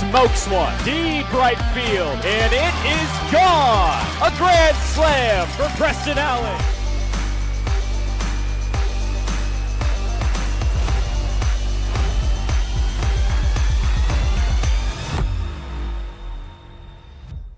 smokes one. Deep right field, and it is gone. A grand slam for Preston Allen.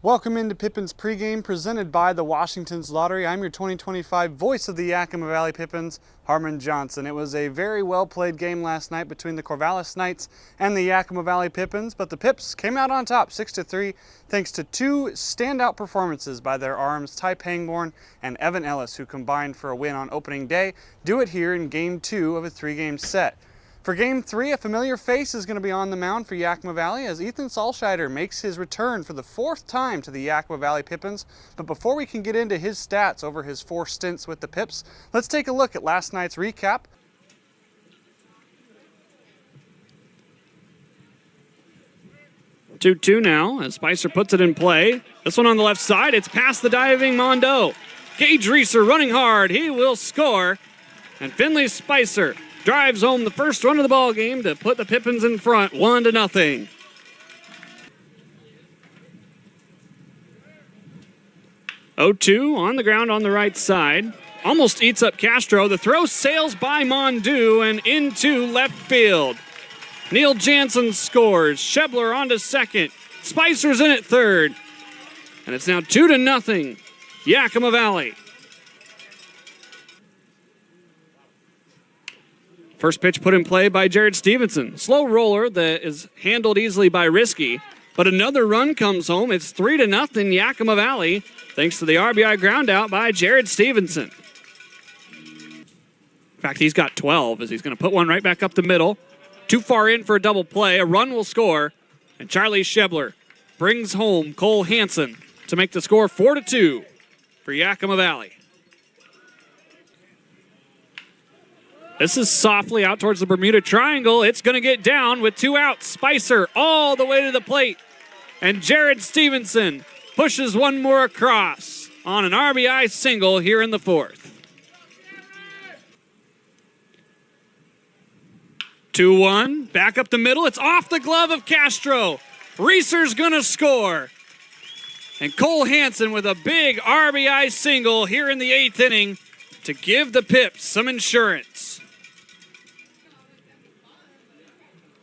Welcome into Pippins pregame presented by the Washington's Lottery. I'm your 2025 voice of the Yakima Valley Pippins, Harmon Johnson. It was a very well played game last night between the Corvallis Knights and the Yakima Valley Pippins, but the Pips came out on top 6-3 thanks to two standout performances by their arms, Ty Pangborn and Evan Ellis, who combined for a win on opening day. Do it here in game 2 of a 3-game set. For Game 3, a familiar face is going to be on the mound for Yakima Valley as Ethan Salscheider makes his return for the 4th time to the Yakima Valley Pippins. But before we can get into his stats over his 4 stints with the Pips, let's take a look at last night's recap. Two now as Spicer puts it in play. This one on the left side, it's past the diving Mondo. Gage Reeser running hard, he will score. And Finley Spicer drives home the first run of the ball game to put the Pippins in front, 1-0. O2 on the ground on the right side. Almost eats up Castro. The throw sails by Mondu and into left field. Neil Jansen scores. Shebler on to second. Spicer's in at third. And it's now 2-0. Yakima Valley. First pitch put in play by Jared Stevenson. Slow roller that is handled easily by Risky. But another run comes home. It's 3-0 Yakima Valley, thanks to the RBI ground out by Jared Stevenson. In fact, he's got 12 as he's going to put one right back up the middle. Too far in for a double play. A run will score. And Charlie Shebler brings home Cole Hansen to make the score 4-2 for Yakima Valley. This is softly out towards the Bermuda Triangle. It's going to get down with 2 outs. Spicer all the way to the plate. And Jared Stevenson pushes one more across on an RBI single here in the 4th. 2-1, back up the middle. It's off the glove of Castro. Reeser's going to score. And Cole Hansen with a big RBI single here in the 8th inning to give the Pips some insurance.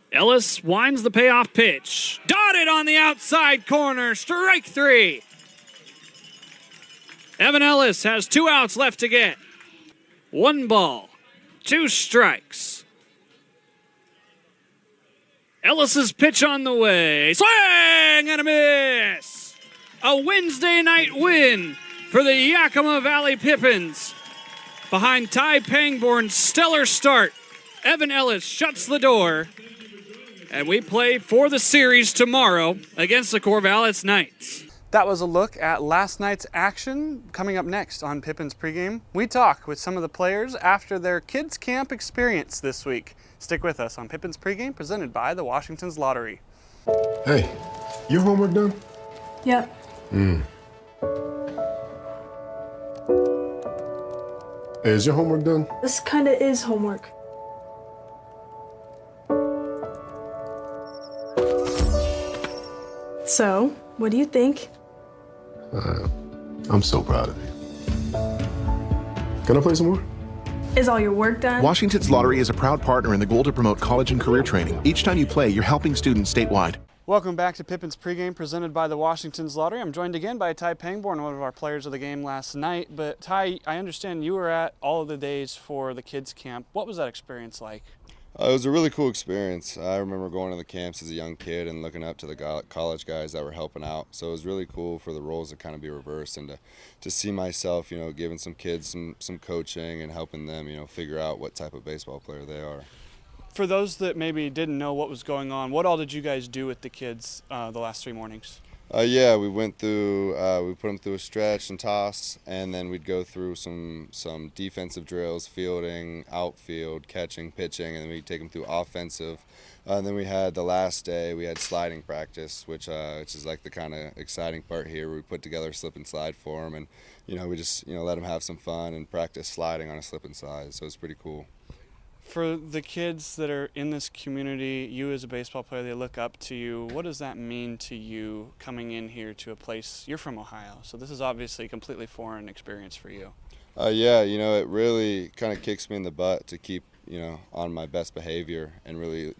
Ellis winds the payoff pitch. Dotted on the outside corner. Strike 3. Evan Ellis has 2 outs left to get. 1 ball, 2 strikes. Ellis's pitch on the way. Swing and a miss. A Wednesday night win for the Yakima Valley Pippins. Behind Ty Pangborn's stellar start, Evan Ellis shuts the door. And we play for the series tomorrow against the Corvallis Knights. That was a look at last night's action. Coming up next on Pippins pregame, we talk with some of the players after their kids camp experience this week. Stick with us on Pippins pregame presented by the Washington's Lottery. Hey, your homework done? Yep. Hey, is your homework done? This kinda is homework. So, what do you think? I'm so proud of you. Can I play some more? Is all your work done? Washington's Lottery is a proud partner in the goal to promote college and career training. Each time you play, you're helping students statewide. Welcome back to Pippins pregame presented by the Washington's Lottery. I'm joined again by Ty Pangborn, one of our players of the game last night. But Ty, I understand you were at all of the days for the kids camp. What was that experience like? It was a really cool experience. I remember going to the camps as a young kid and looking up to the college guys that were helping out. So it was really cool for the roles to kind of be reversed and to see myself, giving some kids some coaching and helping them, figure out what type of baseball player they are. For those that maybe didn't know what was going on, what all did you guys do with the kids the last 3 mornings? Yeah, we went through, we put them through a stretch and toss, and then we'd go through some defensive drills, fielding, outfield, catching, pitching, and then we'd take them through offensive. And then we had the last day, we had sliding practice, which is like the kind of exciting part here. We put together a slip and slide for them, and we just let them have some fun and practice sliding on a slip and slide. So it's pretty cool. For the kids that are in this community, you as a baseball player, they look up to you. What does that mean to you coming in here to a place? You're from Ohio, so this is obviously a completely foreign experience for you. Yeah, it really kind of kicks me in the butt to keep, on my best behavior and really,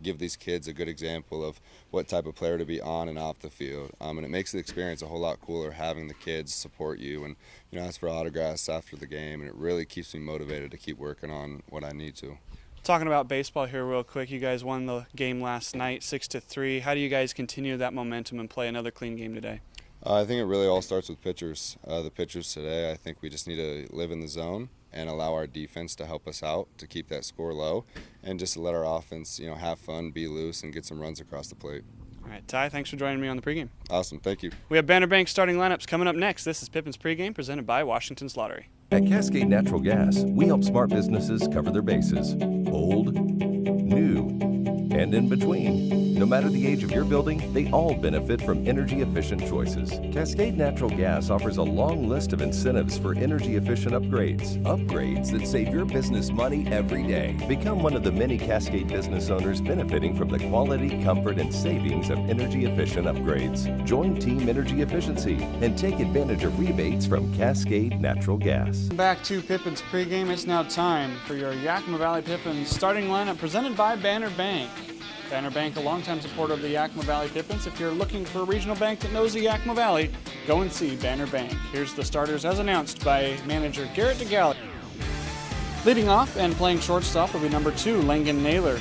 give these kids a good example of what type of player to be on and off the field. And it makes the experience a whole lot cooler having the kids support you and, ask for autographs after the game. And it really keeps me motivated to keep working on what I need to. Talking about baseball here real quick, you guys won the game last night 6-3. How do you guys continue that momentum and play another clean game today? I think it really all starts with pitchers. The pitchers today, I think we just need to live in the zone and allow our defense to help us out to keep that score low and just to let our offense, have fun, be loose, and get some runs across the plate. All right, Ty, thanks for joining me on the pregame. Awesome, thank you. We have Banner Bank starting lineups coming up next. This is Pippins Pregame presented by Washington's Lottery. At Cascade Natural Gas, we help smart businesses cover their bases. Old, new, and in between. No matter the age of your building, they all benefit from energy-efficient choices. Cascade Natural Gas offers a long list of incentives for energy-efficient upgrades. Upgrades that save your business money every day. Become one of the many Cascade business owners benefiting from the quality, comfort, and savings of energy-efficient upgrades. Join Team Energy Efficiency and take advantage of rebates from Cascade Natural Gas. Back to Pippins Pregame. It's now time for your Yakima Valley Pippins starting lineup presented by Banner Bank. Banner Bank, a longtime supporter of the Yakima Valley Pippins. If you're looking for a regional bank that knows the Yakima Valley, go and see Banner Bank. Here's the starters as announced by manager Garrett DeGalley. Leading off and playing shortstop will be number 2, Langan Naylor.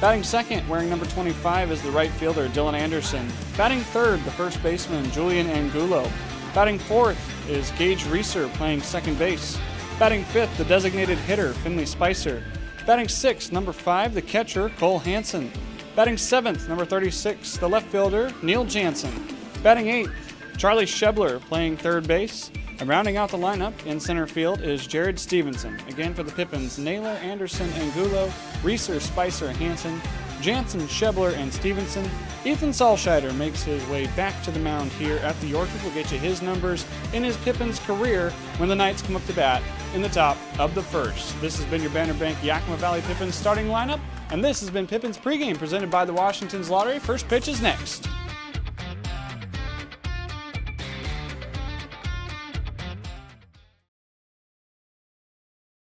Batting second, wearing number 25, is the right fielder, Dylan Anderson. Batting third, the first baseman, Julian Angulo. Batting fourth is Gage Reeser, playing second base. Batting fifth, the designated hitter, Finley Spicer. Batting sixth, number 5, the catcher, Cole Hansen. Batting 7th, number 36, the left fielder, Neil Jansen. Batting 8th, Charlie Shebler, playing third base. And rounding out the lineup in center field is Jared Stevenson. Again for the Pippins, Naylor, Anderson, Angulo, Reeser, Spicer, Hansen, Jansen, Shebler, and Stevenson. Ethan Salscheider makes his way back to the mound here at the Orchard. We'll get you his numbers in his Pippins career when the Knights come up to bat in the top of the first. This has been your Banner Bank Yakima Valley Pippins starting lineup, and this has been Pippins Pregame presented by the Washington's Lottery. First pitch is next.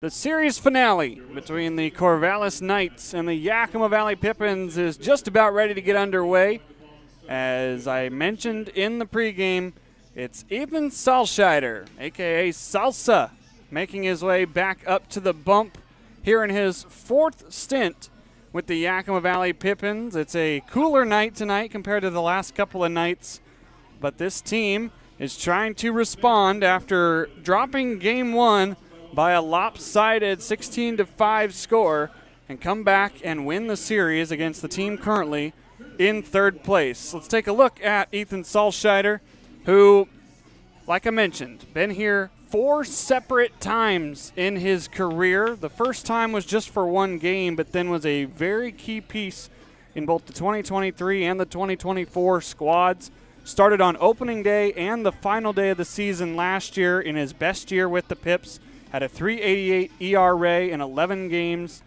The series finale between the Corvallis Knights and the Yakima Valley Pippins is just about ready to get underway. As I mentioned in the pregame, it's Ethan Salscheider, aka Salsa, making his way back up to the bump here in his 4th stint with the Yakima Valley Pippins. It's a cooler night tonight compared to the last couple of nights, but this team is trying to respond after dropping game 1 by a lopsided 16-5 score and come back and win the series against the team currently in 3rd place. Let's take a look at Ethan Salscheider, who, like I mentioned, been here 4 separate times in his career. The first time was just for 1 game, but then was a very key piece in both the 2023 and the 2024 squads. Started on opening day and the final day of the season last year in his best year with the Pips. Had a 3.88 ERA in 11 games,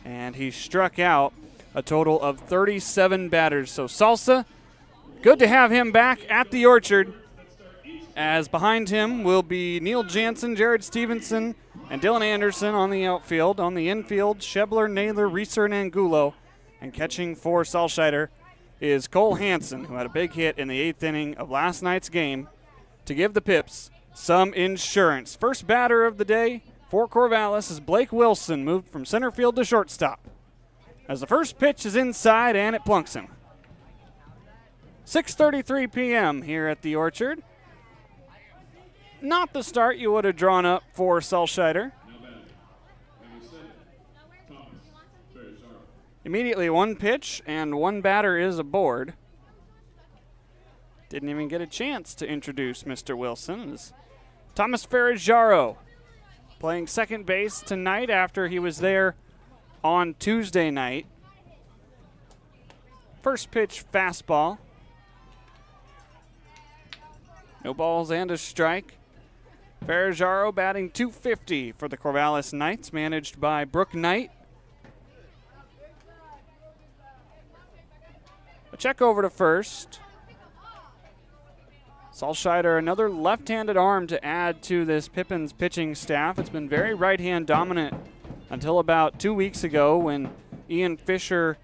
and he struck out a total of 37 batters. So Salsa, good to have him back at the Orchard, as behind him will be Neil Jansen, Jared Stevenson, and Dylan Anderson on the outfield. On the infield, Shebler, Naylor, Reeser, and Angulo. And catching for Salscheider is Cole Hansen, who had a big hit in the 8th inning of last night's game to give the Pips some insurance. First batter of the day for Corvallis is Blake Wilson, moved from center field to shortstop. As the first pitch is inside and it plunks him. 6:33 p.m. here at the Orchard. Not the start you would have drawn up for Salscheider. Immediately 1 pitch and 1 batter is aboard. Didn't even get a chance to introduce Mr. Wilson. As Thomas Ferriggiaro playing second base tonight after he was there on Tuesday night. First pitch fastball. No balls and a strike. Ferriggiaro batting .250 for the Corvallis Knights, managed by Brooke Knight check over to first. Salscheider, another left-handed arm to add to this Pippins pitching staff. It's been very right-hand dominant until about 2 weeks ago when Ian Fisher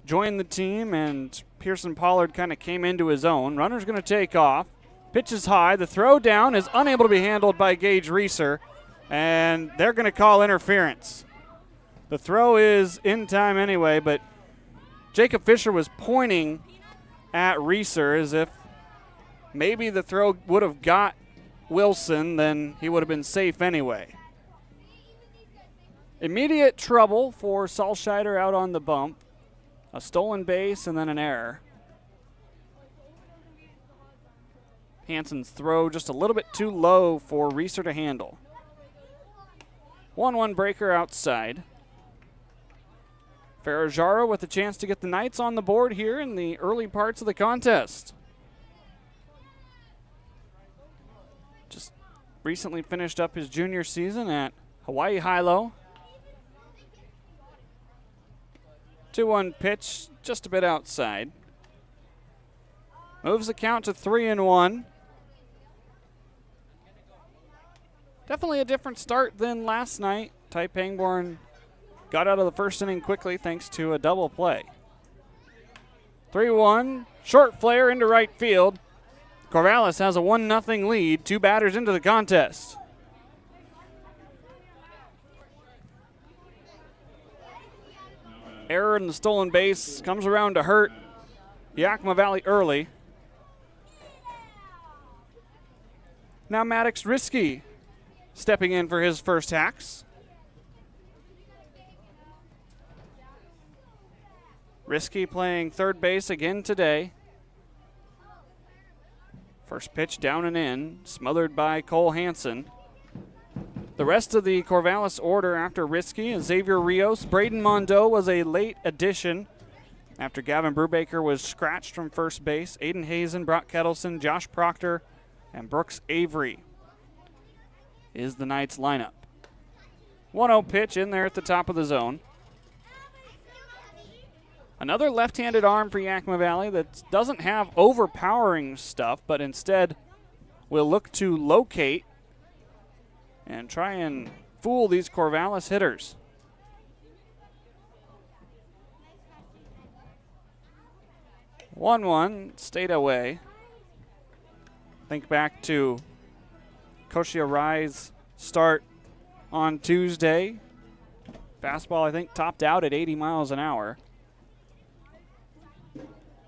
joined the team and Pearson Pollard kind of came into his own. Runner's going to take off. Pitch is high. The throw down is unable to be handled by Gage Reeser, and they're going to call interference. The throw is in time anyway, but Jacob Fisher was pointing at Reeser as if maybe the throw would have got Wilson, then he would have been safe anyway. Immediate trouble for Salscheider out on the bump. A stolen base and then an error. Hansen's throw just a little bit too low for Reeser to handle. 1-1 breaker outside. Ferrajaro with a chance to get the Knights on the board here in the early parts of the contest. Just recently finished up his junior season at Hawaii Hilo. 2-1 pitch, just a bit outside. Moves the count to 3-1. Definitely a different start than last night. Ty Pangborn got out of the first inning quickly thanks to a double play. 3-1, short flare into right field. Corvallis has a 1-0 lead, 2 batters into the contest. Error in the stolen base comes around to hurt Yakima Valley early. Now Maddox Risky stepping in for his first hacks. Risky playing third base again today. First pitch down and in, smothered by Cole Hansen. The rest of the Corvallis order after Risky is Xavier Rios. Braden Mondo was a late addition after Gavin Brubaker was scratched from first base. Aiden Hazen, Brock Kettleson, Josh Proctor, and Brooks Avery is the Knights lineup. 1-0 pitch in there at the top of the zone. Another left-handed arm for Yakima Valley that doesn't have overpowering stuff, but instead will look to locate and try and fool these Corvallis hitters. One stayed away. Think back to Koshia Rai's start on Tuesday. Fastball, I think, topped out at 80 miles an hour.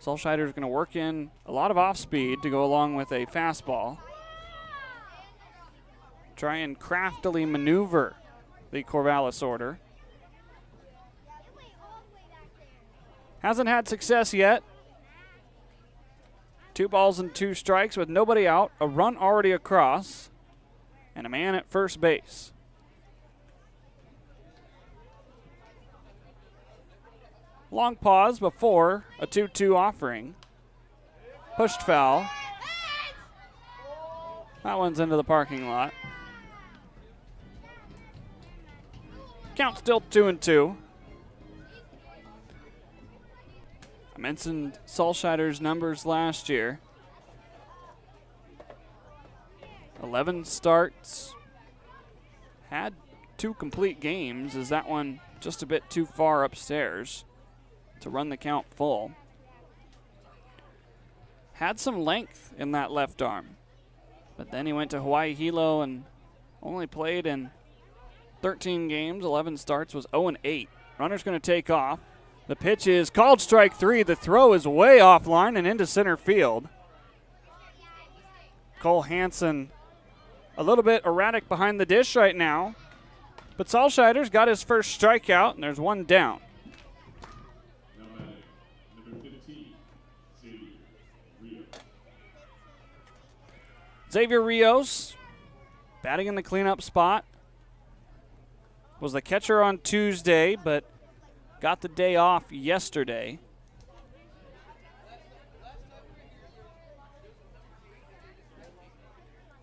Salscheider is going to work in a lot of off-speed to go along with a fastball. Try and craftily maneuver the Corvallis order. Hasn't had success yet. 2 balls and 2 strikes with nobody out, a run already across, and a man at first base. Long pause before a 2-2 offering. Pushed foul. That one's into the parking lot. Count still 2-2. I mentioned Salscheider's numbers last year. 11 starts. Had 2 complete games. Is that one just a bit too far upstairs to run the count full? Had some length in that left arm, but then he went to Hawaii Hilo and only played in 13 games, 11 starts, was 0-8. Runner's going to take off. The pitch is called strike 3. The throw is way offline and into center field. Cole Hansen a little bit erratic behind the dish right now, but Salscheider's got his first strikeout, and there's one down. Xavier Rios batting in the cleanup spot. Was the catcher on Tuesday, but got the day off yesterday.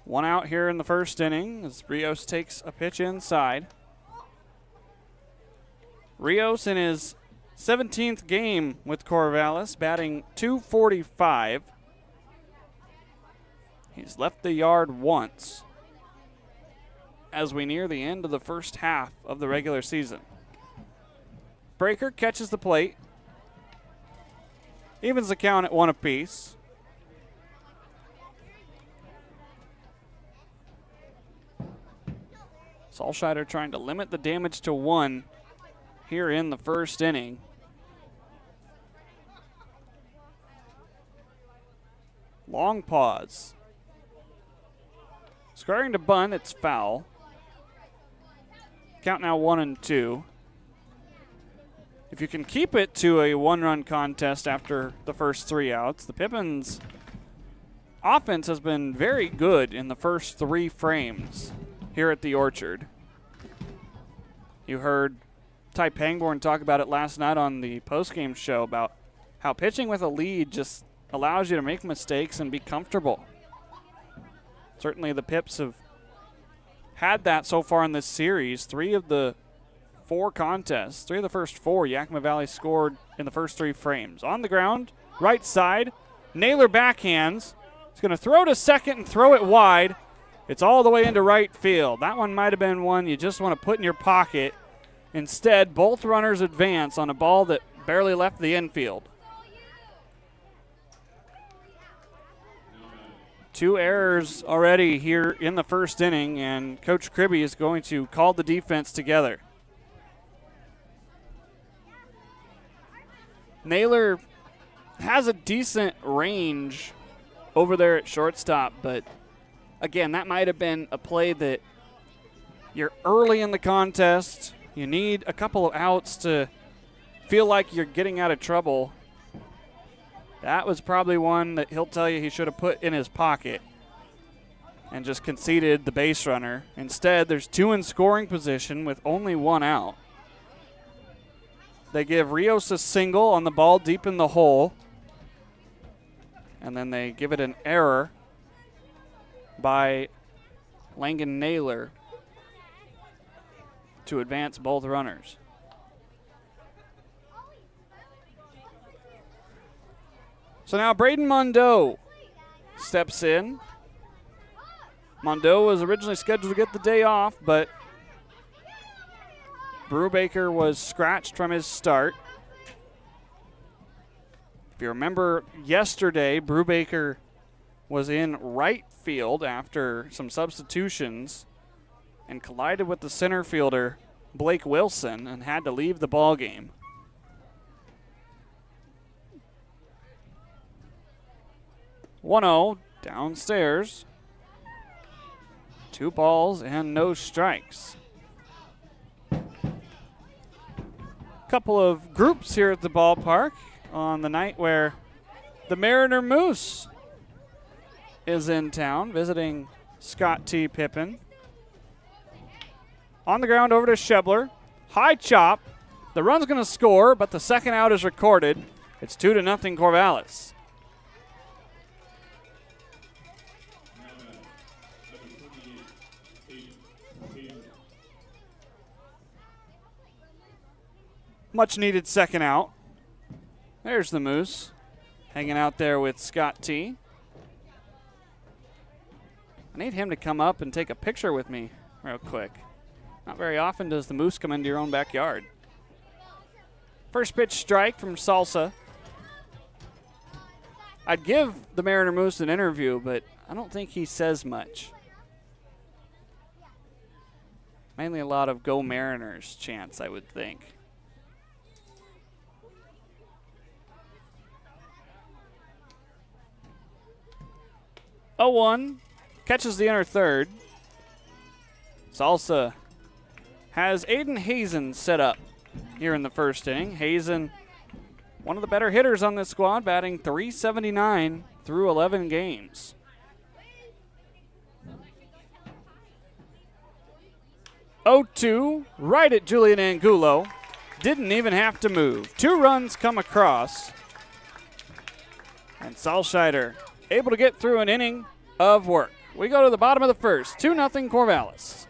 One out here in the first inning as Rios takes a pitch inside. Rios in his 17th game with Corvallis, batting .245. He's left the yard once as we near the end of the first half of the regular season. Breaker catches the plate. Evens the count at 1 apiece. Salscheider trying to limit the damage to 1 here in the first inning. Long pause. Squaring to bunt, it's foul. Count now 1-2. If you can keep it to a 1-run contest after the first 3 outs, the Pippins offense has been very good in the first 3 frames here at the Orchard. You heard Ty Pangborn talk about it last night on the postgame show about how pitching with a lead just allows you to make mistakes and be comfortable. Certainly the Pips have had that so far in this series. 3 of the 4 contests, 3 of the first 4, Yakima Valley scored in the first 3 frames. On the ground, right side, Naylor backhands. He's going to throw to second and throw it wide. It's all the way into right field. That one might have been one you just want to put in your pocket. Instead, both runners advance on a ball that barely left the infield. 2 errors already here in the first inning, and Coach Kribbe is going to call the defense together. Naylor has a decent range over there at shortstop, but again, that might have been a play that you're early in the contest. You need a couple of outs to feel like you're getting out of trouble. That was probably one that he'll tell you he should have put in his pocket and just conceded the base runner. Instead, there's 2 in scoring position with only 1 out. They give Rios a single on the ball deep in the hole, and then they give it an error by Langan Naylor to advance both runners. So now Braden Mondeau steps in. Mondeau was originally scheduled to get the day off, but Brubaker was scratched from his start. If you remember yesterday, Brubaker was in right field after some substitutions and collided with the center fielder, Blake Wilson, and had to leave the ball game. (1-0) downstairs. 2 balls and no strikes. Couple of groups here at the ballpark on the night where the Mariner Moose is in town visiting Scott T. Pippin. On the ground over to Shebler. High chop. The run's going to score, but the second out is recorded. It's 2-0 Corvallis. Much needed second out. There's the Moose hanging out there with Scott T. I need him to come up and take a picture with me real quick. Not very often does the Moose come into your own backyard. First pitch strike from Salsa. I'd give the Mariner Moose an interview, but I don't think he says much. Mainly a lot of Go Mariners chants, I would think. 0-1, catches the inner third. Salsa has Aiden Hazen set up here in the first inning. Hazen, one of the better hitters on this squad, batting .379 through 11 games. (0-2), right at Julian Angulo. Didn't even have to move. 2 runs come across. And Salscheider able to get through an inning of work. We go to the bottom of the first. 2-0 Corvallis.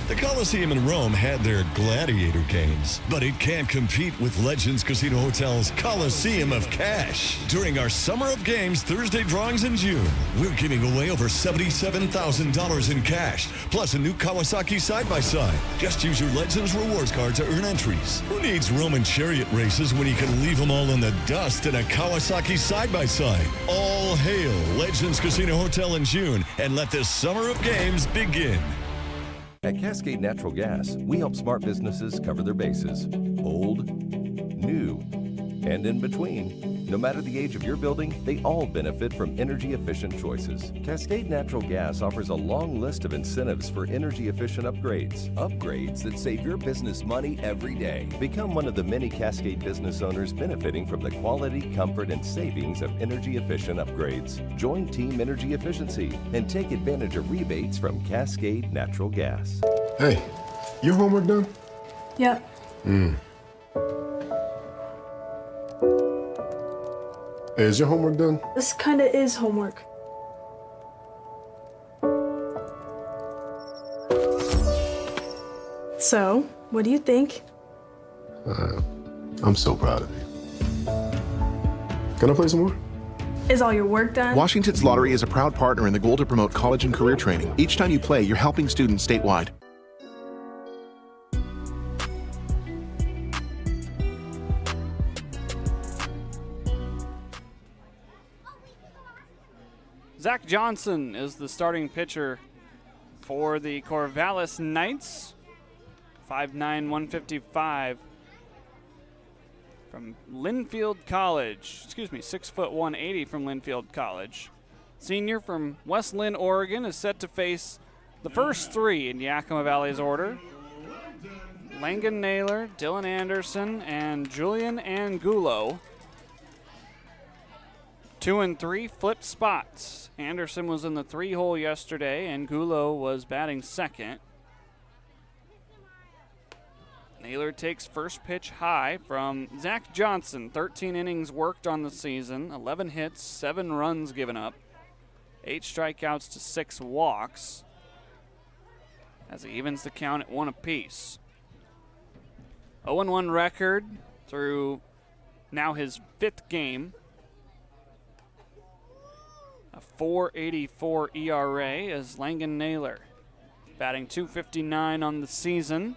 The Coliseum in Rome had their gladiator games, but it can't compete with Legends Casino Hotel's Coliseum of Cash. During our Summer of Games Thursday drawings in June, we're giving away over $77,000 in cash, plus a new Kawasaki side-by-side. Just use your Legends rewards card to earn entries. Who needs Roman chariot races when you can leave them all in the dust in a Kawasaki side-by-side? All hail Legends Casino Hotel in June, and let this Summer of Games begin. At Cascade Natural Gas, we help smart businesses cover their bases. Old, new, and in between. No matter the age of your building, they all benefit from energy-efficient choices. Cascade Natural Gas offers a long list of incentives for energy-efficient upgrades. Upgrades that save your business money every day. Become one of the many Cascade business owners benefiting from the quality, comfort, and savings of energy-efficient upgrades. Join Team Energy Efficiency and take advantage of rebates from Cascade Natural Gas. Hey, your homework done? Yep. Hey, is your homework done? This kinda is homework. So, what do you think? I'm so proud of you. Can I play some more? Is all your work done? Washington's Lottery is a proud partner in the goal to promote college and career training. Each time you play, you're helping students statewide. Zach Johnson is the starting pitcher for the Corvallis Knights. 5'9", 155 from Linfield College. 6', 180 from Linfield College. Senior from West Lynn, Oregon, is set to face the first three in Yakima Valley's order. Langan Naylor, Dylan Anderson, and Julian Angulo. 2 and 3 flipped spots. Anderson was in the 3-hole yesterday, and Angulo was batting second. Naylor takes first pitch high from Zach Johnson. 13 innings worked on the season, 11 hits, 7 runs given up, 8 strikeouts to 6 walks, as he evens the count at 1 apiece. 0-1 record through now his 5th game. A 4.84 ERA as Langan Naylor, batting .259 on the season,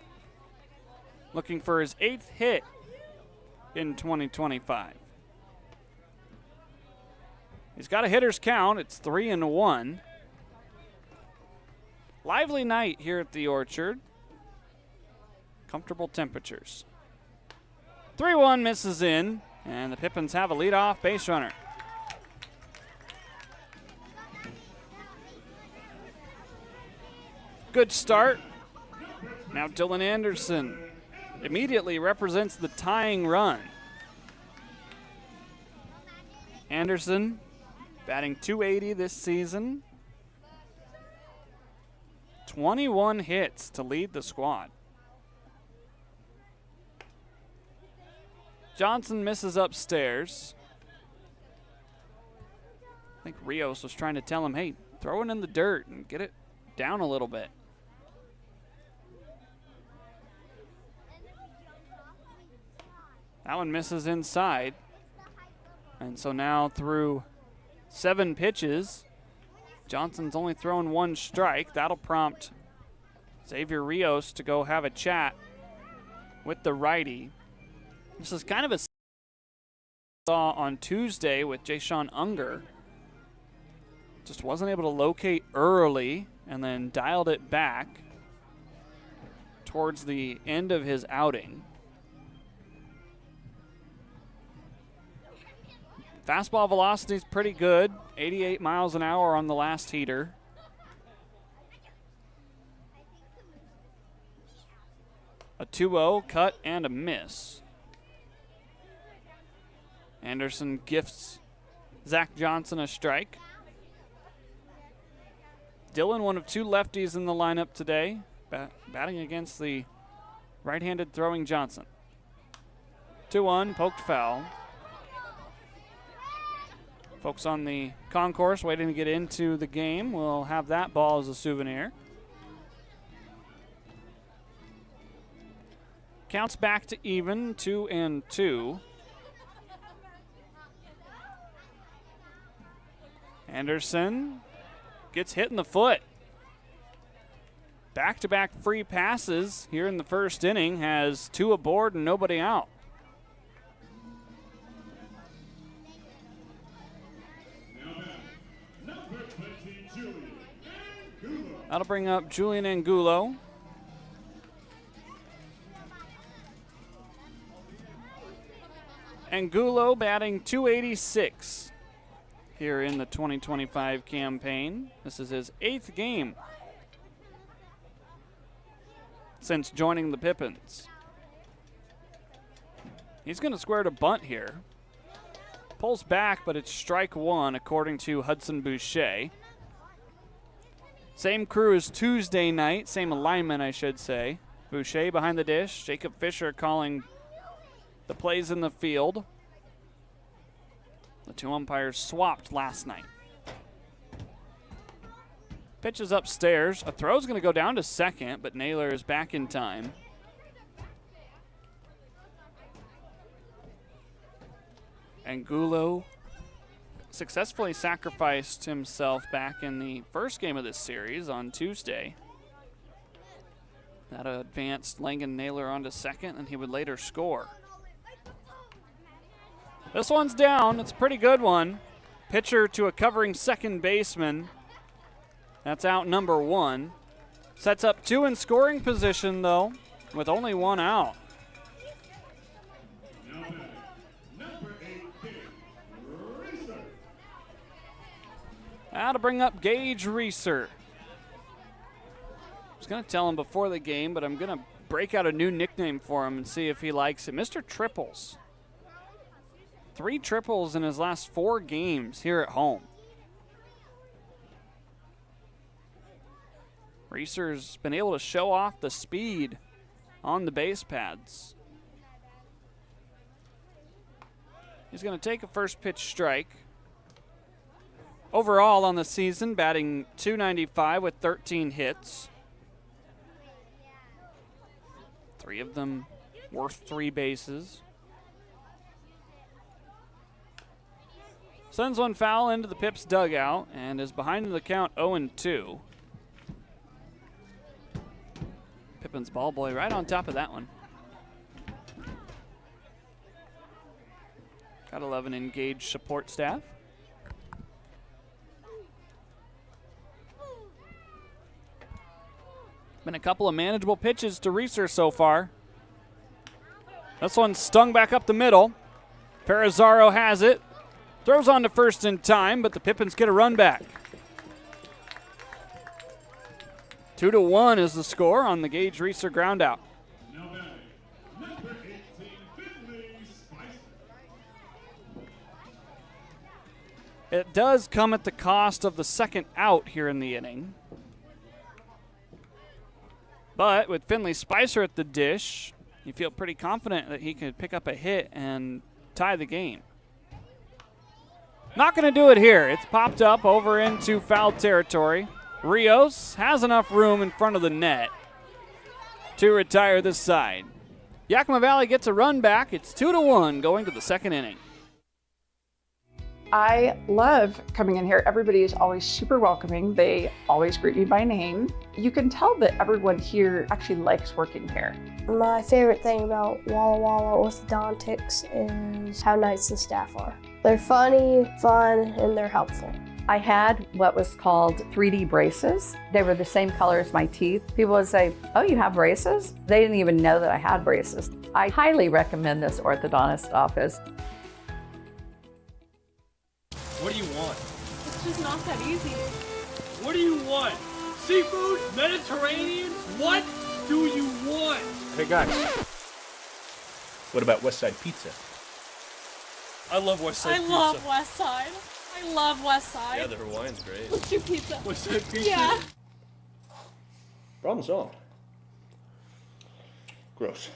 looking for his 8th hit in 2025. He's got a hitter's count. It's 3-1. Lively night here at the Orchard. Comfortable temperatures. 3-1 misses in, and the Pippins have a leadoff base runner. Good start. Now Dylan Anderson immediately represents the tying run. Anderson batting .280 this season. 21 hits to lead the squad. Johnson misses upstairs. I think Rios was trying to tell him, hey, throw it in the dirt and get it down a little bit. That one misses inside. And so now through 7 pitches, Johnson's only thrown 1 strike. That'll prompt Xavier Rios to go have a chat with the righty. This is kind of a saw on Tuesday with Jayshawn Unger. Just wasn't able to locate early and then dialed it back towards the end of his outing. Fastball velocity is pretty good, 88 miles an hour on the last heater. A 2-0 cut and a miss. Anderson gifts Zach Johnson a strike. Dylan, one of 2 lefties in the lineup today, batting against the right-handed throwing Johnson. 2-1, poked foul. Folks on the concourse waiting to get into the game will have that ball as a souvenir. Counts back to even, 2-2. Anderson gets hit in the foot. Back-to-back free passes here in the first inning, has 2 aboard and nobody out. That'll bring up Julian Angulo. Angulo batting .286 here in the 2025 campaign. This is his 8th game since joining the Pippins. He's going to square to bunt here. Pulls back, but it's strike 1 according to Hudson Boucher. Same crew as Tuesday night, same alignment I should say. Boucher behind the dish, Jacob Fisher calling the plays in the field. The 2 umpires swapped last night. Pitch is upstairs. A throw's going to go down to second, but Naylor is back in time. Angulo successfully sacrificed himself back in the first game of this series on Tuesday. That advanced Langan Naylor onto second, and he would later score. This one's down. It's a pretty good one. Pitcher to a covering second baseman. That's out number 1. Sets up 2 in scoring position, though, with only 1 out. That'll bring up Gage Reeser. I was going to tell him before the game, but I'm going to break out a new nickname for him and see if he likes it. Mr. Triples. 3 triples in his last 4 games here at home. Reeser's been able to show off the speed on the base pads. He's going to take a first pitch strike. Overall on the season, batting .295 with 13 hits. 3 of them worth 3 bases. Sends one foul into the Pips dugout and is behind in the count 0-2. Pippins ball boy right on top of that one. Gotta love an engaged support staff. Been a couple of manageable pitches to Reeser so far. This one stung back up the middle. Ferrazzaro has it. Throws on to first in time, but the Pippins get a run back. 2-1 is the score on the Gage Reeser ground out. It does come at the cost of the second out here in the inning. But with Finley Spicer at the dish, you feel pretty confident that he could pick up a hit and tie the game. Not going to do it here. It's popped up over into foul territory. Rios has enough room in front of the net to retire this side. Yakima Valley gets a run back. It's 2-1 going to the second inning. I love coming in here. Everybody is always super welcoming. They always greet me by name. You can tell that everyone here actually likes working here. My favorite thing about Walla Walla Orthodontics is how nice the staff are. They're funny, fun, and they're helpful. I had what was called 3D braces. They were the same color as my teeth. People would say, "Oh, you have braces?" They didn't even know that I had braces. I highly recommend this orthodontist office. What do you want? It's just not that easy. What do you want? Seafood? Mediterranean? What do you want? Hey guys, what about West Side Pizza? I love West Side Pizza. I love West Side. I love West Side. Yeah, the Hawaiian's great. Let's do pizza. West Side Pizza? Yeah. Problem solved. Gross.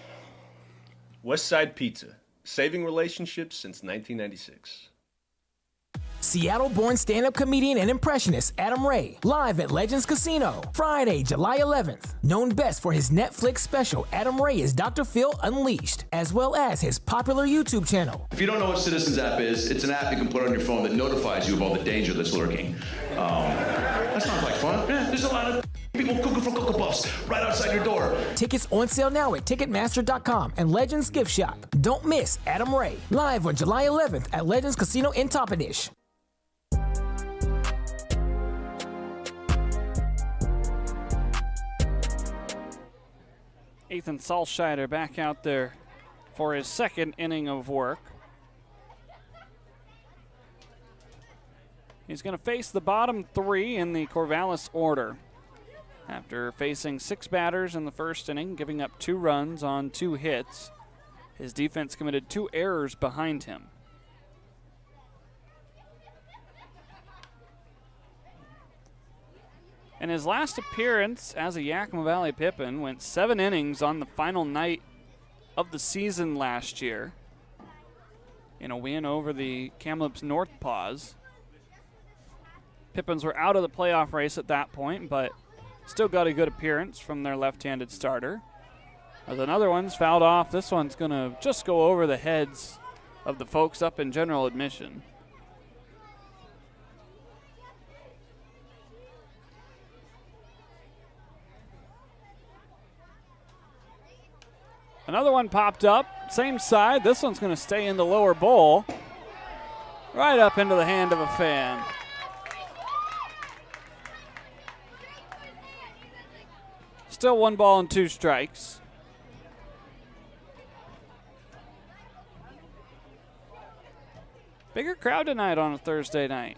West Side Pizza, saving relationships since 1996. Seattle-born stand-up comedian and impressionist Adam Ray, live at Legends Casino, Friday, July 11th. Known best for his Netflix special, Adam Ray is Dr. Phil Unleashed, as well as his popular YouTube channel. If you don't know what Citizens app is, it's an app you can put on your phone that notifies you of all the danger that's lurking. That sounds like fun. Yeah, there's a lot of people cooking for Cocoa Puffs right outside your door. Tickets on sale now at Ticketmaster.com and Legends Gift Shop. Don't miss Adam Ray, live on July 11th at Legends Casino in Toppenish. Ethan Salscheider back out there for his second inning of work. He's going to face the bottom three in the Corvallis order. After facing 6 batters in the first inning, giving up 2 runs on 2 hits, his defense committed 2 errors behind him. In his last appearance as a Yakima Valley Pippin, went 7 innings on the final night of the season last year in a win over the Kamloops North Paws. Pippins were out of the playoff race at that point, but still got a good appearance from their left-handed starter. As another one's fouled off, this one's going to just go over the heads of the folks up in general admission. Another one popped up, same side. This one's going to stay in the lower bowl, right up into the hand of a fan. Still 1 ball and 2 strikes. Bigger crowd tonight on a Thursday night.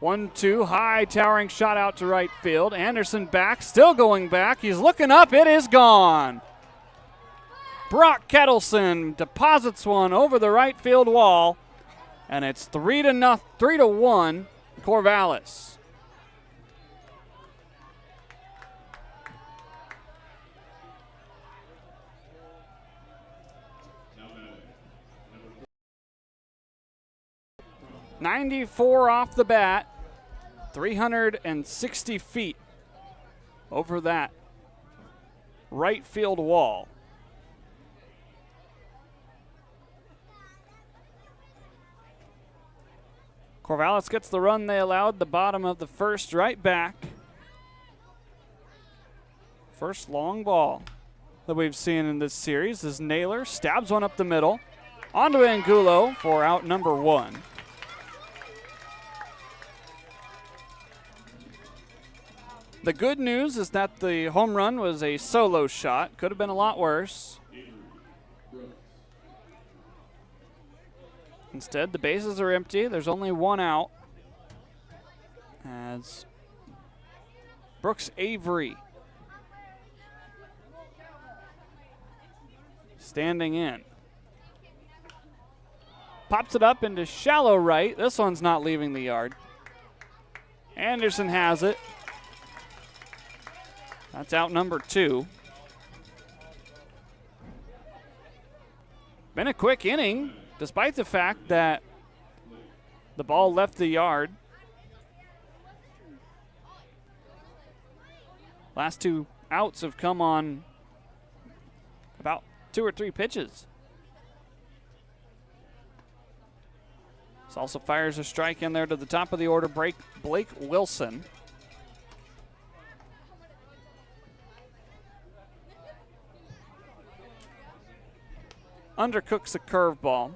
1-2, high towering shot out to right field. Anderson back, still going back. He's looking up, it is gone. Brock Kettleson deposits one over the right field wall, and it's 3-1 Corvallis. .94 off the bat, 360 feet over that right field wall. Corvallis gets the run they allowed, the bottom of the first, right back. First long ball that we've seen in this series is Naylor, stabs one up the middle, onto Angulo for out number 1. The good news is that the home run was a solo shot. Could have been a lot worse. Instead, the bases are empty. There's only 1 out. As Brooks Avery standing in. Pops it up into shallow right. This one's not leaving the yard. Anderson has it. That's out number 2. Been a quick inning, despite the fact that the ball left the yard. Last 2 outs have come on about 2 or 3 pitches. This also fires a strike in there to the top of the order, Blake Wilson. Undercooks a curveball.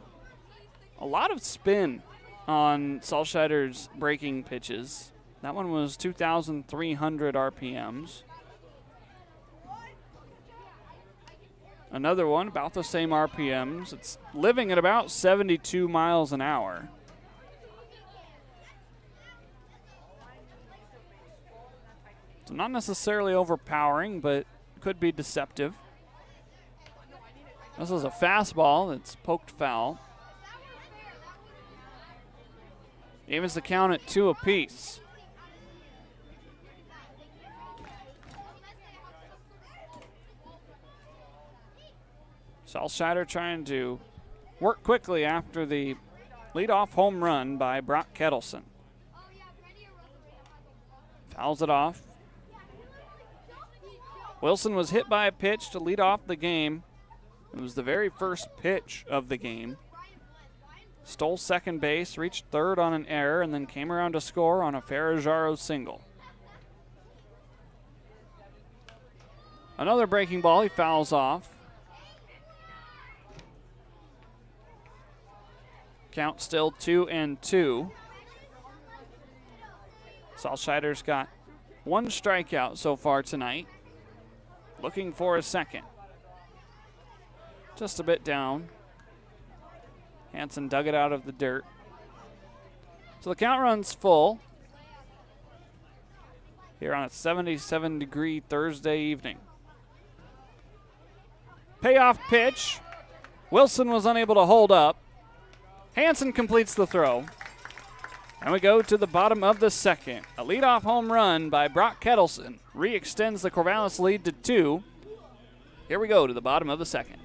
A lot of spin on Salscheider's breaking pitches. That one was 2,300 RPMs. Another one, about the same RPMs. It's living at about 72 miles an hour. So not necessarily overpowering, but could be deceptive. This is a fastball that's poked foul. Evens the count at 2 apiece. Salscheider trying to work quickly after the leadoff home run by Brock Kettleson. Fouls it off. Wilson was hit by a pitch to lead off the game. It was the very first pitch of the game. Stole second base, reached third on an error, and then came around to score on a Ferrajaro single. Another breaking ball, he fouls off. Count still 2-2. Saltscheider's got one strikeout so far tonight. Looking for a second. Just a bit down. Hansen dug it out of the dirt. So the count runs full here on a 77-degree Thursday evening. Payoff pitch. Wilson was unable to hold up. Hansen completes the throw. And we go to the bottom of the second. A leadoff home run by Brock Kettleson re-extends the Corvallis lead to 2. Here we go to the bottom of the second.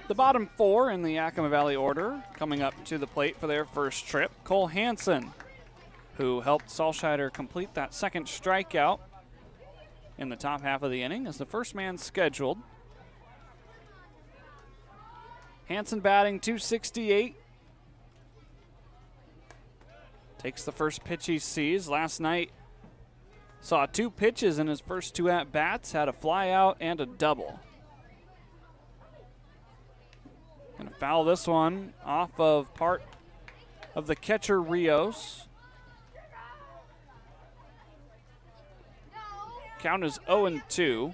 The bottom 4 in the Yakima Valley order coming up to the plate for their first trip. Cole Hansen, who helped Saltscheider complete that second strikeout in the top half of the inning, is the first man scheduled. Hansen batting .268. Takes the first pitch he sees. Last night saw 2 pitches in his first 2 at-bats, had a fly out and a double. Gonna foul this one off of part of the catcher Rios. Count is 0-2.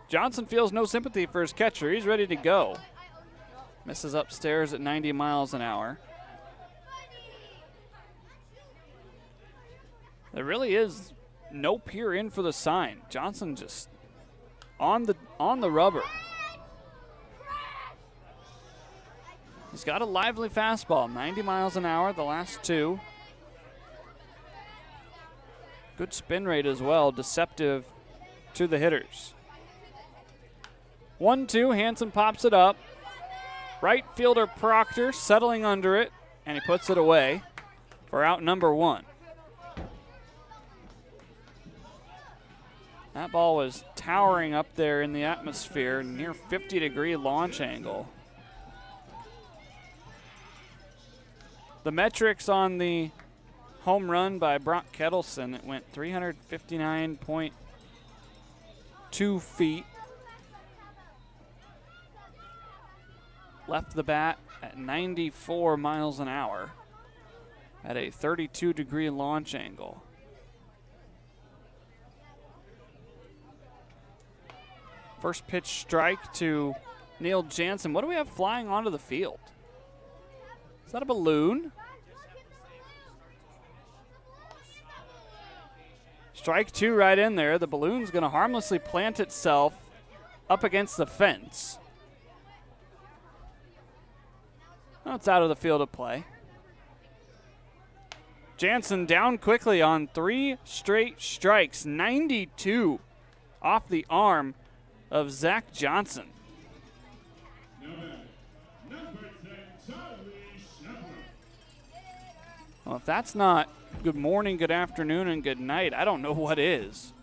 Johnson feels no sympathy for his catcher. He's ready to go. Misses upstairs at 90 miles an hour. There really is no peer in for the sign. Johnson just on the rubber. He's got a lively fastball, 90 miles an hour, the last 2. Good spin rate as well, deceptive to the hitters. 1-2, Hansen pops it up. Right fielder Proctor settling under it, and he puts it away for out number 1. That ball was towering up there in the atmosphere, near 50-degree launch angle. The metrics on the home run by Brock Kettleson, it went 359.2 feet. Left the bat at 94 miles an hour at a 32-degree launch angle. First pitch strike to Neil Jansen. What do we have flying onto the field? Is that a balloon? Strike 2 right in there. The balloon's going to harmlessly plant itself up against the fence. Well, it's out of the field of play. Jansen down quickly on 3 straight strikes. 92 off the arm of Zach Johnson. Well, if that's not good morning, good afternoon, and good night, I don't know what is.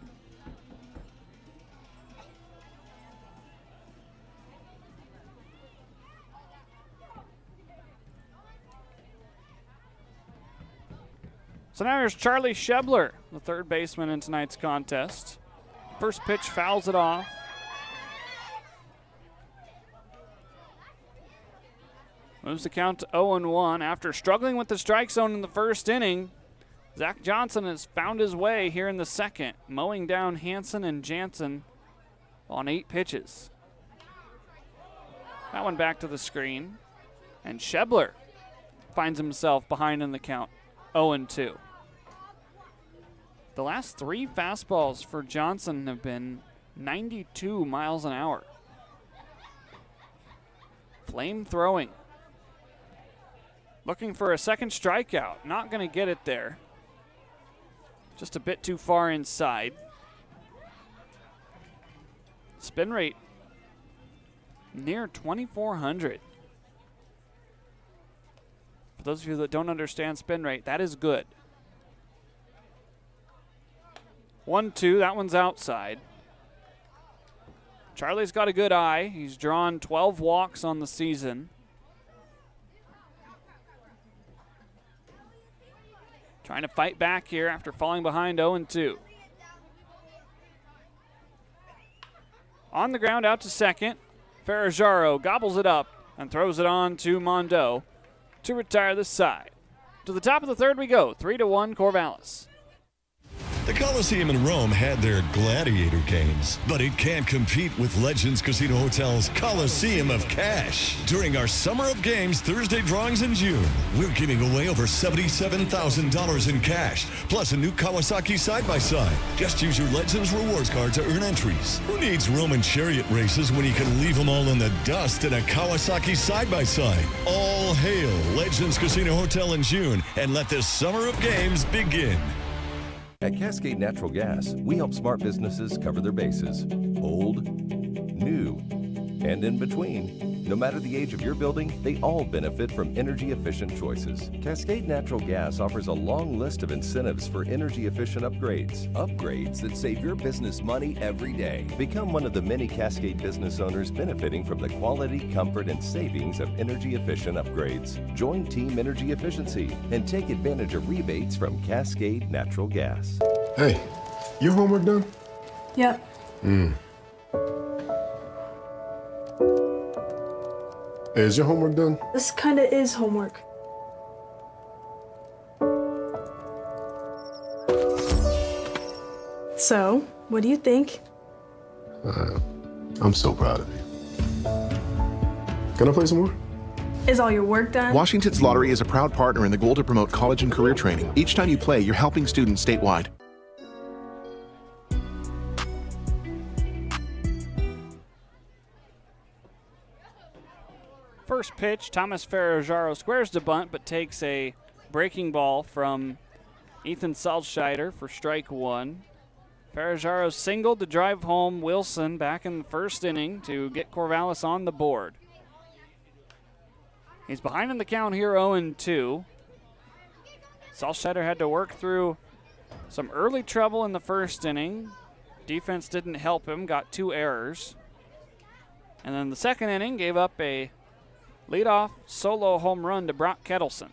So now here's Charlie Shebler, the third baseman in tonight's contest. First pitch fouls it off. Moves the count to 0-1 after struggling with the strike zone in the first inning. Zach Johnson has found his way here in the second, mowing down Hansen and Jansen on 8 pitches. That one back to the screen. And Shebler finds himself behind in the count, 0-2. The last 3 fastballs for Johnson have been 92 miles an hour. Flame throwing. Looking for a second strikeout. Not going to get it there. Just a bit too far inside. Spin rate near 2,400. For those of you that don't understand spin rate, that is good. 1-2, that one's outside. Charlie's got a good eye. He's drawn 12 walks on the season. Trying to fight back here after falling behind 0-2. On the ground, out to second. Ferrajaro gobbles it up and throws it on to Mondo to retire the side. To the top of the third we go, 3-1 Corvallis. The Coliseum in Rome had their gladiator games, but it can't compete with Legends Casino Hotel's Coliseum of Cash. During our Summer of Games Thursday drawings in June, we're giving away over $77,000 in cash, plus a new Kawasaki side-by-side. Just use your Legends Rewards card to earn entries. Who needs Roman chariot races when you can leave them all in the dust in a Kawasaki side-by-side? All hail Legends Casino Hotel in June, and let this Summer of Games begin. At Cascade Natural Gas, we help smart businesses cover their bases. Old, new, and in between. No matter the age of your building, they all benefit from energy-efficient choices. Cascade Natural Gas offers a long list of incentives for energy-efficient upgrades. Upgrades that save your business money every day. Become one of the many Cascade business owners benefiting from the quality, comfort, and savings of energy-efficient upgrades. Join Team Energy Efficiency and take advantage of rebates from Cascade Natural Gas. Hey, your homework done? Yep. Hey, is your homework done? This kinda is homework. So, what do you think? I'm so proud of you. Can I play some more? Is all your work done? Washington's Lottery is a proud partner in the goal to promote college and career training. Each time you play, you're helping students statewide. First pitch, Thomas Ferrajaro squares to bunt, but takes a breaking ball from Ethan Salzscheider for strike 1. Ferrajaro singled to drive home Wilson back in the first inning to get Corvallis on the board. He's behind in the count here, 0-2. Salzscheider had to work through some early trouble in the first inning. Defense didn't help him, got 2 errors. And then the second inning gave up a leadoff solo home run to Brock Kettleson.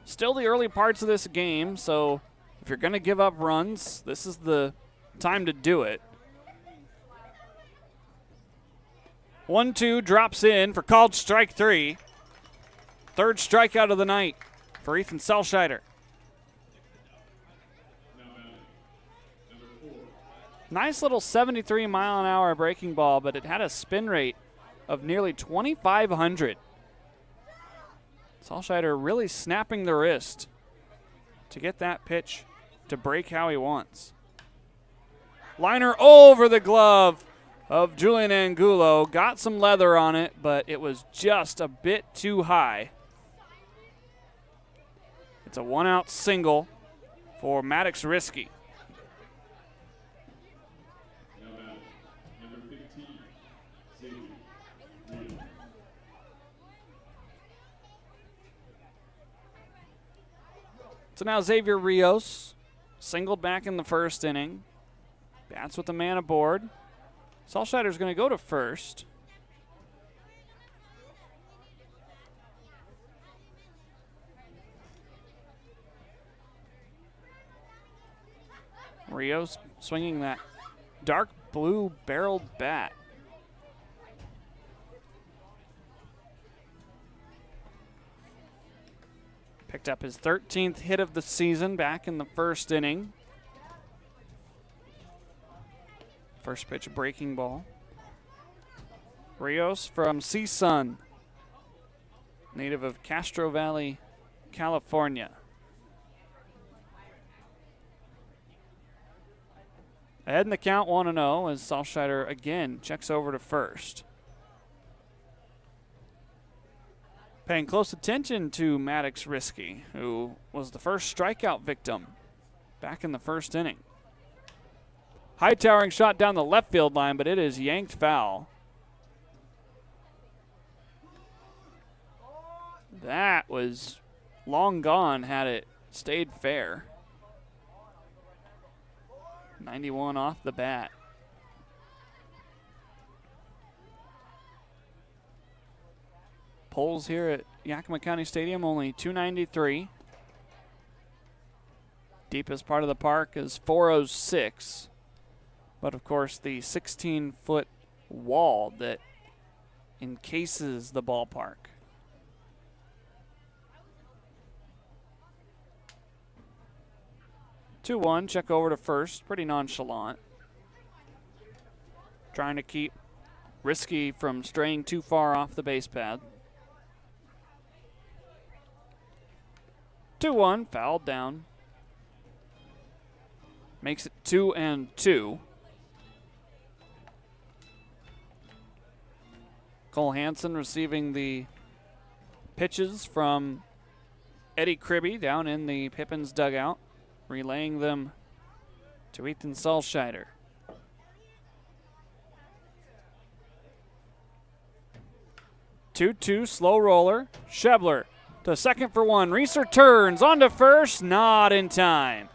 Still the early parts of this game, so if you're going to give up runs, this is the time to do it. 1-2 drops in for called strike 3. Third strikeout of the night for Ethan Salzscheider. Nice little 73-mile-an-hour breaking ball, but it had a spin rate of nearly 2,500. Salzscheider really snapping the wrist to get that pitch to break how he wants. Liner over the glove of Julian Angulo. Got some leather on it, but it was just a bit too high. It's a one-out single for Maddox Risky. So now Xavier Rios singled back in the first inning. Bats with the man aboard. Salzscheider's going to go to first. Rios swinging that dark blue barreled bat. Picked up his 13th hit of the season back in the first inning. First pitch, a breaking ball. Rios from CSUN, native of Castro Valley, California. Ahead in the count, 1-0, as Salzscheider again checks over to first. Paying close attention to Maddox Risky, who was the first strikeout victim back in the first inning. High towering shot down the left field line, but it is yanked foul. That was long gone had it stayed fair. 91 off the bat. Polls here at Yakima County Stadium, only 293. Deepest part of the park is 406. But of course, the 16-foot wall that encases the ballpark. Two one, check over to first, pretty nonchalant. Trying to keep Risky from straying too far off the base pad. 2-1, fouled down. Makes it 2-2. Cole Hansen receiving the pitches from Eddie Kribbe down in the Pippins dugout, relaying them to Ethan Salzscheider. Two-two, slow roller. Schebler to second for one. Reeser turns on to first, not in time.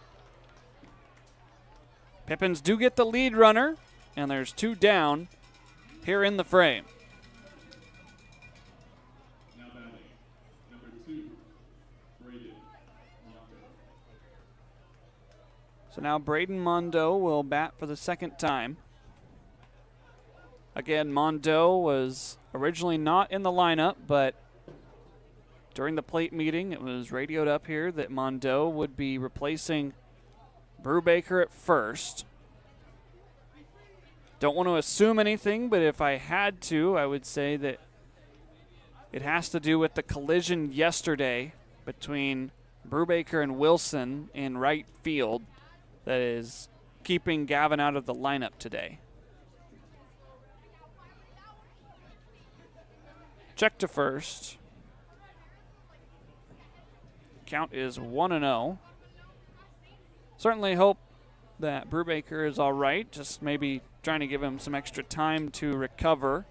Pippins do get the lead runner, and there's two down here in the frame. So now Braden Mondo will bat for the second time. Again, Mondo was originally not in the lineup, but during the plate meeting, it was radioed up here that Mondo would be replacing Brubaker at first. Don't want to assume anything, but if I had to, I would say that it has to do with the collision yesterday between Brubaker and Wilson in right field that is keeping Gavin out of the lineup today. Check to first. Count is 1-0. Certainly hope that Brubaker is all right, just maybe trying to give him some extra time to recover,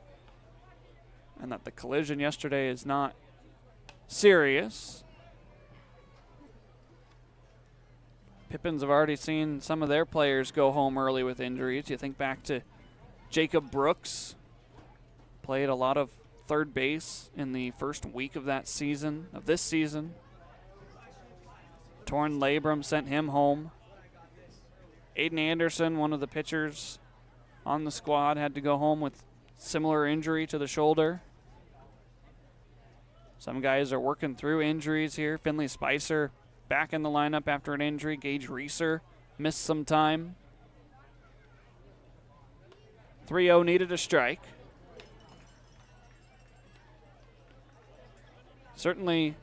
and that the collision yesterday is not serious. Pippins have already seen some of their players go home early with injuries. You think back to Jacob Brooks, played a lot of third base in the first week of that season, of this season. Torn labrum sent him home. Aiden Anderson, one of the pitchers on the squad, had to go home with similar injury to the shoulder. Some guys are working through injuries here. Finley Spicer back in the lineup after an injury. Gage Reeser missed some time. 3-0 needed a strike. Certainly,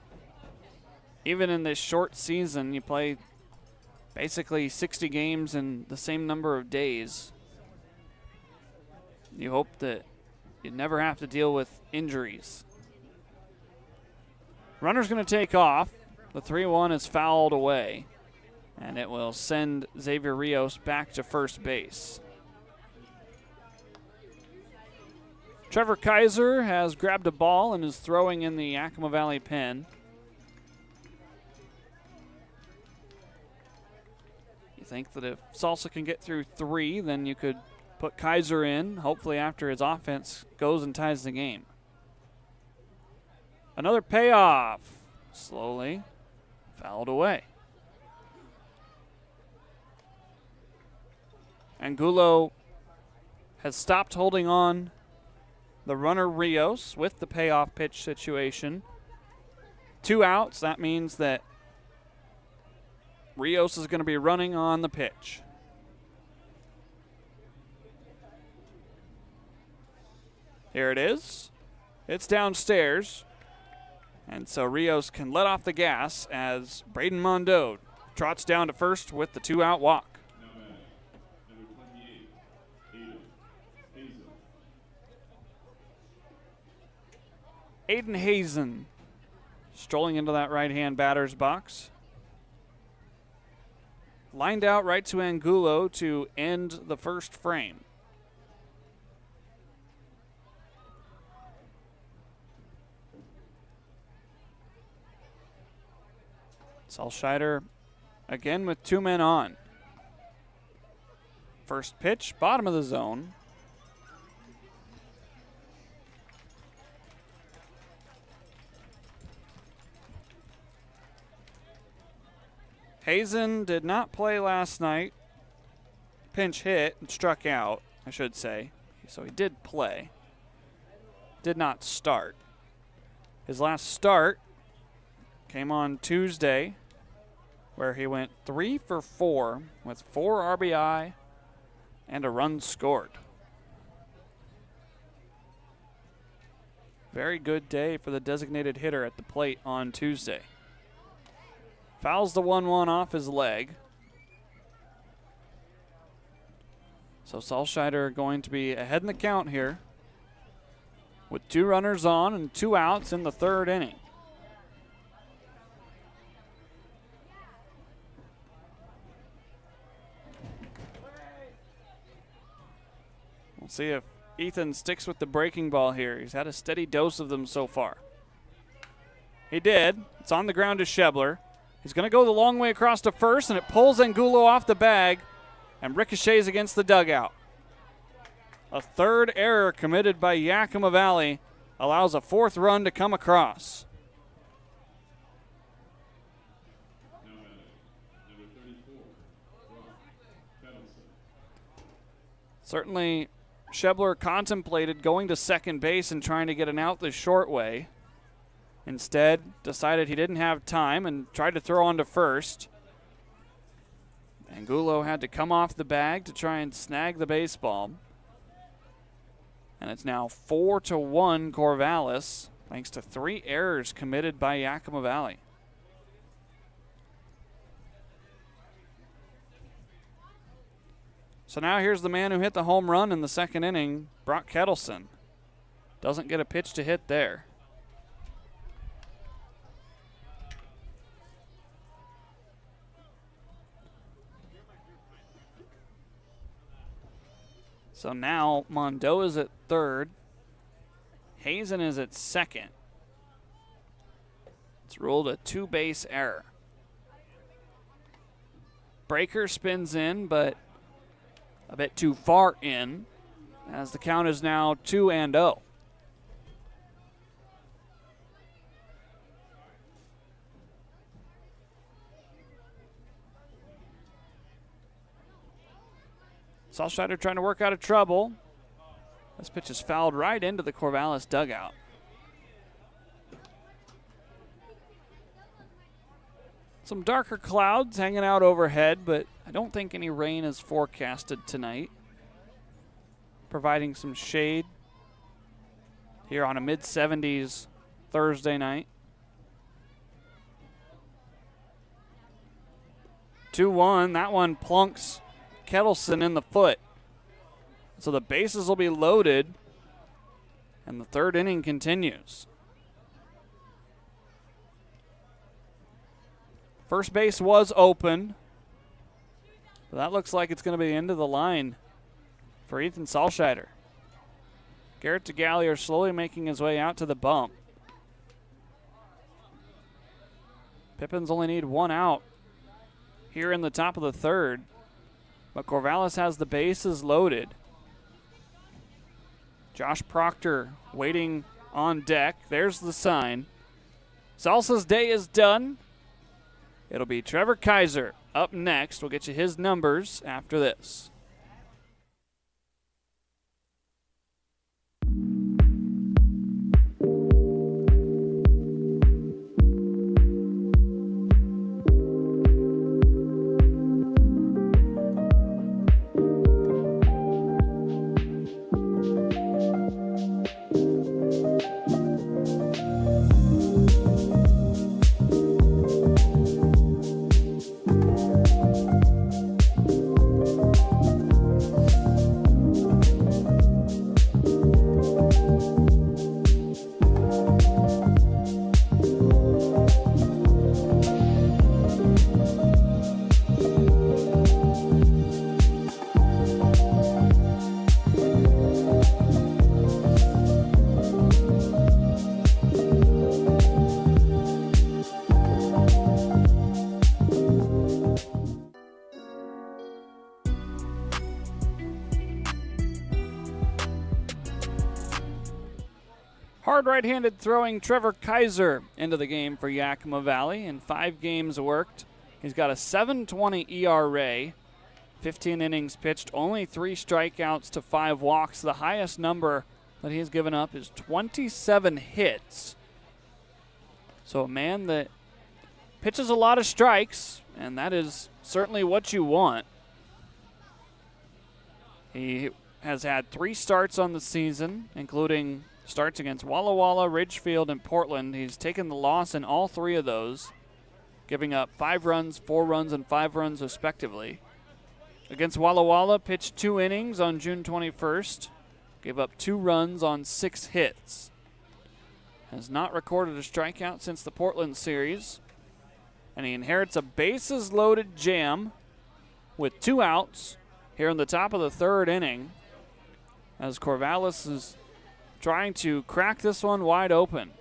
even in this short season, you play basically 60 games in the same number of days. You hope that you never have to deal with injuries. Runner's going to take off. The 3-1 is fouled away, and it will send Xavier Rios back to first base. Trevor Kaiser has grabbed a ball and is throwing in the Yakima Valley pen. You think that if Salsa can get through 3, then you could put Kaiser in, hopefully after his offense goes and ties the game. Another payoff. Slowly fouled away. Angulo has stopped holding on the runner Rios with the payoff pitch situation. 2 outs. That means that Rios is going to be running on the pitch. Here it is. It's downstairs. And so Rios can let off the gas as Braden Mondo trots down to first with the 2-out walk. Aiden Hazen strolling into that right-hand batter's box. Lined out right to Angulo to end the first frame. Salscheider again with 2 men on. First pitch, bottom of the zone. Hazen did not play last night. Pinch hit and struck out, I should say. So he did play. Did not start. His last start came on Tuesday, where he went 3 for 4 with 4 RBI and a run scored. Very good day for the designated hitter at the plate on Tuesday. Fouls the 1-1 off his leg. So Salscheider going to be ahead in the count here with 2 runners on and 2 outs in the 3rd inning. We'll see if Ethan sticks with the breaking ball here. He's had a steady dose of them so far. He did. It's on the ground to Schebler. He's going to go the long way across to first, and it pulls Angulo off the bag and ricochets against the dugout. A 3rd error committed by Yakima Valley allows a 4th run to come across. Certainly, Schebler contemplated going to second base and trying to get an out the short way. Instead, decided he didn't have time and tried to throw on to first. Angulo had to come off the bag to try and snag the baseball. And it's now 4-1 Corvallis, thanks to 3 errors committed by Yakima Valley. So now here's the man who hit the home run in the 2nd inning, Brock Kettleson. Doesn't get a pitch to hit there. So now Mondo is at 3rd. Hazen is at 2nd. It's ruled a 2-base error. Breaker spins in, but a bit too far in, as the count is now 2-0. Salscheider trying to work out of trouble. This pitch is fouled right into the Corvallis dugout. Some darker clouds hanging out overhead, but I don't think any rain is forecasted tonight. Providing some shade here on a mid-70s Thursday night. 2-1, that one plunks Kettleson in the foot. So the bases will be loaded, and the 3rd inning continues. First base was open, but that looks like it's going to be the end of the line for Ethan Salscheider. Garrett DeGallier slowly making his way out to the bump. Pippins only need 1 out here in the top of the 3rd. But Corvallis has the bases loaded. Josh Proctor waiting on deck. There's the sign. Salsa's day is done. It'll be Trevor Kaiser up next. We'll get you his numbers after this. Hard right-handed throwing Trevor Kaiser into the game for Yakima Valley. In 5 games worked, he's got a 7.20 ERA, 15 innings pitched, only 3 strikeouts to 5 walks. The highest number that he's given up is 27 hits. So a man that pitches a lot of strikes, and that is certainly what you want. He has had 3 starts on the season, including starts against Walla Walla, Ridgefield, and Portland. He's taken the loss in all 3 of those, giving up 5 runs, 4 runs, and 5 runs respectively. Against Walla Walla, pitched 2 innings on June 21st, gave up 2 runs on 6 hits. Has not recorded a strikeout since the Portland series, and he inherits a bases-loaded jam with 2 outs here in the top of the 3rd inning as Corvallis is trying to crack this one wide open.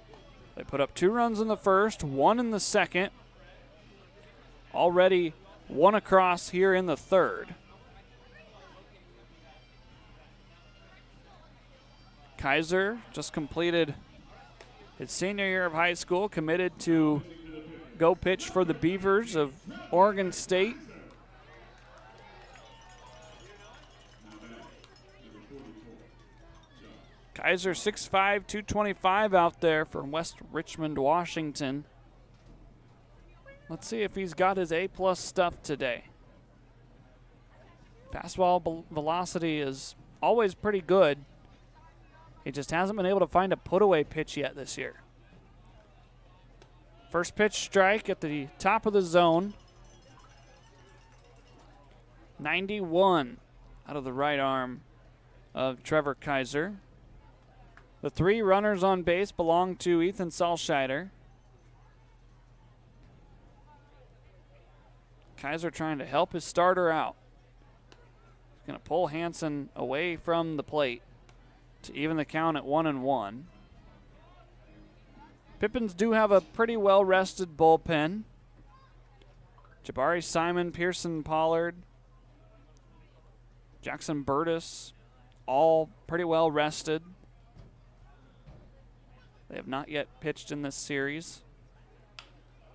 They put up 2 runs in the first, 1 in the second. Already 1 across here in the 3rd. Kaiser just completed his senior year of high school, committed to go pitch for the Beavers of Oregon State. Kaiser 6'5", 225 out there from West Richmond, Washington. Let's see if he's got his A-plus stuff today. Fastball velocity is always pretty good. He just hasn't been able to find a put-away pitch yet this year. First pitch strike at the top of the zone. 91 out of the right arm of Trevor Kaiser. The 3 runners on base belong to Ethan Salscheider. Kaiser trying to help his starter out. He's going to pull Hansen away from the plate to even the count at 1-1. Pippins do have a pretty well-rested bullpen. Jabari Simon, Pearson Pollard, Jackson Burtis, all pretty well rested. They have not yet pitched in this series.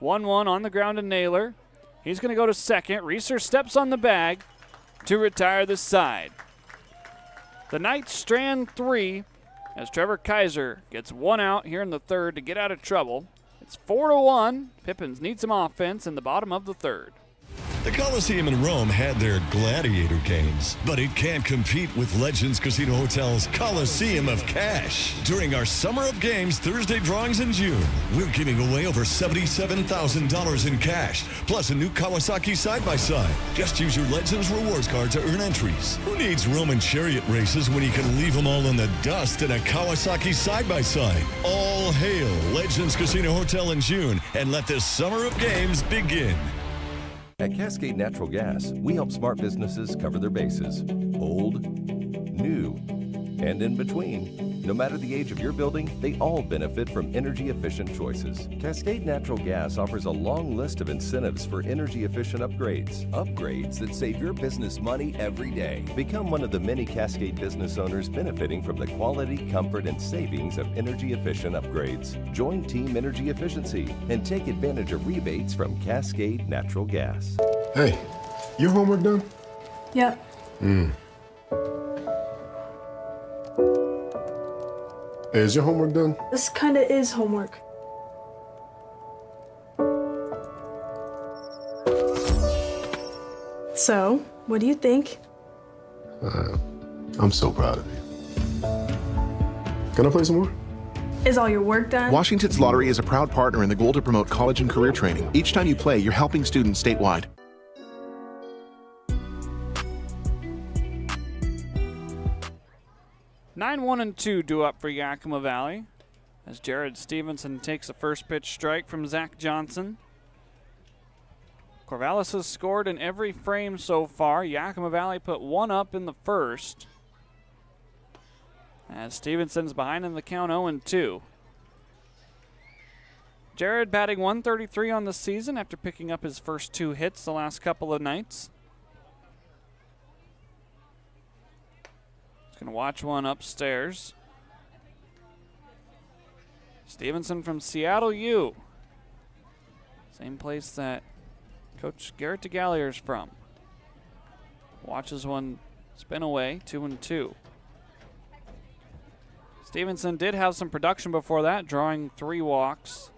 1-1 on the ground to Naylor. He's going to go to second. Reeser steps on the bag to retire this side. The Knights strand 3 as Trevor Kaiser gets 1 out here in the 3rd to get out of trouble. It's 4-1. Pippins need some offense in the bottom of the 3rd. The Coliseum in Rome had their gladiator games, but it can't compete with Legends Casino Hotel's Coliseum of Cash. During our Summer of Games Thursday drawings in June, we're giving away over $77,000 in cash, plus a new Kawasaki side-by-side. Just use your Legends rewards card to earn entries. Who needs Roman chariot races when you can leave them all in the dust in a Kawasaki side-by-side? All hail Legends Casino Hotel in June, and let this Summer of Games begin. At Cascade Natural Gas, we help smart businesses cover their bases. Old, new, and in between. No matter the age of your building, they all benefit from energy-efficient choices. Cascade Natural Gas offers a long list of incentives for energy-efficient upgrades. Upgrades that save your business money every day. Become one of the many Cascade business owners benefiting from the quality, comfort, and savings of energy-efficient upgrades. Join Team Energy Efficiency and take advantage of rebates from Cascade Natural Gas. Hey, your homework done? Yep. Hey, is your homework done? This kinda is homework. So, what do you think? I'm so proud of you. Can I play some more? Is all your work done? Washington's Lottery is a proud partner in the goal to promote college and career training. Each time you play, you're helping students statewide. Nine 1-2 due up for Yakima Valley as Jared Stevenson takes the first pitch strike from Zach Johnson. Corvallis has scored in every frame so far. Yakima Valley put 1 up in the first as Stevenson's behind in the count 0-2. Jared batting .133 on the season after picking up his first 2 hits the last couple of nights. He's going to watch one upstairs. Stevenson from Seattle U. Same place that Coach Garrett DeGallier's from. Watches one spin away, 2-2. Stevenson did have some production before that, drawing 3 walks,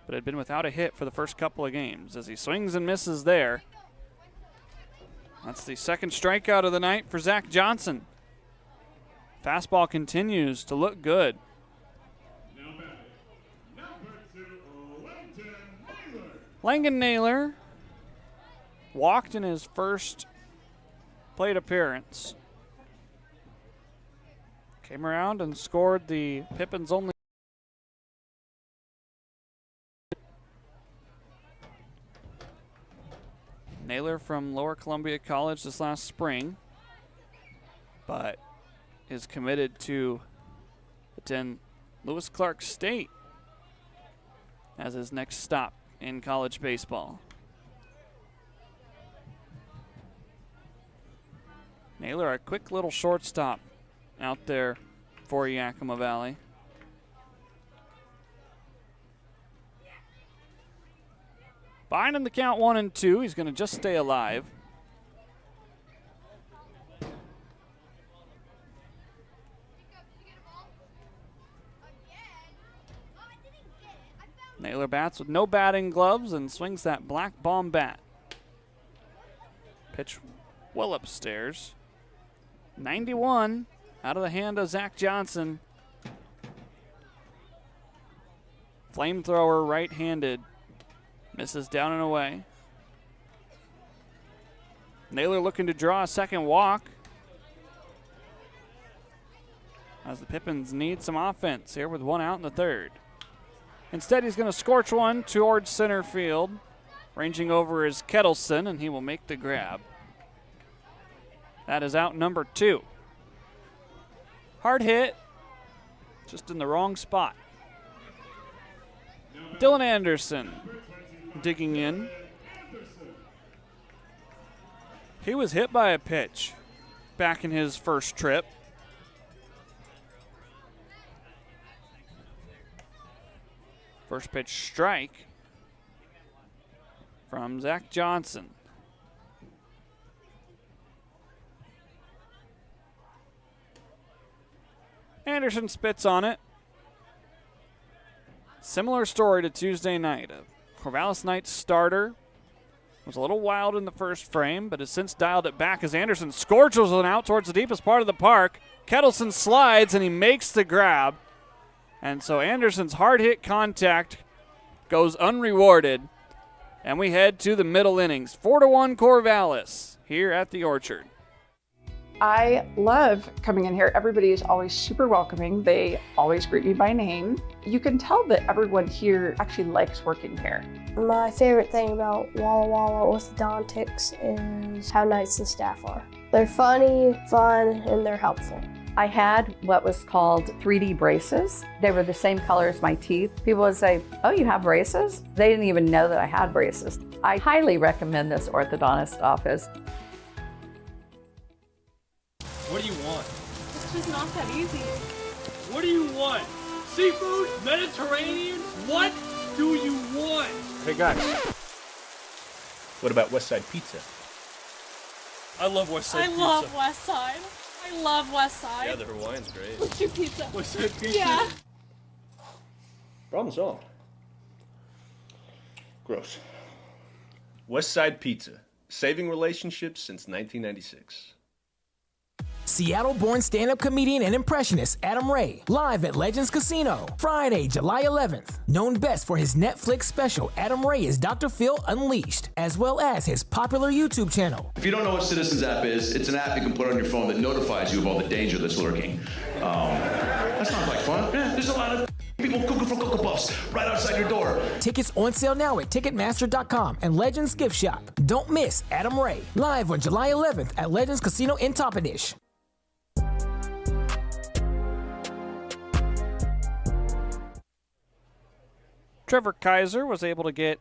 but had been without a hit for the first couple of games as he swings and misses there. That's the second strikeout of the night for Zach Johnson. Fastball continues to look good. Langan Naylor walked in his first plate appearance. Came around and scored the Pippins' only. Naylor from Lower Columbia College this last spring, but is committed to attend Lewis Clark State as his next stop in college baseball. Naylor, a quick little shortstop out there for Yakima Valley. Behind in the count 1-2. He's going to just stay alive. Naylor bats with no batting gloves and swings that black bomb bat. Pitch well upstairs. 91 out of the hand of Zach Johnson. Flamethrower right-handed. Misses down and away. Naylor looking to draw a second walk as the Pippins need some offense here with 1 out in the 3rd. Instead, he's going to scorch one towards center field. Ranging over is Kettleson, and he will make the grab. That is out number 2. Hard hit, just in the wrong spot. Dylan Anderson digging in. He was hit by a pitch back in his first trip. First pitch strike from Zach Johnson. Anderson spits on it. Similar story to Tuesday night. A Corvallis Knights starter was a little wild in the first frame, but has since dialed it back as Anderson scorches one out towards the deepest part of the park. Kettleson slides and he makes the grab. And so Anderson's hard hit contact goes unrewarded. And we head to the middle innings. 4-1 Corvallis here at the Orchard. I love coming in here. Everybody is always super welcoming. They always greet me by name. You can tell that everyone here actually likes working here. My favorite thing about Walla Walla orthodontics is how nice the staff are. They're funny, fun, and they're helpful. I had what was called 3D braces. They were the same color as my teeth. People would say, "Oh, you have braces?" They didn't even know that I had braces. I highly recommend this orthodontist office. What do you want? It's just not that easy. What do you want? Seafood? Mediterranean? What do you want? Hey guys, what about Westside Pizza? I love Westside I Pizza. love West Side. I love West Side. Yeah, the Hawaiian's great. What's your pizza? Westside Pizza? Yeah. Problem solved. Gross. Westside Pizza, saving relationships since 1996. Seattle-born stand-up comedian and impressionist Adam Ray, live at Legends Casino, Friday, July 11th. Known best for his Netflix special, Adam Ray is Dr. Phil Unleashed, as well as his popular YouTube channel. If you don't know what Citizens app is, it's an app you can put on your phone that notifies you of all the danger that's lurking. That sounds like fun. Yeah, there's a lot of people cooking for Cocoa Puffs right outside your door. Tickets on sale now at Ticketmaster.com and Legends Gift Shop. Don't miss Adam Ray, live on July 11th at Legends Casino in Toppenish. Trevor Kaiser was able to get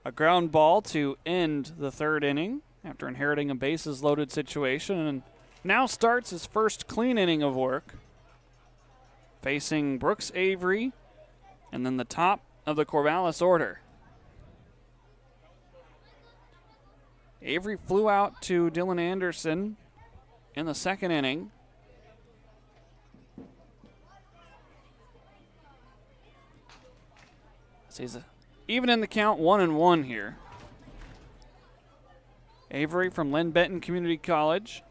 a ground ball to end the 3rd inning after inheriting a bases-loaded situation, and now starts his first clean inning of work. facing Brooks Avery and then the top of the Corvallis order. Avery flew out to Dylan Anderson in the second inning. So he's even in the count, 1-1 here. Avery from Len Benton Community College.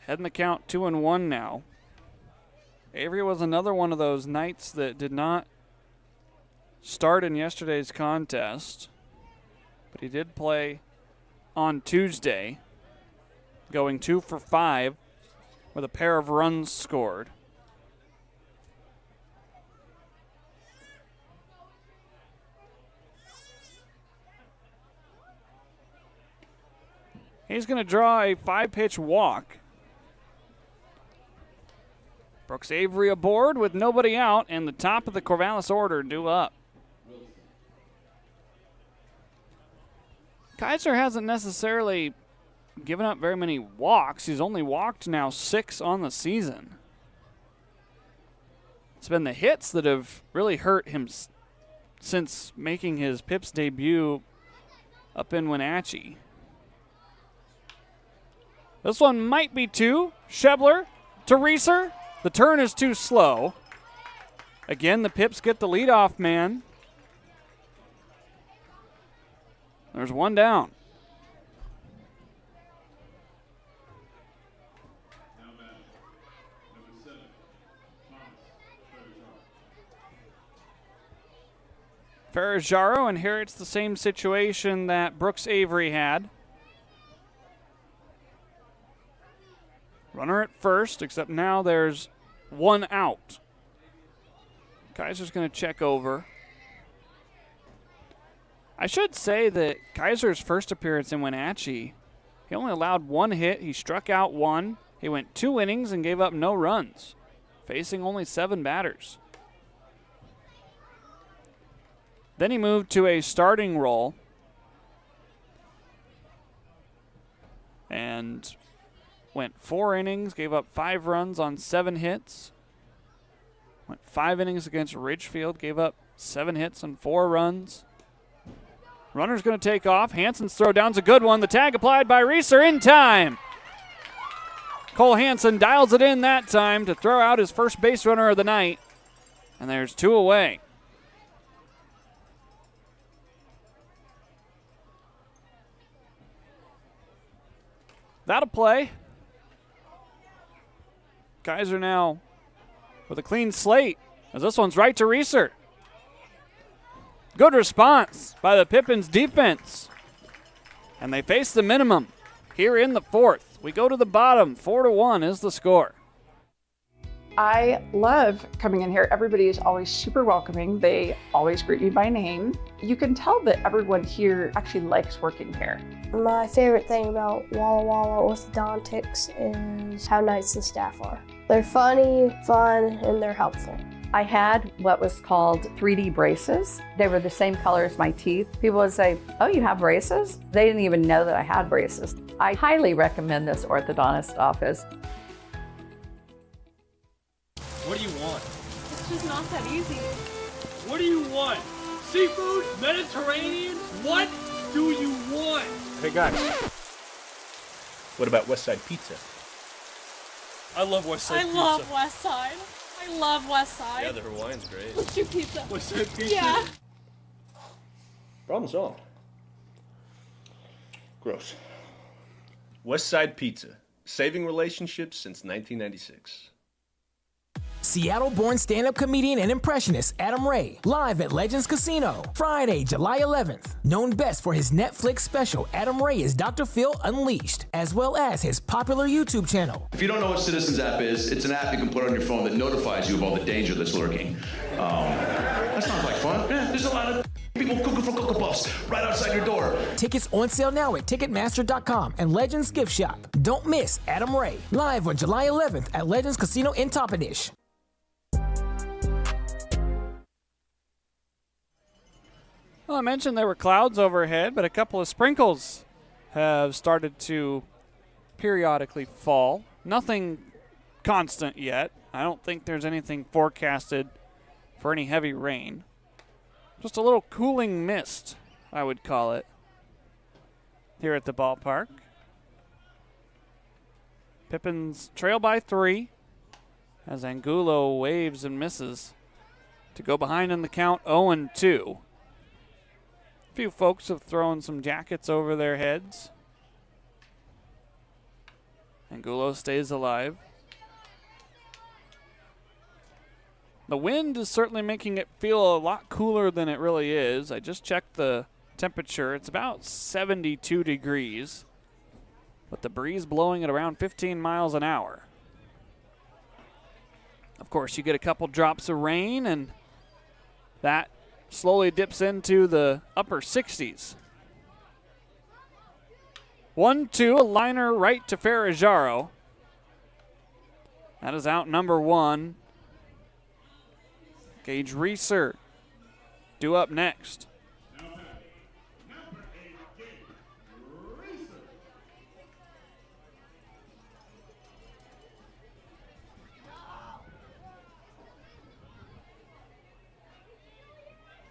Heading the count 2-1 now. Avery was another one of those Knights that did not start in yesterday's contest, but he did play on Tuesday, going 2 for 5 with a pair of runs scored. He's going to draw a 5-pitch walk. Brooks Avery aboard with nobody out, and the top of the Corvallis order due up. Kaiser hasn't necessarily given up very many walks. He's only walked now 6 on the season. It's been the hits that have really hurt him since making his Pips debut up in Wenatchee. This one might be 2. Shebler to Reeser. The turn is too slow. Again, the Pips get the leadoff man. There's one down. Ferrajaro inherits the same situation that Brooks Avery had. Runner at first, except now there's one out. Kaiser's going to check over. I should say that Kaiser's first appearance in Wenatchee, he only allowed 1 hit. He struck out 1. He went 2 innings and gave up no runs, facing only 7 batters. Then he moved to a starting role and went 4 innings, gave up 5 runs on 7 hits. Went 5 innings against Ridgefield, gave up 7 hits and 4 runs. Runner's going to take off. Hansen's throw down's a good one. The tag applied by Reeser in time. Cole Hansen dials it in that time to throw out his first base runner of the night. And there's 2 away. That'll play. Kaiser now with a clean slate, as this one's right to Reeser. Good response by the Pippins defense. And they face the minimum here in the 4th. We go to the bottom. 4-1 is the score. I love coming in here. Everybody is always super welcoming. They always greet me by name. You can tell that everyone here actually likes working here. My favorite thing about Walla Walla Orthodontics is how nice the staff are. They're funny, fun, and they're helpful. I had what was called 3D braces. They were the same color as my teeth. People would say, "Oh, you have braces?" They didn't even know that I had braces. I highly recommend this orthodontist office. What do you want? It's just not that easy. What do you want? Seafood? Mediterranean? What do you want? Hey guys, what about West Side Pizza? I love West Side I Pizza. love West Side. I love West Side. Yeah, the Hawaiian's great. Let's do pizza. West Side Pizza? Yeah. Problem solved. Gross. West Side Pizza, saving relationships since 1996. Seattle-born stand-up comedian and impressionist Adam Ray, live at Legends Casino, Friday, July 11th. Known best for his Netflix special, Adam Ray is Dr. Phil Unleashed, as well as his popular YouTube channel. If you don't know what Citizens app is, it's an app you can put on your phone that notifies you of all the danger that's lurking. That sounds like fun. Yeah, there's a lot of people cooking for Cocoa Puffs right outside your door. Tickets on sale now at Ticketmaster.com and Legends Gift Shop. Don't miss Adam Ray, live on July 11th at Legends Casino in Toppenish. Well, I mentioned there were clouds overhead, but a couple of sprinkles have started to periodically fall. Nothing constant yet. I don't think there's anything forecasted for any heavy rain. Just a little cooling mist, I would call it, here at the ballpark. Pippins trail by 3 as Angulo waves and misses to go behind in the count 0-2. A few folks have thrown some jackets over their heads. Angulo stays alive. The wind is certainly making it feel a lot cooler than it really is. I just checked the temperature. It's about 72 degrees, but the breeze blowing at around 15 miles an hour. Of course, you get a couple drops of rain, and that slowly dips into the upper 60s. 1-2, a liner right to Ferrajaro. That is out number 1. Gage Reeser due up next.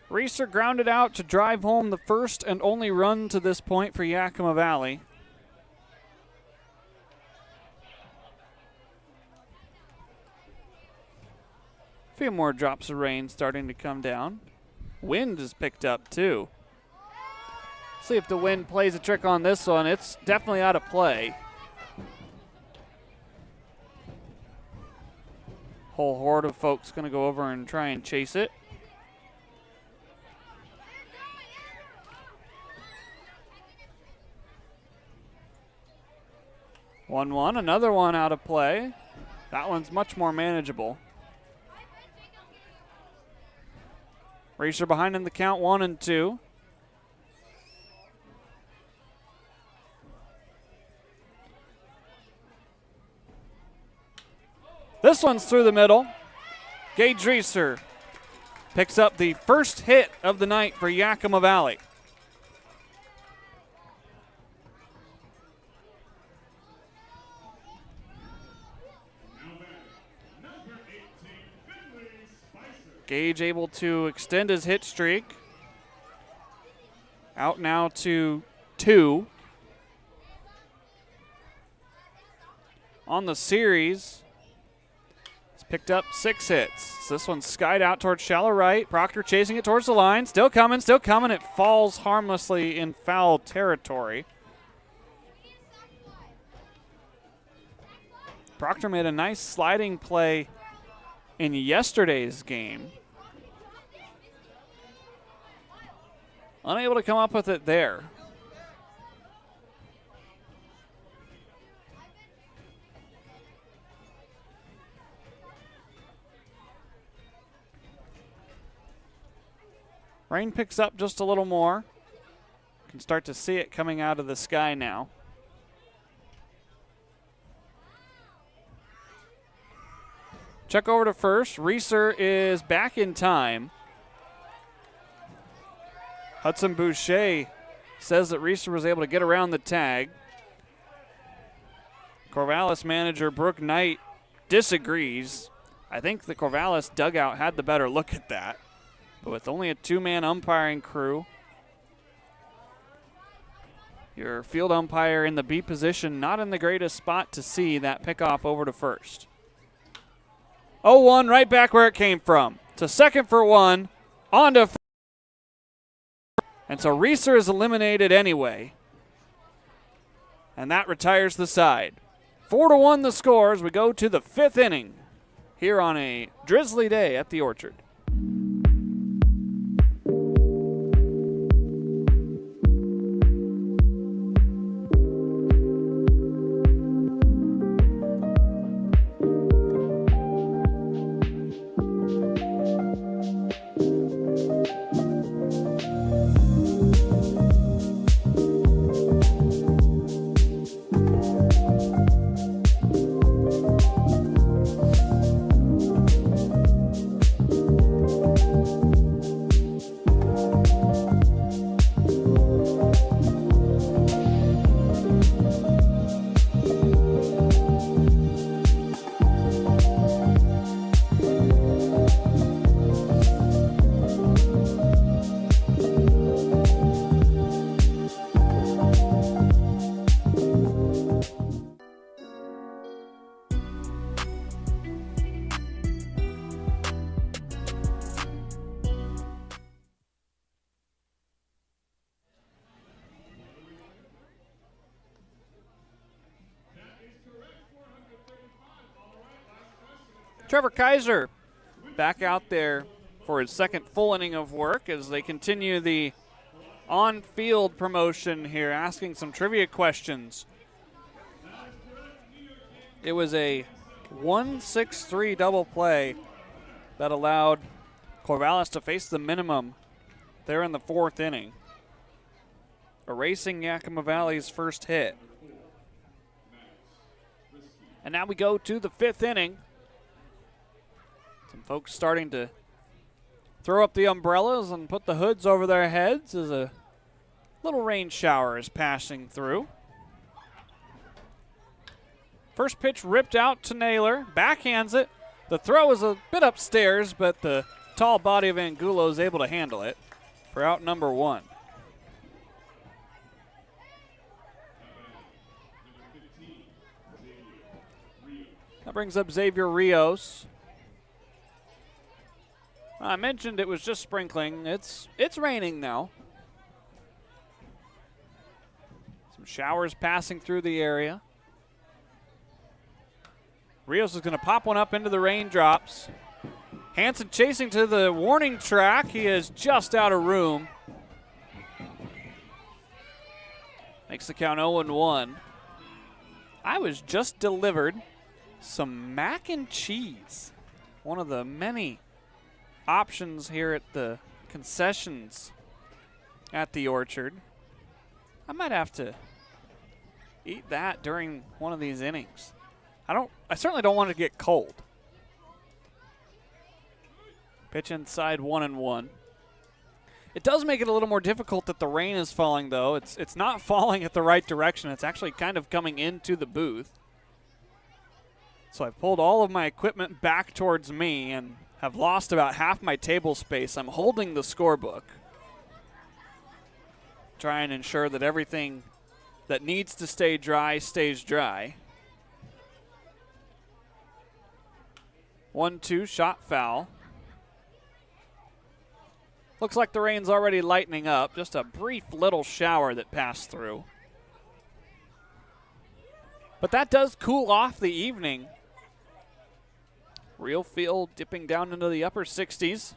Reeser grounded out to drive home the first and only run to this point for Yakima Valley. A few more drops of rain starting to come down. Wind is picked up too. See if the wind plays a trick on this one. It's definitely out of play. Whole horde of folks going to go over and try and chase it. One, another one out of play. That one's much more manageable. Reeser behind in the count 1-2. This one's through the middle. Gage Reeser picks up the first hit of the night for Yakima Valley. Gage able to extend his hit streak. Out now to 2. On the series, he's picked up 6 hits. So this one's skied out towards shallow right. Proctor chasing it towards the line. Still coming, still coming. It falls harmlessly in foul territory. Proctor made a nice sliding play in yesterday's game. Unable to come up with it there. Rain picks up just a little more. You can start to see it coming out of the sky now. Check over to first. Reeser is back in time. Hudson Boucher says that Reeser was able to get around the tag. Corvallis manager Brooke Knight disagrees. I think the Corvallis dugout had the better look at that. But with only a 2-man umpiring crew, your field umpire in the B position, not in the greatest spot to see that pickoff over to first. 0-1, right back where it came from. To second for 1, on to first. And so Reeser is eliminated anyway. And that retires the side. 4-1 the score as we go to the 5th inning here on a drizzly day at the Orchard. Trevor Kaiser back out there for his second full inning of work as they continue the on-field promotion here, asking some trivia questions. It was a 1-6-3 double play that allowed Corvallis to face the minimum there in the 4th inning, erasing Yakima Valley's first hit. And now we go to the 5th inning. Some folks starting to throw up the umbrellas and put the hoods over their heads as a little rain shower is passing through. First pitch ripped out to Naylor, backhands it. The throw is a bit upstairs, but the tall body of Angulo is able to handle it for out number 1. That brings up Xavier Rios. I mentioned it was just sprinkling. It's raining now. Some showers passing through the area. Rios is going to pop one up into the raindrops. Hansen chasing to the warning track. He is just out of room. Makes the count 0-1. I was just delivered some mac and cheese. One of the many options here at the concessions at the Orchard. I might have to eat that during one of these innings. I certainly don't want it to get cold. Pitch inside 1-1. It does make it a little more difficult that the rain is falling, though. It's not falling at the right direction. It's actually kind of coming into the booth. So I pulled all of my equipment back towards me and have lost about half my table space. I'm holding the scorebook. Try and ensure that everything that needs to stay dry stays dry. 1-2, shot foul. Looks like the rain's already lightening up. Just a brief little shower that passed through. But that does cool off the evening. Real feel dipping down into the upper 60s.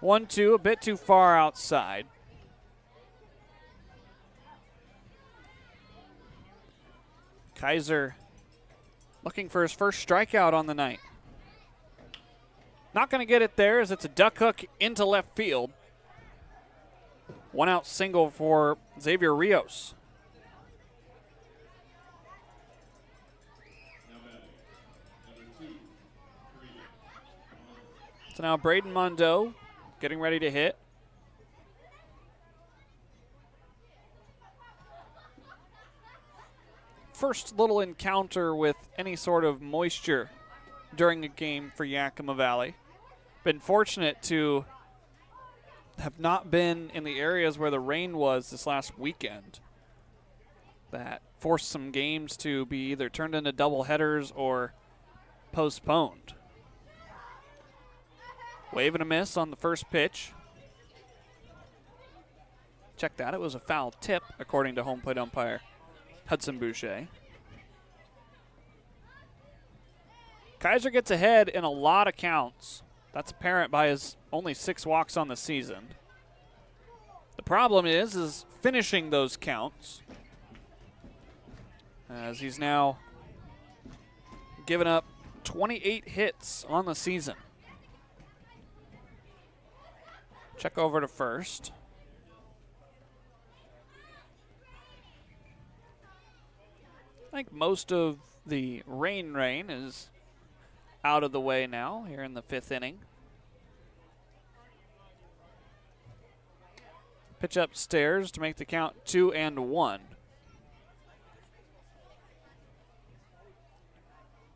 1-2, a bit too far outside. Kaiser looking for his first strikeout on the night. Not going to get it there as it's a duck hook into left field. 1-out single for Xavier Rios. So now Braden Mondo getting ready to hit. First little encounter with any sort of moisture during a game for Yakima Valley. Been fortunate to have not been in the areas where the rain was this last weekend. That forced some games to be either turned into doubleheaders or postponed. Wave and a miss on the first pitch. Check that, it was a foul tip, according to home plate umpire Hudson Boucher. Kaiser gets ahead in a lot of counts. That's apparent by his only 6 walks on the season. The problem is finishing those counts, as he's now given up 28 hits on the season. Check over to first. I think most of the rain is out of the way now here in the 5th inning. Pitch upstairs to make the count 2-1. A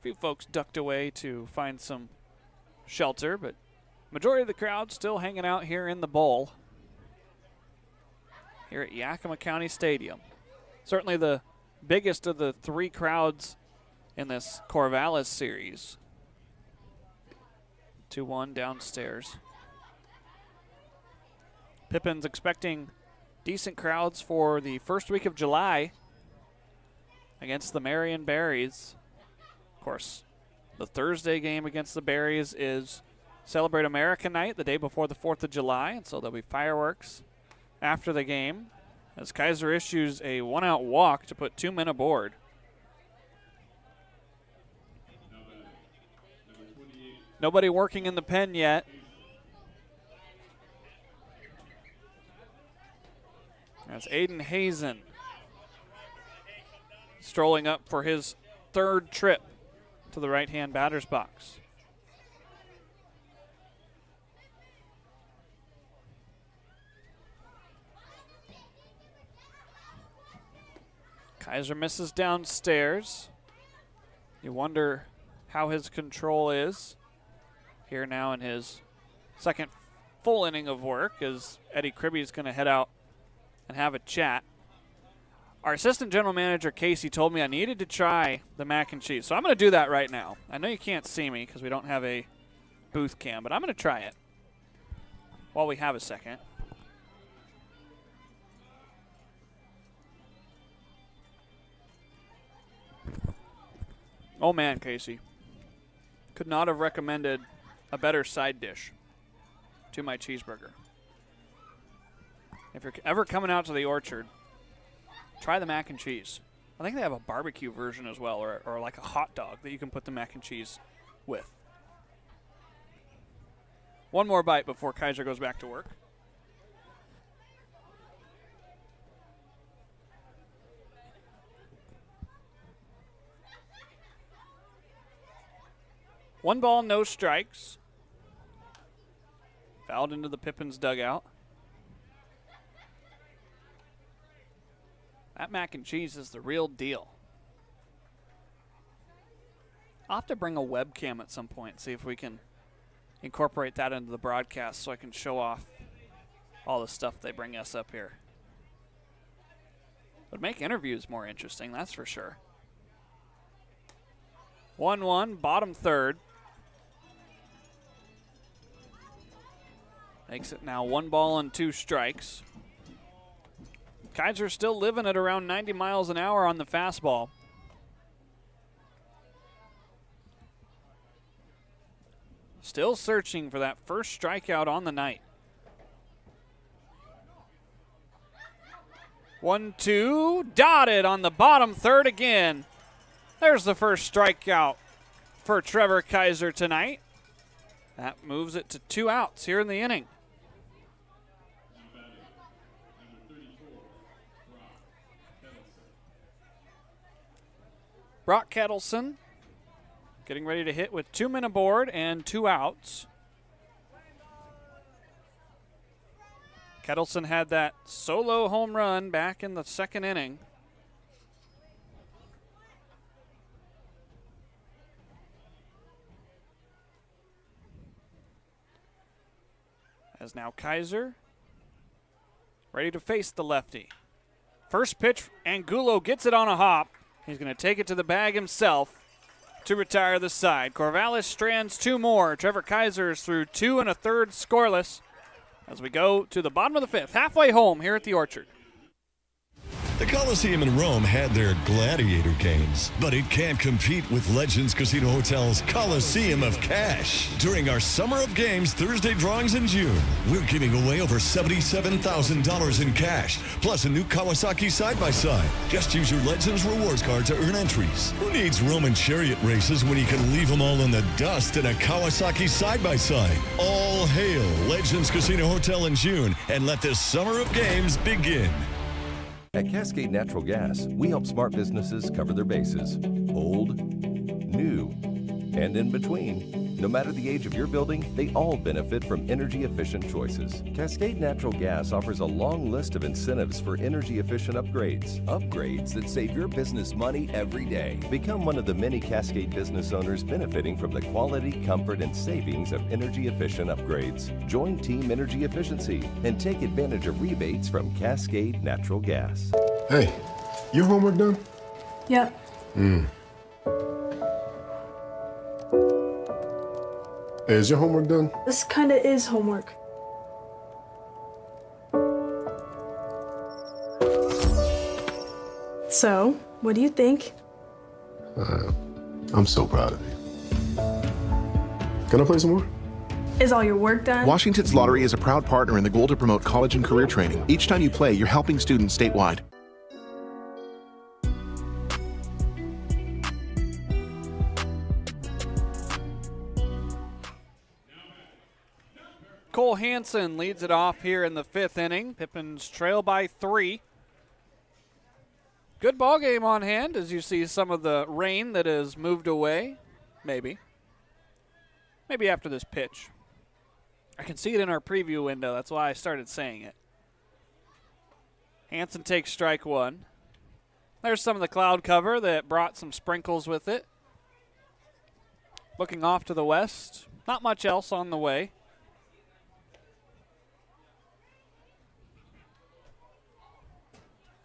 few folks ducked away to find some shelter, but majority of the crowd still hanging out here in the bowl here at Yakima County Stadium. Certainly the biggest of the 3 crowds in this Corvallis series. 2-1 downstairs. Pippins expecting decent crowds for the first week of July against the Marion Berries. Of course, The Thursday game against the Berries is Celebrate America Night, the day before the 4th of July, and so there'll be fireworks after the game as Kaiser issues a one-out walk to put 2 men aboard. Nobody working in the pen yet. That's Aiden Hazen strolling up for his 3rd trip to the right-hand batter's box. Kaiser misses downstairs. You wonder how his control is here now in his 2nd full inning of work as Eddie Kribbe is going to head out and have a chat. Our assistant general manager, Casey, told me I needed to try the mac and cheese. So I'm going to do that right now. I know you can't see me because we don't have a booth cam, but I'm going to try it while we have a second. Oh man, Casey. Could not have recommended a better side dish to my cheeseburger. If you're ever coming out to the Orchard, try the mac and cheese. I think they have a barbecue version as well, or like a hot dog that you can put the mac and cheese with. One more bite before Kaiser goes back to work. One ball, no strikes. Fouled into the Pippins dugout. That mac and cheese is the real deal. I'll have to bring a webcam at some point, see if we can incorporate that into the broadcast so I can show off all the stuff they bring us up here. Would make interviews more interesting, that's for sure. 1-1, bottom 3rd. Makes it now 1 ball and 2 strikes. Kaiser still living at around 90 miles an hour on the fastball. Still searching for that first strikeout on the night. 1-2, dotted on the bottom 3rd again. There's the first strikeout for Trevor Kaiser tonight. That moves it to 2 outs here in the inning. Brock Kettleson getting ready to hit with 2 men aboard and 2 outs. Kettleson had that solo home run back in the 2nd inning. As now Kaiser ready to face the lefty. First pitch, Angulo gets it on a hop. He's going to take it to the bag himself to retire the side. Corvallis strands 2 more. Trevor Kaiser is through 2 1/3 scoreless as we go to the bottom of the 5th, halfway home here at the Orchard. The Coliseum in Rome had their gladiator games, but it can't compete with Legends Casino Hotel's Coliseum of Cash. During our Summer of Games Thursday drawings in June, we're giving away over $77,000 in cash, plus a new Kawasaki side-by-side. Just use your Legends Rewards card to earn entries. Who needs Roman chariot races when you can leave them all in the dust in a Kawasaki side-by-side? All hail Legends Casino Hotel in June, and let this Summer of Games begin. At Cascade Natural Gas, we help smart businesses cover their bases. Old, new, and in between. No matter the age of your building, they all benefit from energy-efficient choices. Cascade Natural Gas offers a long list of incentives for energy-efficient upgrades. Upgrades that save your business money every day. Become one of the many Cascade business owners benefiting from the quality, comfort, and savings of energy-efficient upgrades. Join Team Energy Efficiency and take advantage of rebates from Cascade Natural Gas. Hey, your homework done? Yep. Hey, is your homework done? This kinda is homework. So, what do you think? I'm so proud of you. Can I play some more? Is all your work done? Washington's Lottery is a proud partner in the goal to promote college and career training. Each time you play, you're helping students statewide. Cole Hansen leads it off here in the 5th inning. Pippins trail by 3. Good ball game on hand as you see some of the rain that has moved away. Maybe after this pitch. I can see it in our preview window. That's why I started saying it. Hansen takes strike 1. There's some of the cloud cover that brought some sprinkles with it. Looking off to the west. Not much else on the way.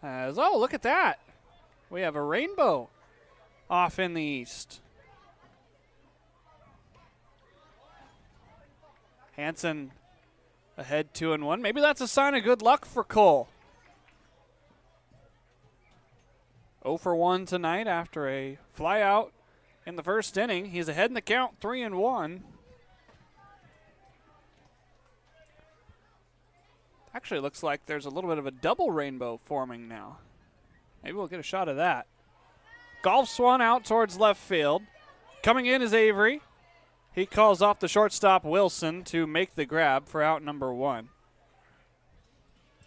Oh, look at that. We have a rainbow off in the east. Hansen ahead 2-1. Maybe that's a sign of good luck for Cole. 0 for 1 tonight after a fly out in the first inning. He's ahead in the count 3-1. Actually, looks like there's a little bit of a double rainbow forming now. Maybe we'll get a shot of that. Golfs one out towards left field. Coming in is Avery. He calls off the shortstop Wilson to make the grab for out number 1.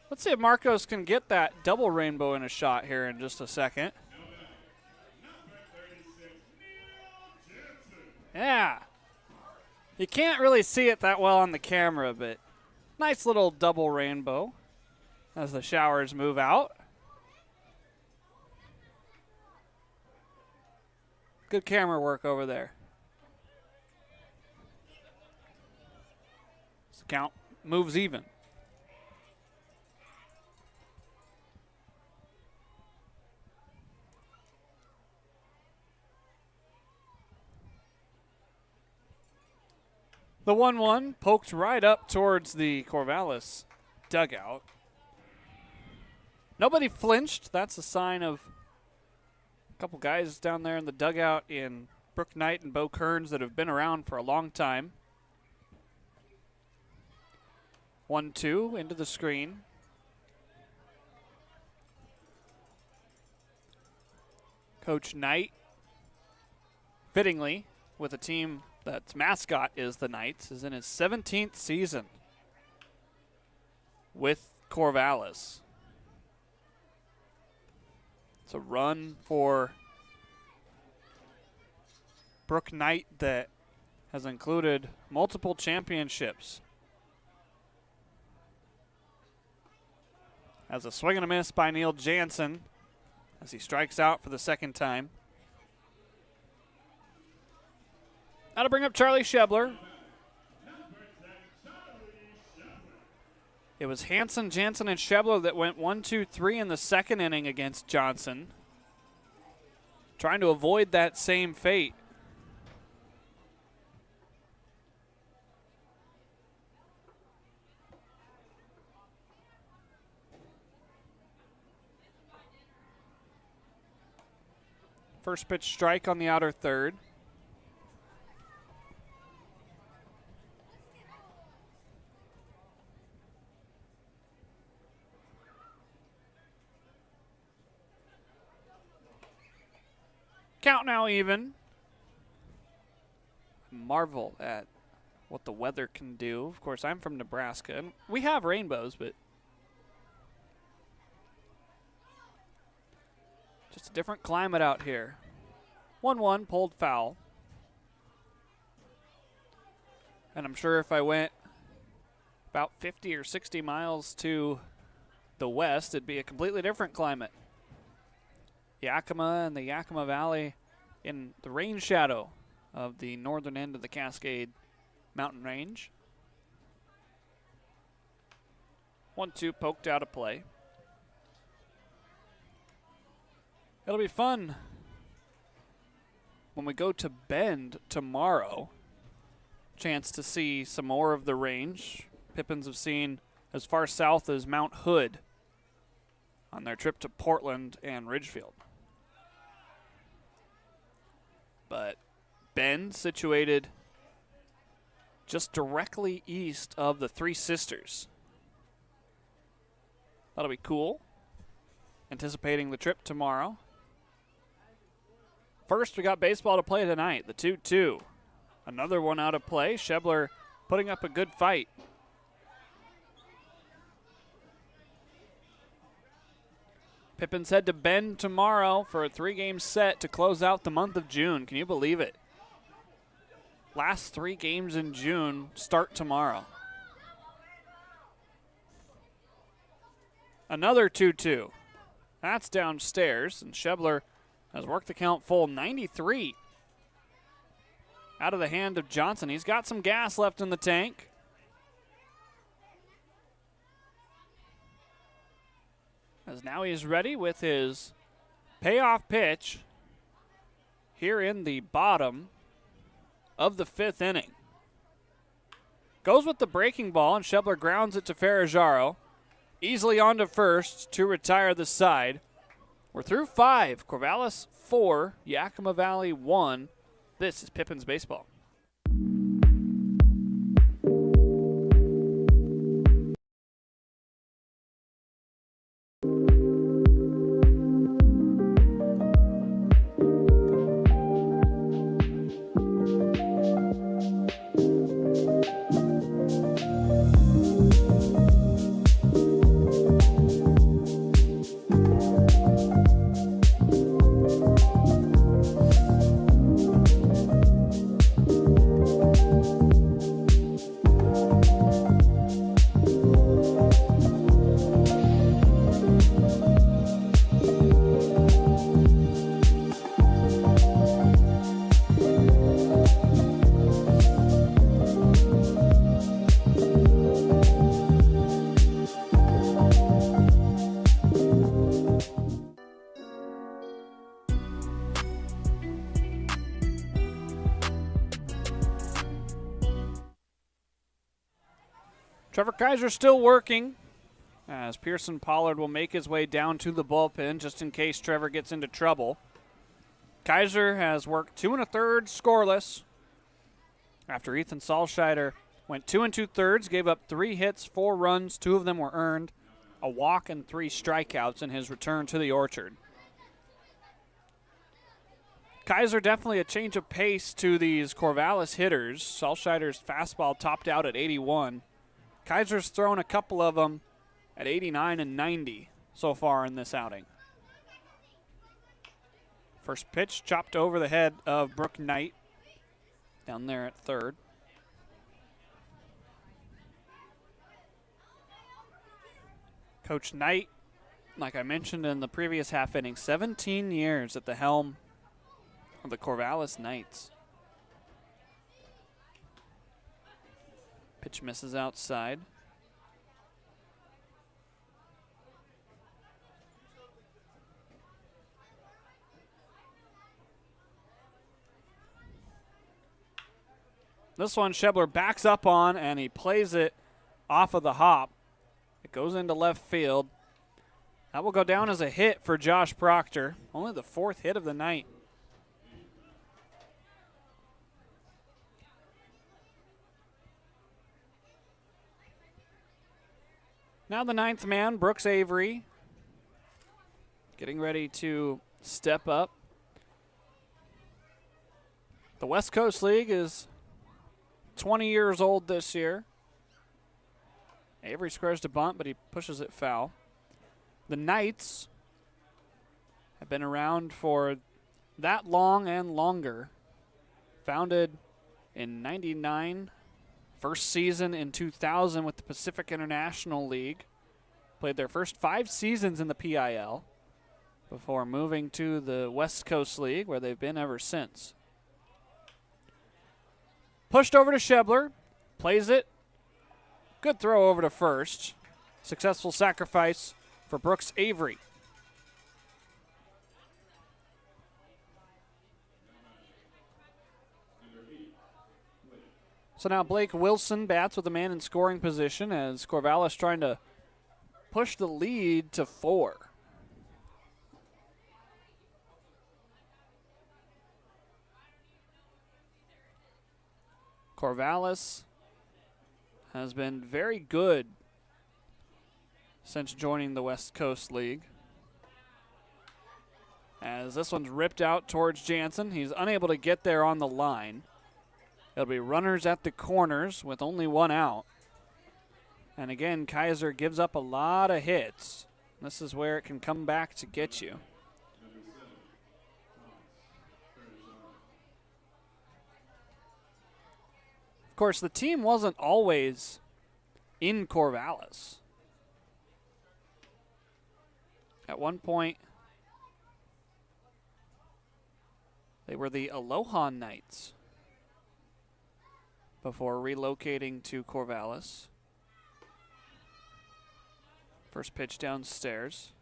Let's see if Marcos can get that double rainbow in a shot here in just a second. Yeah. You can't really see it that well on the camera, but nice little double rainbow as the showers move out. Good camera work over there. So count moves even. The 1-1 poked right up towards the Corvallis dugout. Nobody flinched. That's a sign of a couple guys down there in the dugout in Brooke Knight and Bo Kearns that have been around for a long time. 1-2 into the screen. Coach Knight, fittingly, with a team that's mascot is the Knights, is in his 17th season with Corvallis. It's a run for Brooke Knight that has included multiple championships. As a swing and a miss by Neil Jansen as he strikes out for the second time. Now to bring up Charlie Shebler. It was Hansen, Jansen, and Shebler that went 1-2-3 in the second inning against Johnson. Trying to avoid that same fate. First pitch strike on the outer third. Count now even. Marvel at what the weather can do. Of course, I'm from Nebraska, and we have rainbows, but just a different climate out here. 1-1 pulled foul. And I'm sure if I went about 50 or 60 miles to the west, it'd be a completely different climate. Yakima and the Yakima Valley in the rain shadow of the northern end of the Cascade Mountain Range. 1-2 poked out of play. It'll be fun when we go to Bend tomorrow. Chance to see some more of the range. Pippins have seen as far south as Mount Hood on their trip to Portland and Ridgefield. But Bend, situated just directly east of the Three Sisters. That'll be cool. Anticipating the trip tomorrow. First, we got baseball to play tonight, the 2-2. Another one out of play. Shebler putting up a good fight. Pippins head to Bend tomorrow for a 3-game set to close out the month of June. Can you believe it? Last 3 games in June start tomorrow. Another 2-2. That's downstairs, and Shebler has worked the count full 93. Out of the hand of Johnson. He's got some gas left in the tank. As now he's ready with his payoff pitch here in the bottom of the 5th inning. Goes with the breaking ball, and Shebler grounds it to Ferrajaro. Easily on to first to retire the side. We're through 5. Corvallis 4, Yakima Valley 1. This is Pippins Baseball. Trevor Kaiser still working as Pearson Pollard will make his way down to the bullpen just in case Trevor gets into trouble. Kaiser has worked 2 1/3 scoreless after Ethan Salscheider went 2 2/3, gave up 3 hits, 4 runs, 2 of them were earned, a walk and 3 strikeouts in his return to the Orchard. Kaiser definitely a change of pace to these Corvallis hitters. Salscheider's fastball topped out at 81. Kaiser's thrown a couple of them at 89 and 90 so far in this outing. First pitch chopped over the head of Brooke Knight down there at third. Coach Knight, like I mentioned in the previous half inning, 17 years at the helm of the Corvallis Knights. Pitch misses outside. This one Shebler backs up on, and he plays it off of the hop. It goes into left field. That will go down as a hit for Josh Proctor. Only the 4th hit of the night. Now the 9th man, Brooks Avery, getting ready to step up. The West Coast League is 20 years old this year. Avery squares to bunt, but he pushes it foul. The Knights have been around for that long and longer. Founded in '99. First season in 2000 with the Pacific International League. Played their first 5 seasons in the PIL before moving to the West Coast League, where they've been ever since. Pushed over to Shebler, plays it. Good throw over to first. Successful sacrifice for Brooks Avery. So now Blake Wilson bats with a man in scoring position as Corvallis trying to push the lead to 4. Corvallis has been very good since joining the West Coast League. As this one's ripped out towards Jansen. He's unable to get there on the line. It'll be runners at the corners with only one out. And again, Kaiser gives up a lot of hits. This is where it can come back to get you. Of course, the team wasn't always in Corvallis. At one point, they were the Aloha Knights before relocating to Corvallis. First pitch downstairs.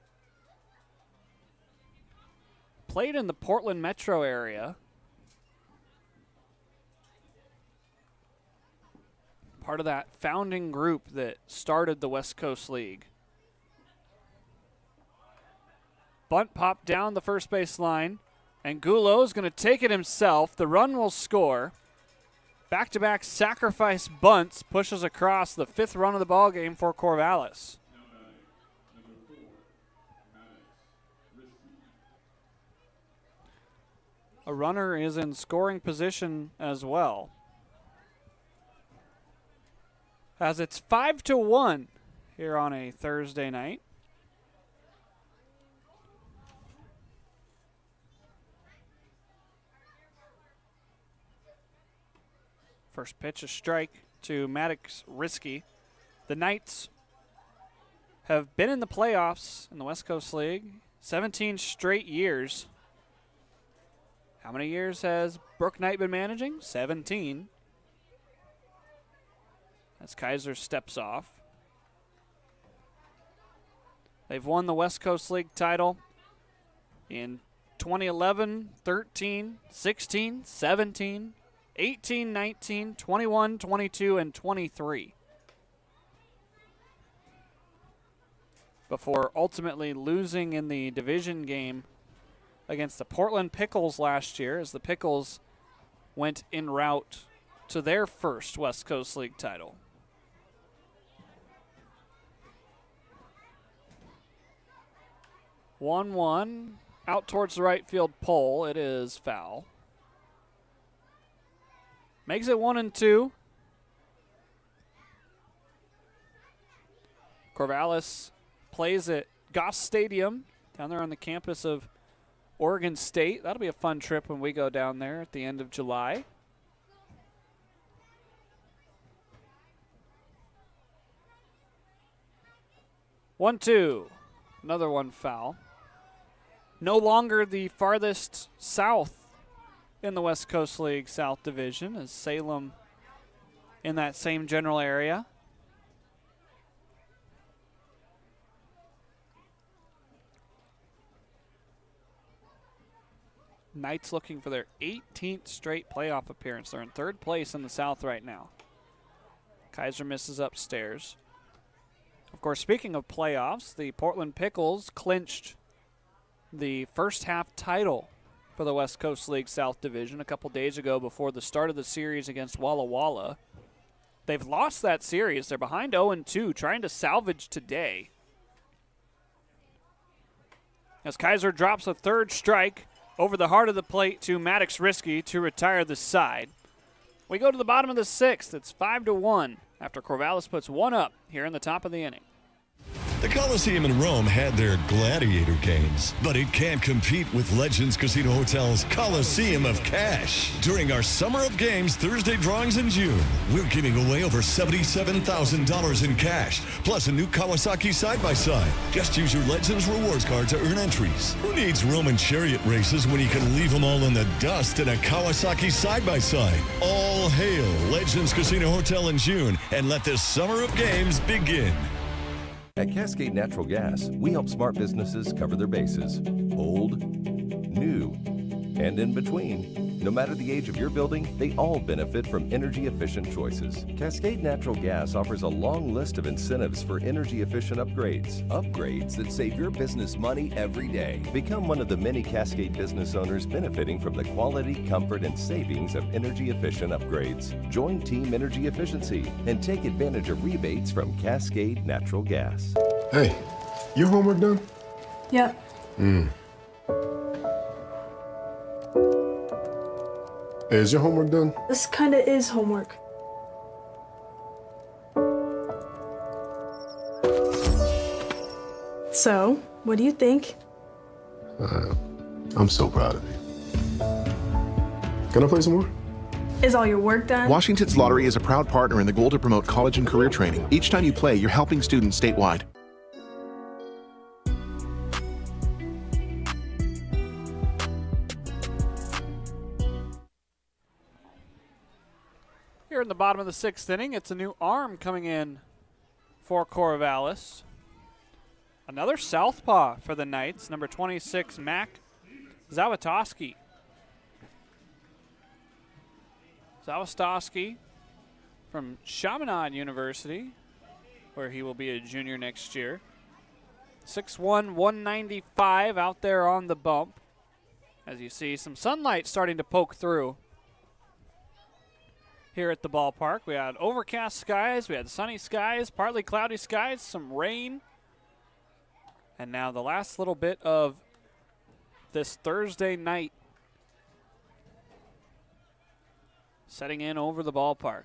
Played in the Portland metro area. Part of that founding group that started the West Coast League. Bunt popped down the first base line, and Gullo's going to take it himself. The run will score. Back-to-back sacrifice bunts pushes across the 5th run of the ball game for Corvallis. A runner is in scoring position as well. As it's 5-1 here on a Thursday night. First pitch, a strike to Maddox Risky. The Knights have been in the playoffs in the West Coast League 17 straight years. How many years has Brooke Knight been managing? 17. As Kaiser steps off. They've won the West Coast League title in 2011, 13, 16, 17, 18, 19, 21, 22, and 23. Before ultimately losing in the division game against the Portland Pickles last year, as the Pickles went en route to their first West Coast League title. One out towards the right field pole. It is foul. Makes it 1-2. Corvallis plays at Goss Stadium down there on the campus of Oregon State. That'll be a fun trip when we go down there at the end of July. One, two. Another one foul. No longer the farthest south in the West Coast League South Division, as Salem in that same general area. Knights looking for their 18th straight playoff appearance. They're in 3rd place in the South right now. Kaiser misses upstairs. Of course, speaking of playoffs, the Portland Pickles clinched the first half title for the West Coast League South Division a couple days ago before the start of the series against Walla Walla. They've lost that series. They're behind 0-2, trying to salvage today. As Kaiser drops a 3rd strike over the heart of the plate to Maddox Risky to retire the side. We go to the bottom of the 6th. It's 5-1 after Corvallis puts one up here in the top of the inning. The Coliseum in Rome had their gladiator games, but it can't compete with Legends Casino Hotel's Coliseum of Cash. During our Summer of Games Thursday drawings in June, we're giving away over $77,000 in cash, plus a new Kawasaki side-by-side. Just use your Legends rewards card to earn entries. Who needs Roman chariot races when you can leave them all in the dust in a Kawasaki side-by-side? All hail Legends Casino Hotel in June, and let this Summer of Games begin. At Cascade Natural Gas, we help smart businesses cover their bases. Old, new, and in between, No matter the age of your building, they all benefit from energy-efficient choices. Cascade Natural Gas offers a long list of incentives for energy-efficient upgrades. Upgrades that save your business money every day. Become one of the many Cascade business owners benefiting from the quality, comfort, and savings of energy-efficient upgrades. Join Team Energy Efficiency and take advantage of rebates from Cascade Natural Gas. Hey, your homework done? Yep. Hey, is your homework done? This kinda is homework. So, what do you think? I'm so proud of you. Can I play some more? Is all your work done? Washington's Lottery is a proud partner in the goal to promote college and career training. Each time you play, you're helping students statewide. Here in the bottom of the 6th inning, it's a new arm coming in for Corvallis. Another southpaw for the Knights, number 26, Mac Zawistowski. Zawistowski from Chaminade University, where he will be a junior next year. 6'1", 195 out there on the bump. As you see, some sunlight starting to poke through here at the ballpark. We had overcast skies, we had sunny skies, partly cloudy skies, some rain. And now the last little bit of this Thursday night setting in over the ballpark.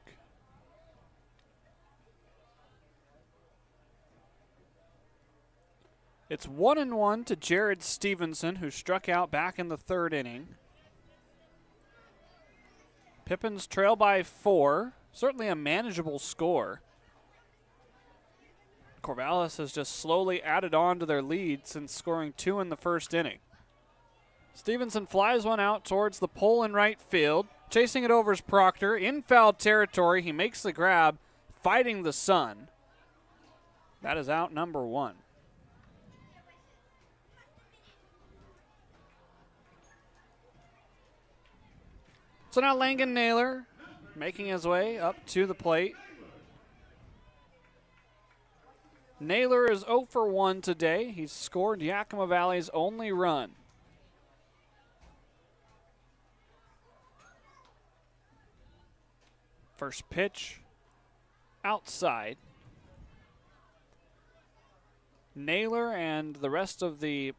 It's 1-1 to Jared Stevenson, who struck out back in the 3rd inning. Pippins trail by 4. Certainly a manageable score. Corvallis has just slowly added on to their lead since scoring 2 in the 1st inning. Stevenson flies one out towards the pole in right field. Chasing it over is Proctor. In foul territory, he makes the grab, fighting the sun. That is out number 1. So now Langan Naylor making his way up to the plate. Naylor is 0 for 1 today. He's scored Yakima Valley's only run. First pitch outside. Naylor and the rest of the